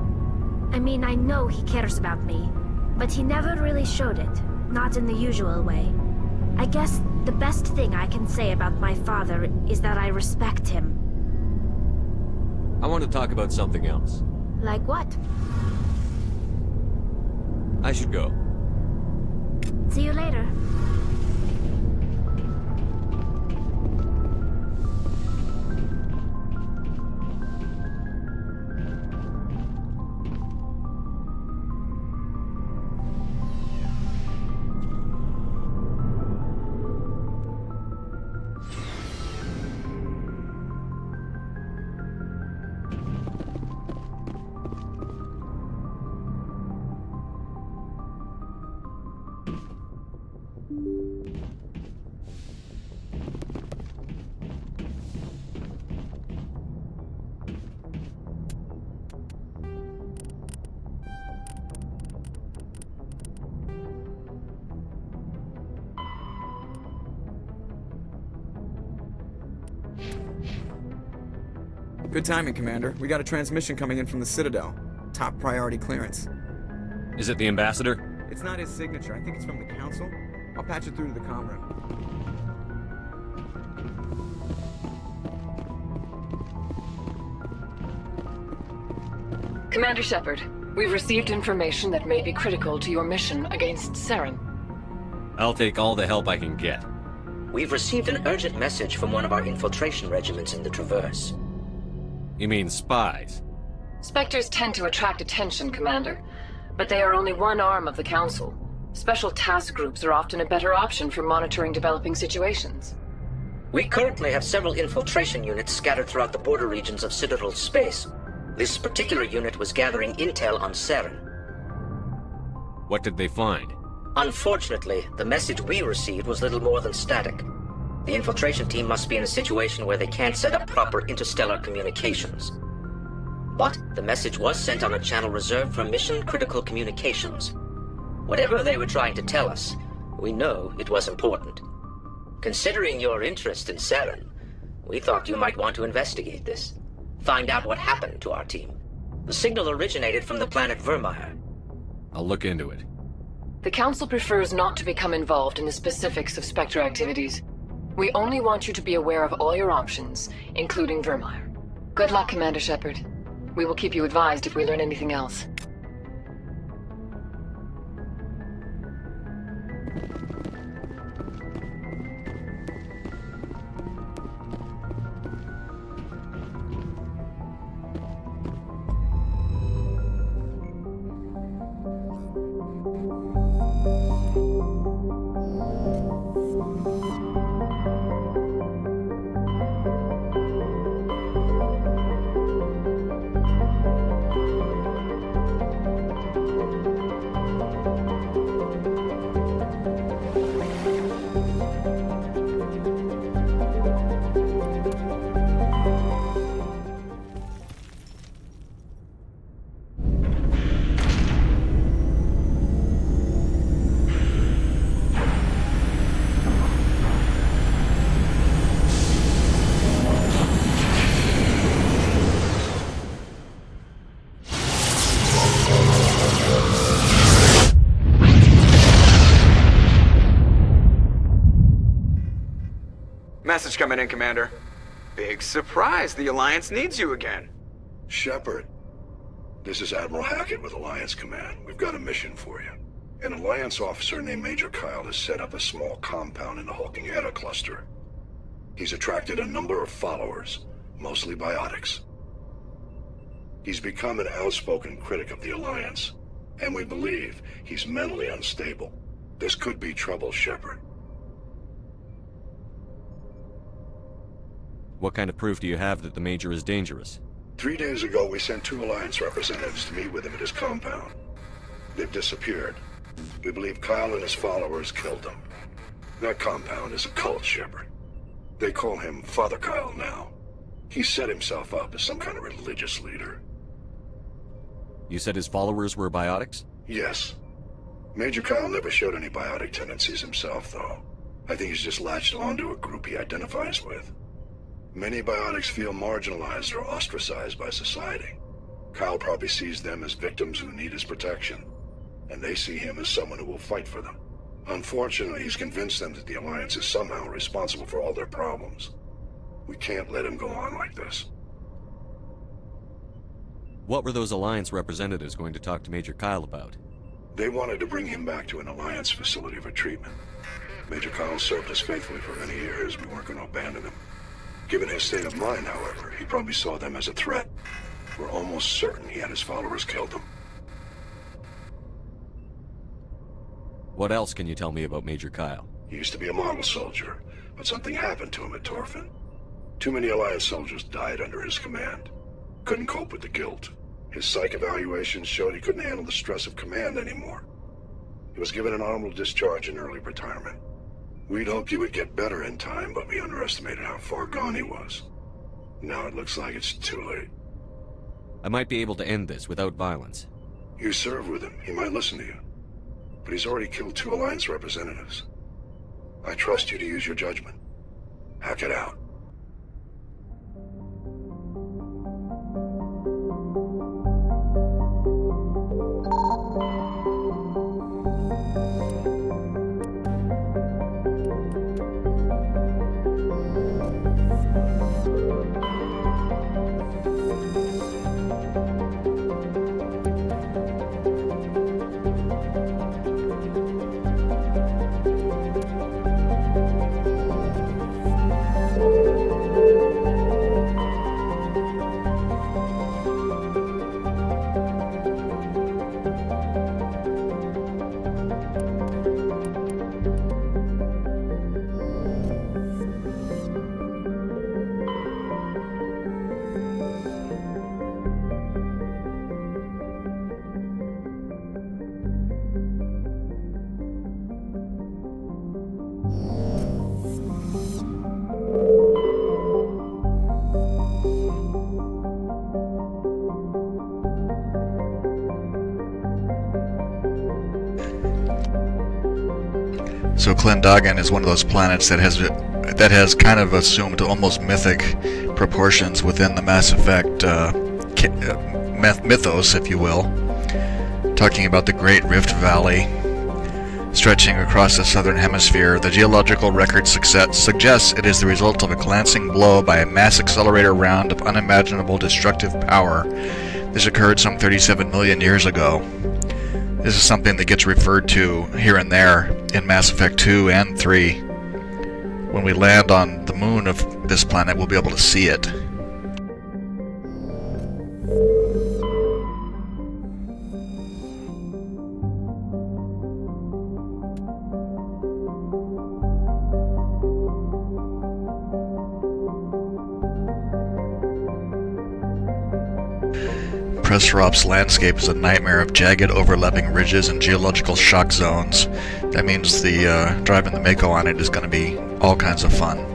I mean, I know he cares about me, but he never really showed it. Not in the usual way. I guess the best thing I can say about my father is that I respect him. I want to talk about something else. Like what? I should go. See you later. Good timing, Commander. We got a transmission coming in from the Citadel. Top priority clearance. Is it the Ambassador? It's not his signature. I think it's from the Council. I'll patch it through to the comm room. Commander Shepard, we've received information that may be critical to your mission against Saren. I'll take all the help I can get. We've received an urgent message from one of our infiltration regiments in the Traverse. You mean spies? Spectres tend to attract attention, Commander, but they are only one arm of the Council. Special task groups are often a better option for monitoring developing situations. We currently have several infiltration units scattered throughout the border regions of Citadel space. This particular unit was gathering intel on Saren. What did they find? Unfortunately, the message we received was little more than static. The infiltration team must be in a situation where they can't set up proper interstellar communications. But the message was sent on a channel reserved for mission-critical communications. Whatever they were trying to tell us, we know it was important. Considering your interest in Saren, we thought you might want to investigate this. Find out what happened to our team. The signal originated from the planet Vermeer. I'll look into it. The Council prefers not to become involved in the specifics of Spectre activities. We only want you to be aware of all your options, including Vermeer. Good luck, Commander Shepard. We will keep you advised if we learn anything else. Message coming in, Commander. Big surprise, the Alliance needs you again. Shepard, this is Admiral Hackett with Alliance Command. We've got a mission for you. An Alliance officer named Major Kyle has set up a small compound in the Hulking Eta cluster. He's attracted a number of followers, mostly biotics. He's become an outspoken critic of the Alliance, and we believe he's mentally unstable. This could be trouble, Shepard. What kind of proof do you have that the Major is dangerous? 3 days ago, we sent 2 Alliance representatives to meet with him at his compound. They've disappeared. We believe Kyle and his followers killed them. That compound is a cult, Shepard. They call him Father Kyle now. He set himself up as some kind of religious leader. You said his followers were biotics? Yes. Major Kyle never showed any biotic tendencies himself, though. I think he's just latched onto a group he identifies with. Many biotics feel marginalized or ostracized by society. Kyle probably sees them as victims who need his protection, and they see him as someone who will fight for them. Unfortunately, he's convinced them that the Alliance is somehow responsible for all their problems. We can't let him go on like this. What were those Alliance representatives going to talk to Major Kyle about? They wanted to bring him back to an Alliance facility for treatment. Major Kyle served us faithfully for many years. We weren't going to abandon him. Given his state of mind, however, he probably saw them as a threat. We're almost certain he had his followers killed them. What else can you tell me about Major Kyle? He used to be a model soldier, but something happened to him at Torfin. Too many Alliance soldiers died under his command. Couldn't cope with the guilt. His psych evaluations showed he couldn't handle the stress of command anymore. He was given an honorable discharge in early retirement. We'd hoped he would get better in time, but we underestimated how far gone he was. Now it looks like it's too late. I might be able to end this without violence. You serve with him. He might listen to you. But he's already killed 2 Alliance representatives. I trust you to use your judgment. Hack it out. So Clendagan is one of those planets that has kind of assumed almost mythic proportions within the Mass Effect mythos, if you will. Talking about the Great Rift Valley stretching across the southern hemisphere, the geological record suggests it is the result of a glancing blow by a mass accelerator round of unimaginable destructive power. This occurred some 37 million years ago. This is something that gets referred to here and there in Mass Effect 2 and 3. When we land on the moon of this planet, we'll be able to see it. Presserop's landscape is a nightmare of jagged, overlapping ridges and geological shock zones. That means the driving the Mako on it is going to be all kinds of fun.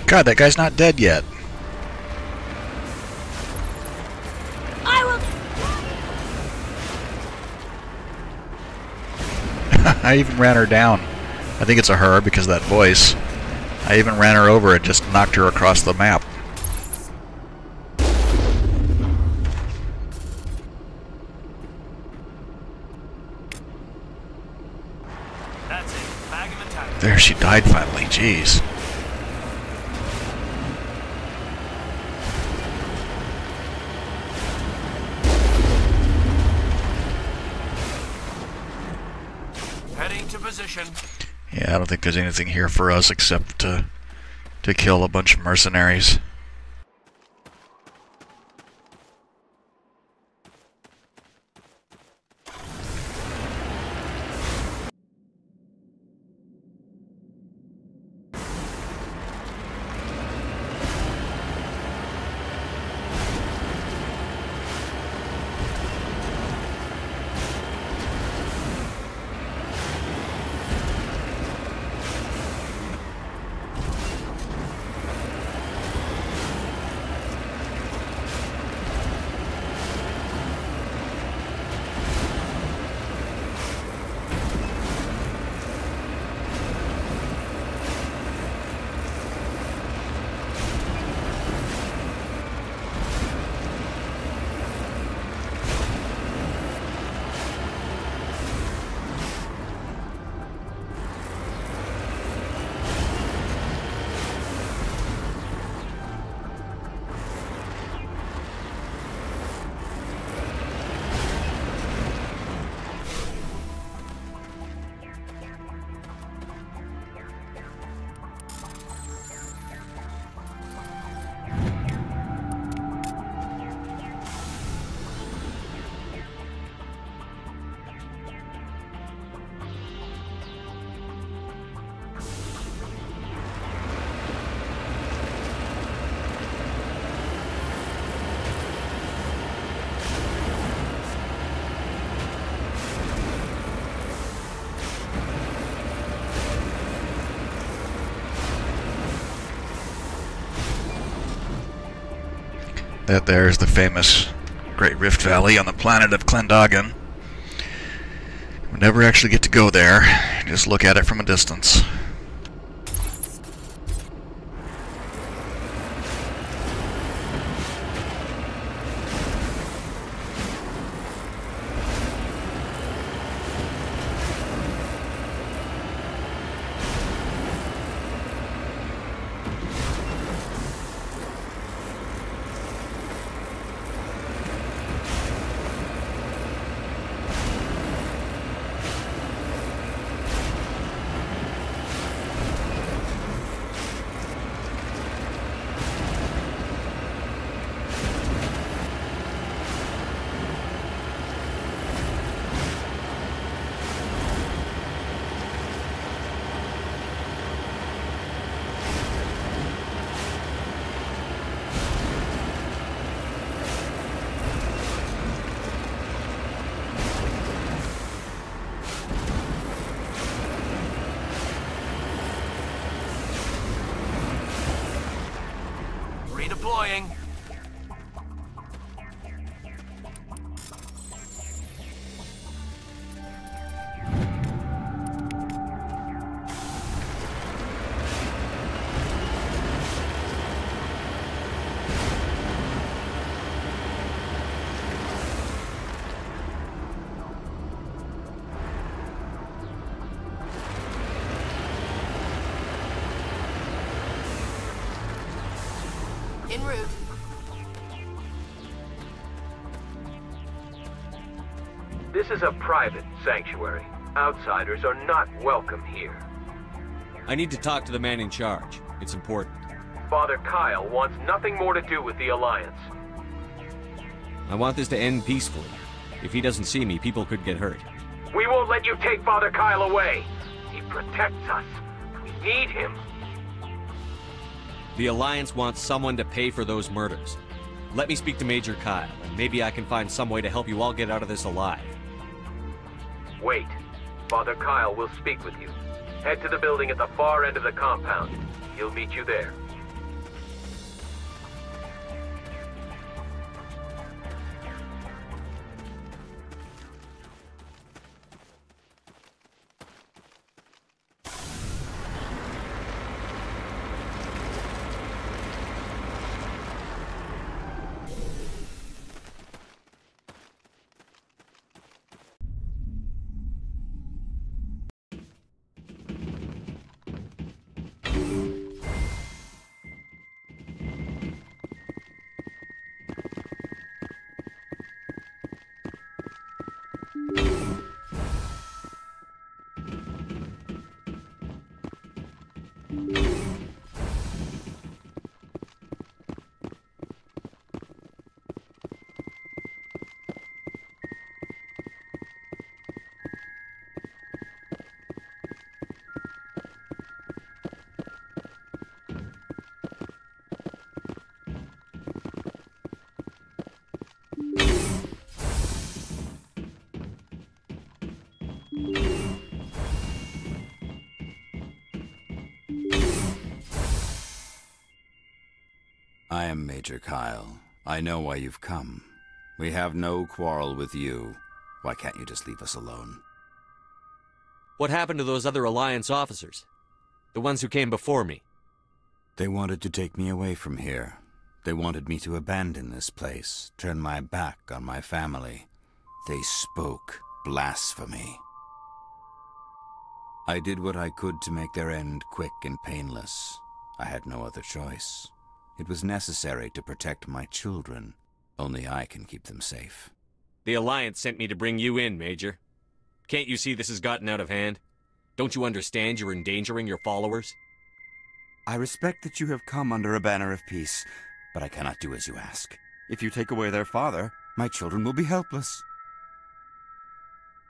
God, that guy's not dead yet. I will. I even ran her down. I think it's a her because of that voice. I even ran her over and just knocked her across the map. That's it. Bag him and tie him. There, she died finally. Jeez. Heading to position. Yeah, I don't think there's anything here for us except to kill a bunch of mercenaries. That there's the famous Great Rift Valley on the planet of Klendagen. We never actually get to go there, just look at it from a distance. Redeploying. En route. This is a private sanctuary. Outsiders are not welcome here. I need to talk to the man in charge. It's important. Father Kyle wants nothing more to do with the Alliance. I want this to end peacefully. If he doesn't see me, people could get hurt. We won't let you take Father Kyle away. He protects us. We need him. The Alliance wants someone to pay for those murders. Let me speak to Major Kyle, and maybe I can find some way to help you all get out of this alive. Wait. Father Kyle will speak with you. Head to the building at the far end of the compound. He'll meet you there. I am Major Kyle. I know why you've come. We have no quarrel with you. Why can't you just leave us alone? What happened to those other Alliance officers? The ones who came before me? They wanted to take me away from here. They wanted me to abandon this place, turn my back on my family. They spoke blasphemy. I did what I could to make their end quick and painless. I had no other choice. It was necessary to protect my children. Only I can keep them safe. The Alliance sent me to bring you in, Major. Can't you see this has gotten out of hand? Don't you understand you're endangering your followers? I respect that you have come under a banner of peace, but I cannot do as you ask. If you take away their father, my children will be helpless.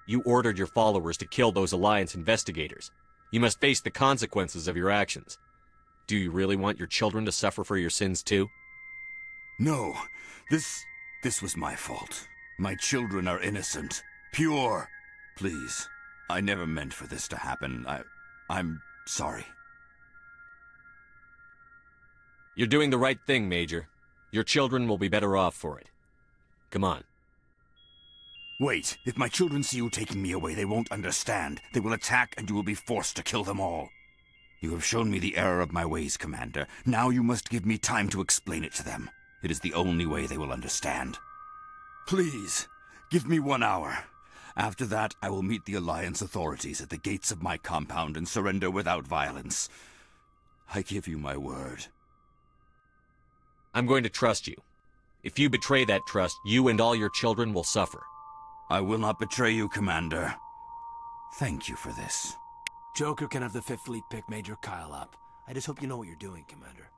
You ordered your followers to kill those Alliance investigators. You must face the consequences of your actions. Do you really want your children to suffer for your sins too? No, this was my fault. My children are innocent, pure. Please, I never meant for this to happen. I'm sorry. You're doing the right thing, Major. Your children will be better off for it. Come on. Wait, if my children see you taking me away, they won't understand. They will attack and you will be forced to kill them all. You have shown me the error of my ways, Commander. Now you must give me time to explain it to them. It is the only way they will understand. Please, give me 1 hour. After that, I will meet the Alliance authorities at the gates of my compound and surrender without violence. I give you my word. I'm going to trust you. If you betray that trust, you and all your children will suffer. I will not betray you, Commander. Thank you for this. Joker can have the 5th Fleet pick Major Kyle up. I just hope you know what you're doing, Commander.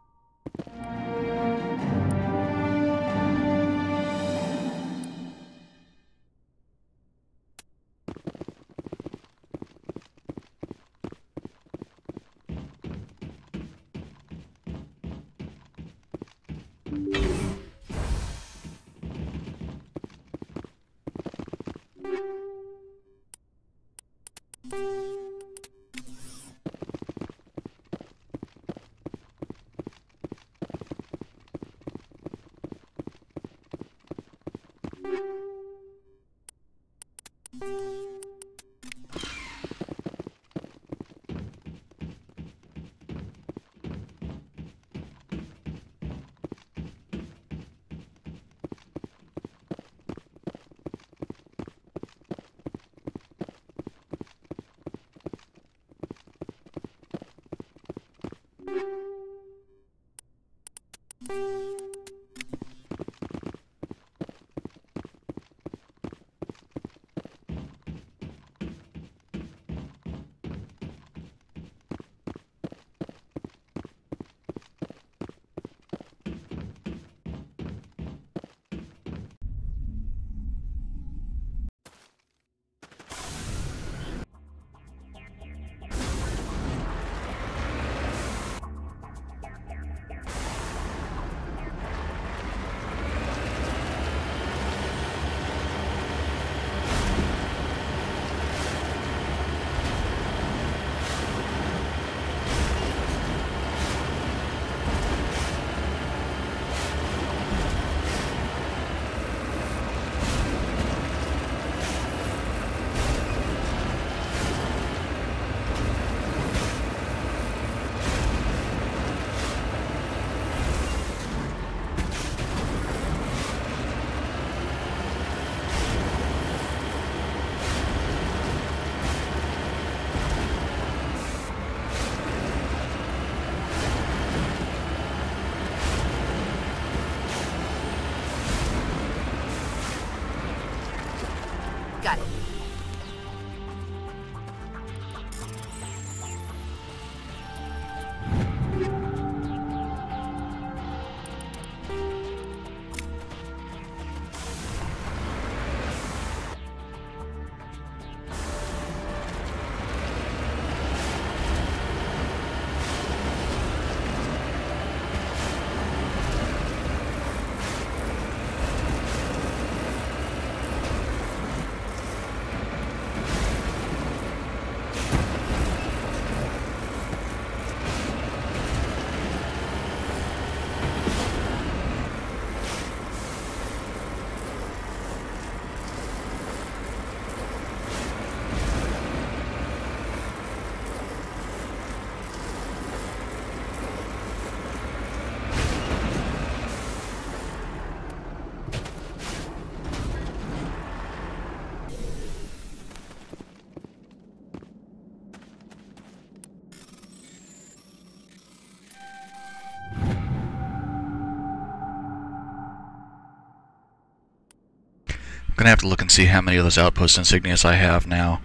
gonna have to look and see how many of those outpost insignias I have now.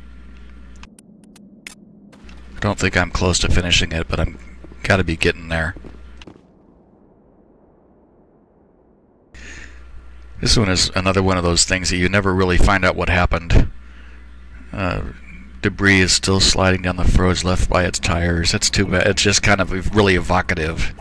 I don't think I'm close to finishing it, but I'm gotta be getting there. This one is another one of those things that you never really find out what happened. Debris is still sliding down the Feros left by its tires. It's too bad. It's just kind of really evocative.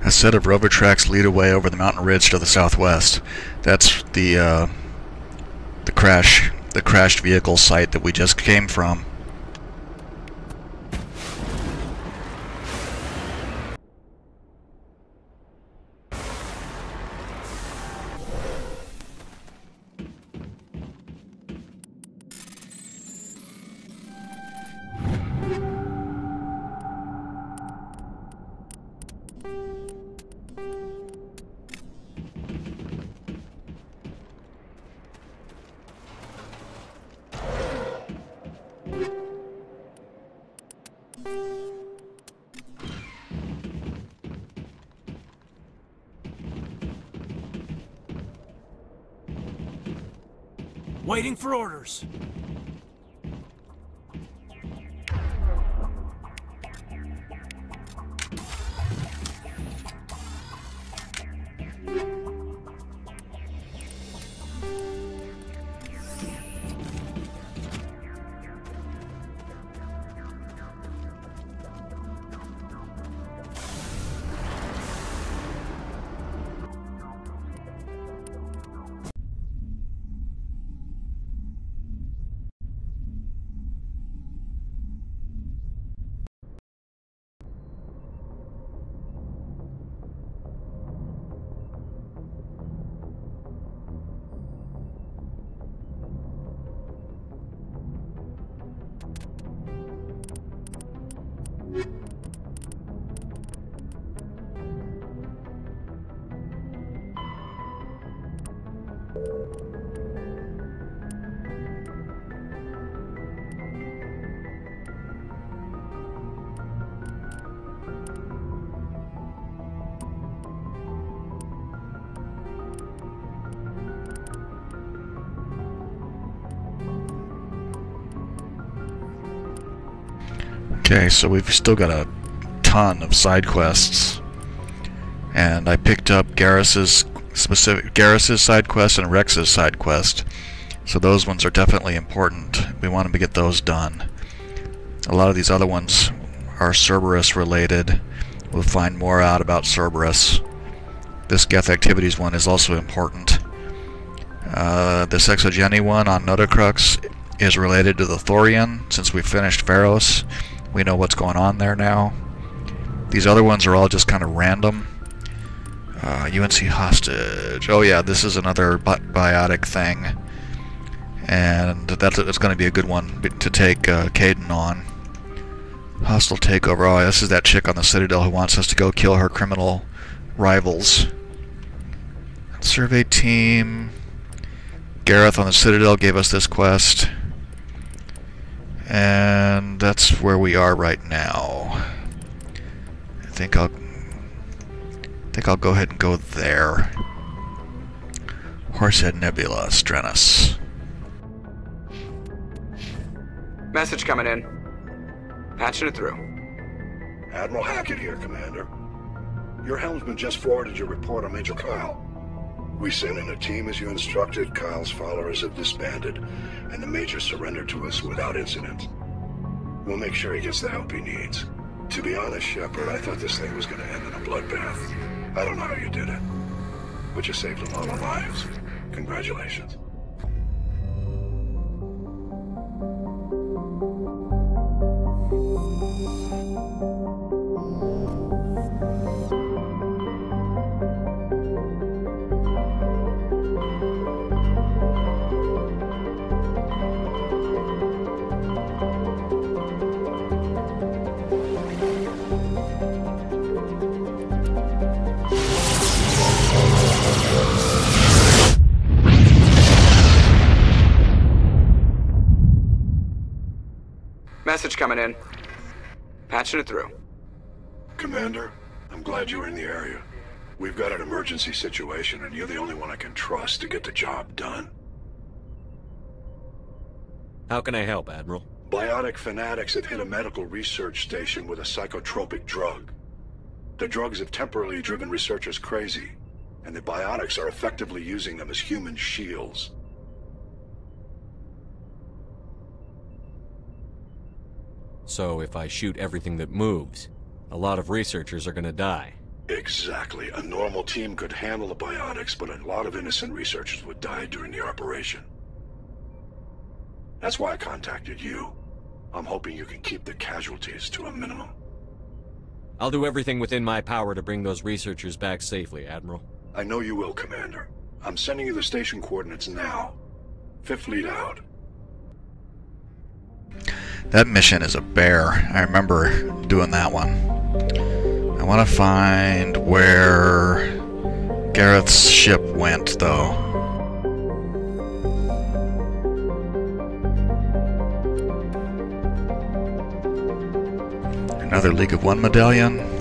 A set of rover tracks lead away over the mountain ridge to the southwest. That's the crashed vehicle site that we just came from. Waiting for orders. Okay, so we've still got a ton of side quests, and I picked up Garrus's side quest and Rex's side quest, so those ones are definitely important. We want to get those done. A lot of these other ones are Cerberus related. We'll find more out about Cerberus. This Geth Activities one is also important. This Exogeny one on Notocrux is related to the Thorian. Since we finished Feros, we know what's going on there now. These other ones are all just kind of random. UNC hostage. Oh yeah, this is another biotic thing, and it's going to be a good one to take Caden on. Hostile takeover. Oh, this is that chick on the Citadel who wants us to go kill her criminal rivals. Survey team. Gareth on the Citadel gave us this quest. And that's where we are right now. I think I'll go ahead and go there. Horsehead Nebula, Strenus. Message coming in. Patching it through. Admiral Hackett here, Commander. Your helmsman just forwarded your report on Major Kyle. We sent in a team as you instructed. Kyle's followers have disbanded, and the Major surrendered to us without incident. We'll make sure he gets the help he needs. To be honest, Shepard, I thought this thing was going to end in a bloodbath. I don't know how you did it, but you saved a lot of lives. Congratulations. Message coming in. Patching it through. Commander, I'm glad you were in the area. We've got an emergency situation, and you're the only one I can trust to get the job done. How can I help, Admiral? Biotic fanatics have hit a medical research station with a psychotropic drug. The drugs have temporarily driven researchers crazy, and the biotics are effectively using them as human shields. So if I shoot everything that moves, a lot of researchers are gonna die. Exactly. A normal team could handle the biotics, but a lot of innocent researchers would die during the operation. That's why I contacted you. I'm hoping you can keep the casualties to a minimum. I'll do everything within my power to bring those researchers back safely, Admiral. I know you will, Commander. I'm sending you the station coordinates now. Fifth Fleet out. That mission is a bear. I remember doing that one. I want to find where Gareth's ship went, though. Another League of One medallion.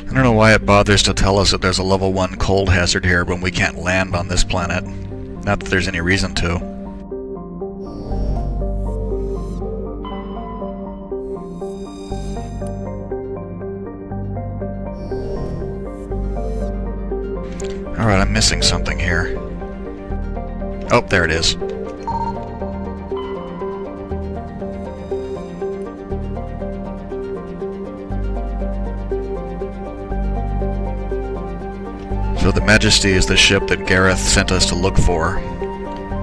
I don't know why it bothers to tell us that there's a level 1 cold hazard here when we can't land on this planet. Not that there's any reason to. Alright, I'm missing something here. Oh, there it is. So the Majesty is the ship that Gareth sent us to look for.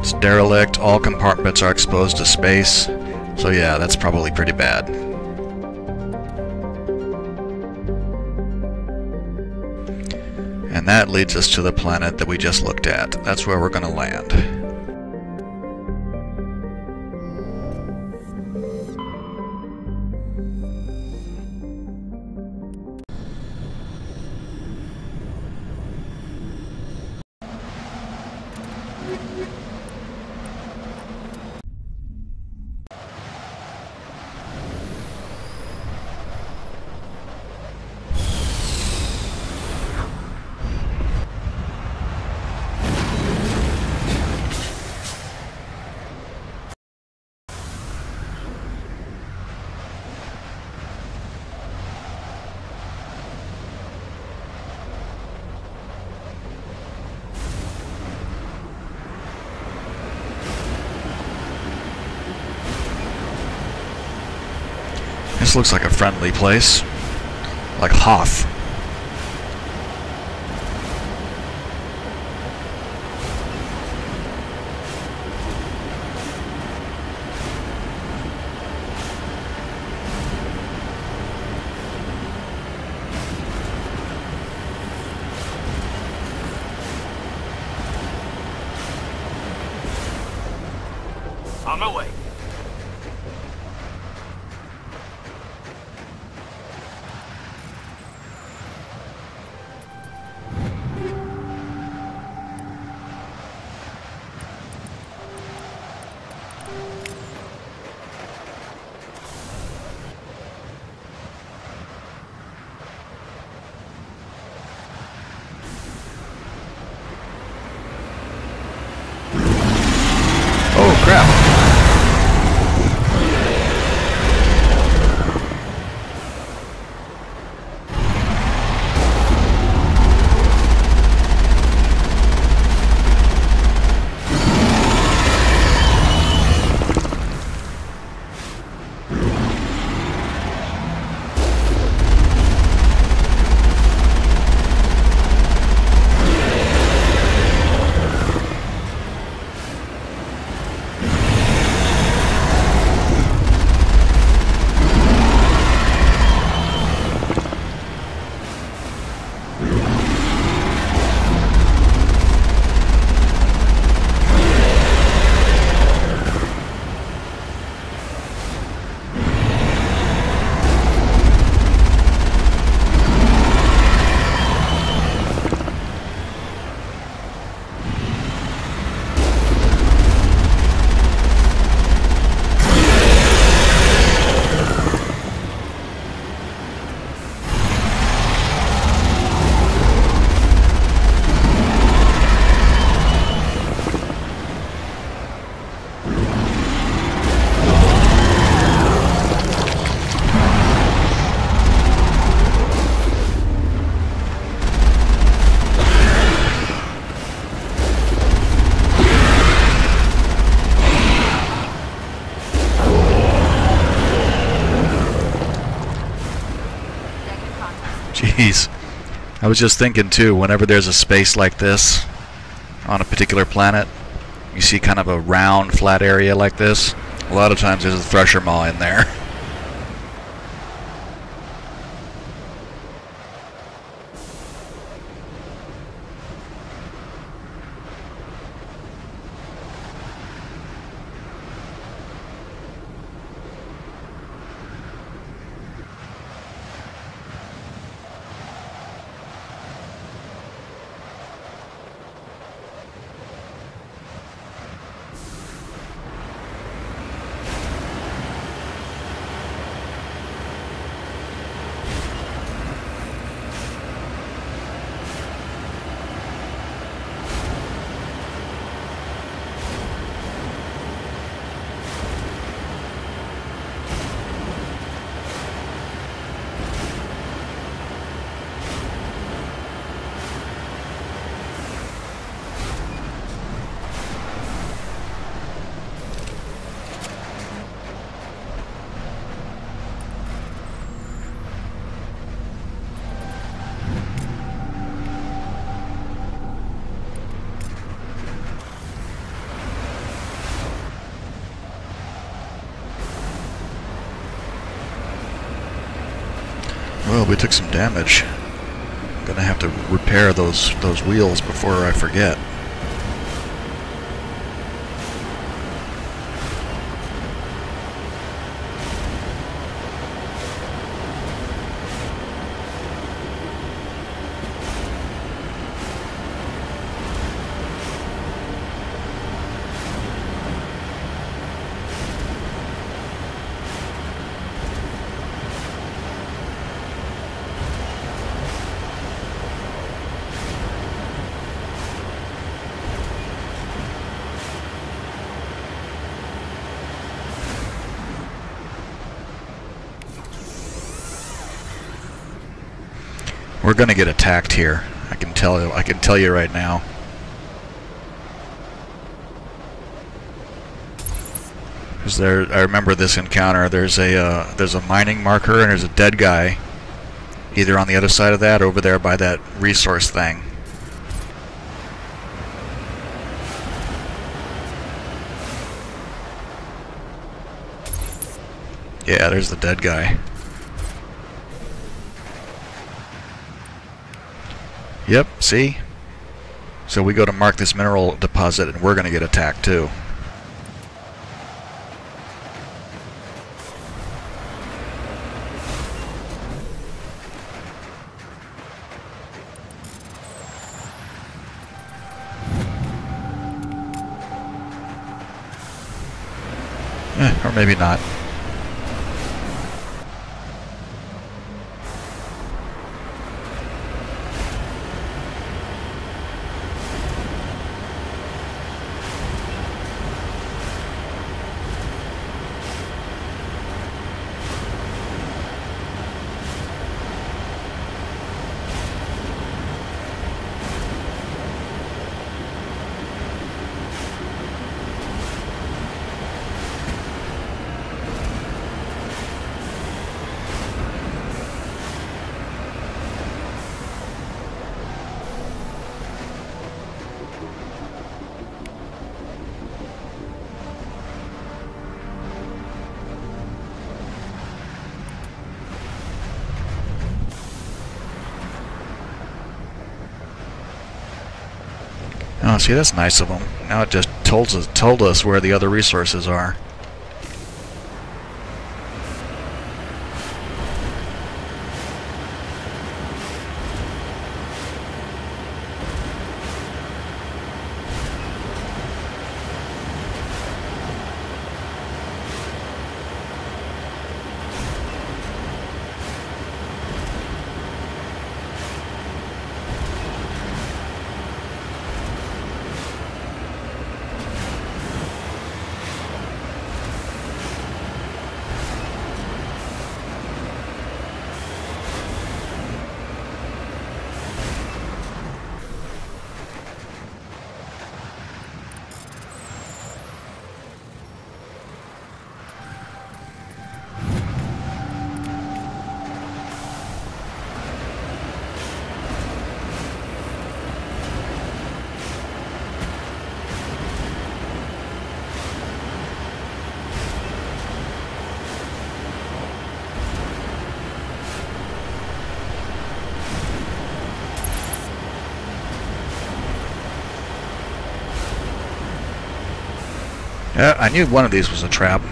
It's derelict, all compartments are exposed to space, so yeah, that's probably pretty bad. And that leads us to the planet that we just looked at. That's where we're going to land. This looks like a friendly place. Like Hoth. Jeez. I was just thinking too, whenever there's a space like this on a particular planet, you see kind of a round, flat area like this, a lot of times there's a thresher maw in there. Well, we took some damage. I'm gonna have to repair those wheels before I forget. We're gonna get attacked here. I can tell you right now. Because I remember this encounter. There's a mining marker and there's a dead guy, either on the other side of that or over there by that resource thing. Yeah, there's the dead guy. Yep, see? So we go to mark this mineral deposit and we're going to get attacked too. Or maybe not. Oh, see, that's nice of them. Now it just told us where the other resources are. I knew one of these was a trap.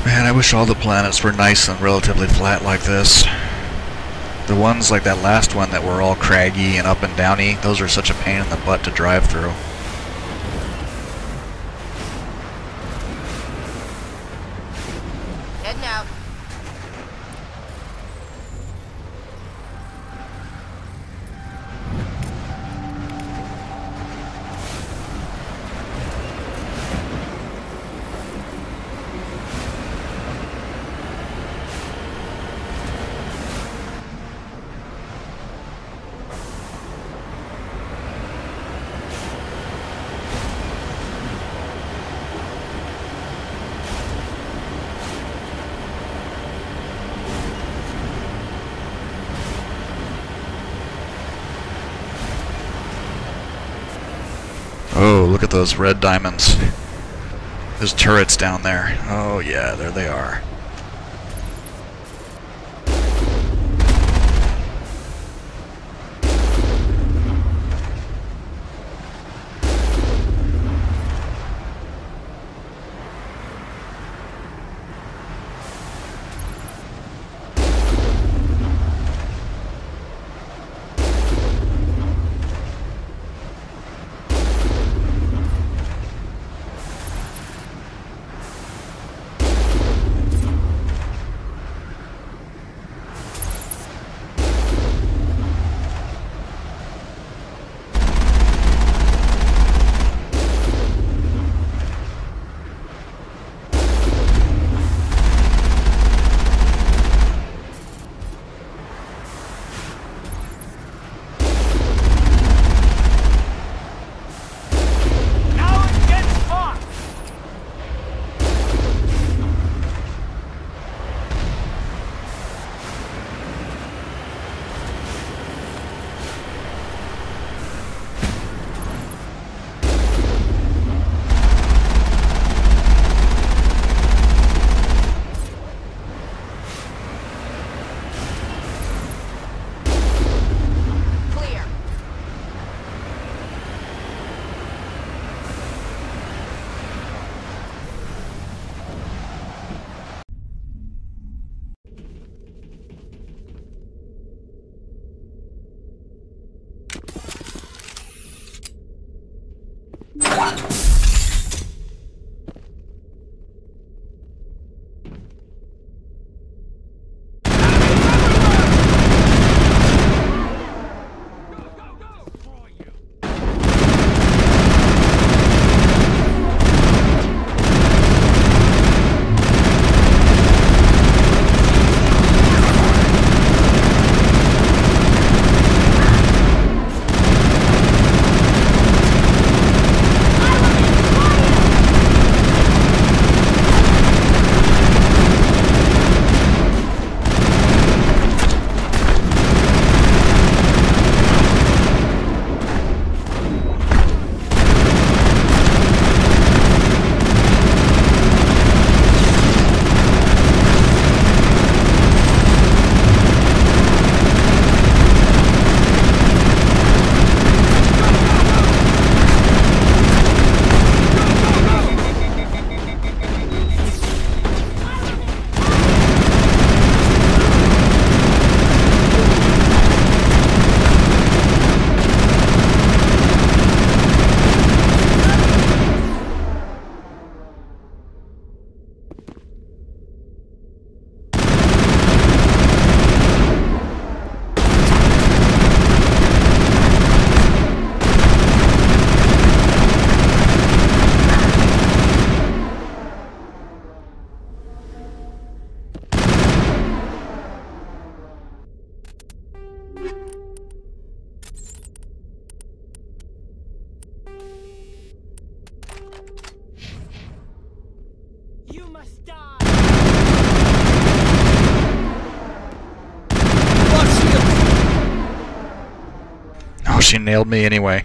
Man, I wish all the planets were nice and relatively flat like this. The ones like that last one that were all craggy and up and downy, those are such a pain in the butt to drive through. Heading out. Oh, look at those red diamonds. There's turrets down there. Oh yeah, there they are. she nailed me anyway.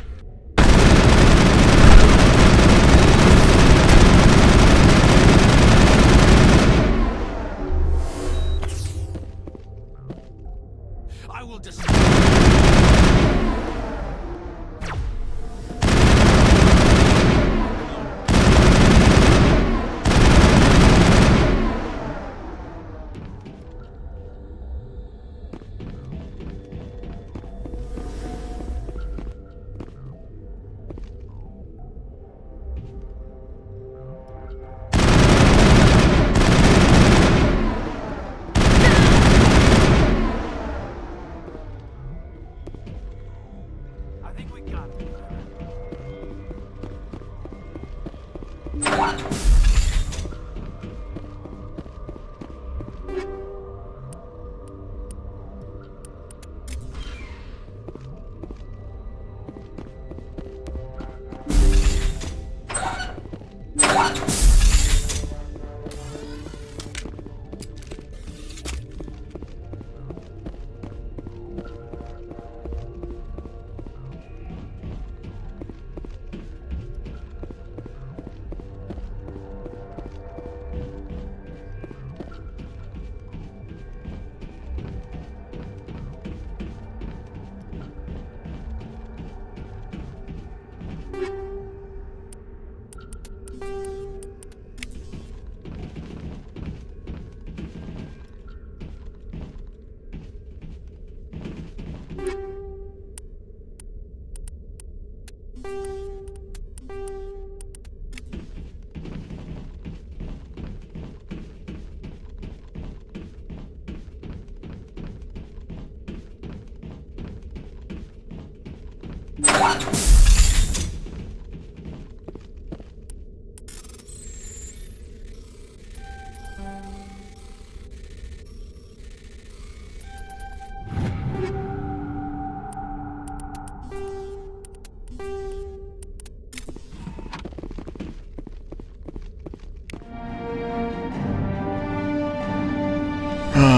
I will just...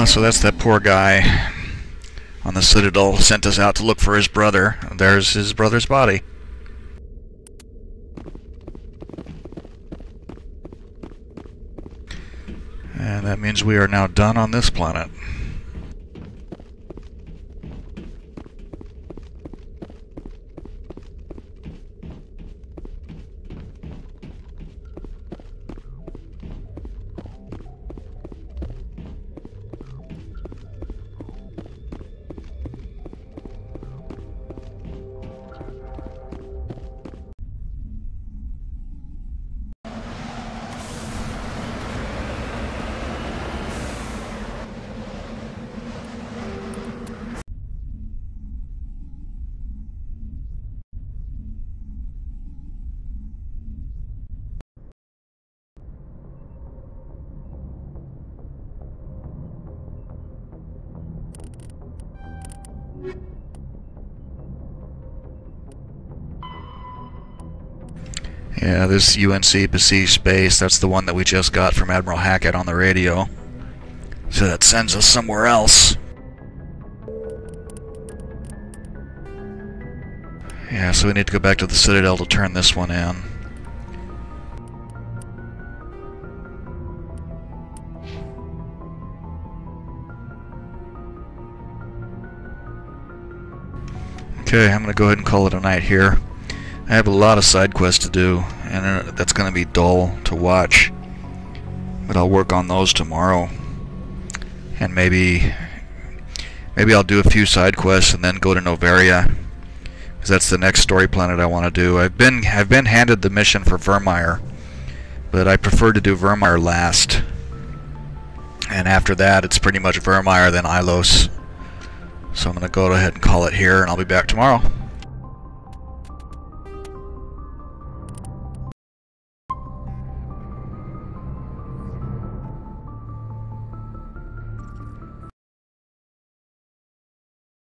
So that's that poor guy on the Citadel sent us out to look for his brother. There's his brother's body. And that means we are now done on this planet. Yeah, this UNC besieged base, that's the one that we just got from Admiral Hackett on the radio. So that sends us somewhere else. Yeah, so we need to go back to the Citadel to turn this one in. Okay, I'm going to go ahead and call it a night here. I have a lot of side quests to do, and that's going to be dull to watch. But I'll work on those tomorrow. And maybe I'll do a few side quests and then go to Novaria, because that's the next story planet I want to do. I've been handed the mission for Vermeer, but I prefer to do Vermeer last. And after that, it's pretty much Vermeer then Ilos. So I'm going to go ahead and call it here, and I'll be back tomorrow.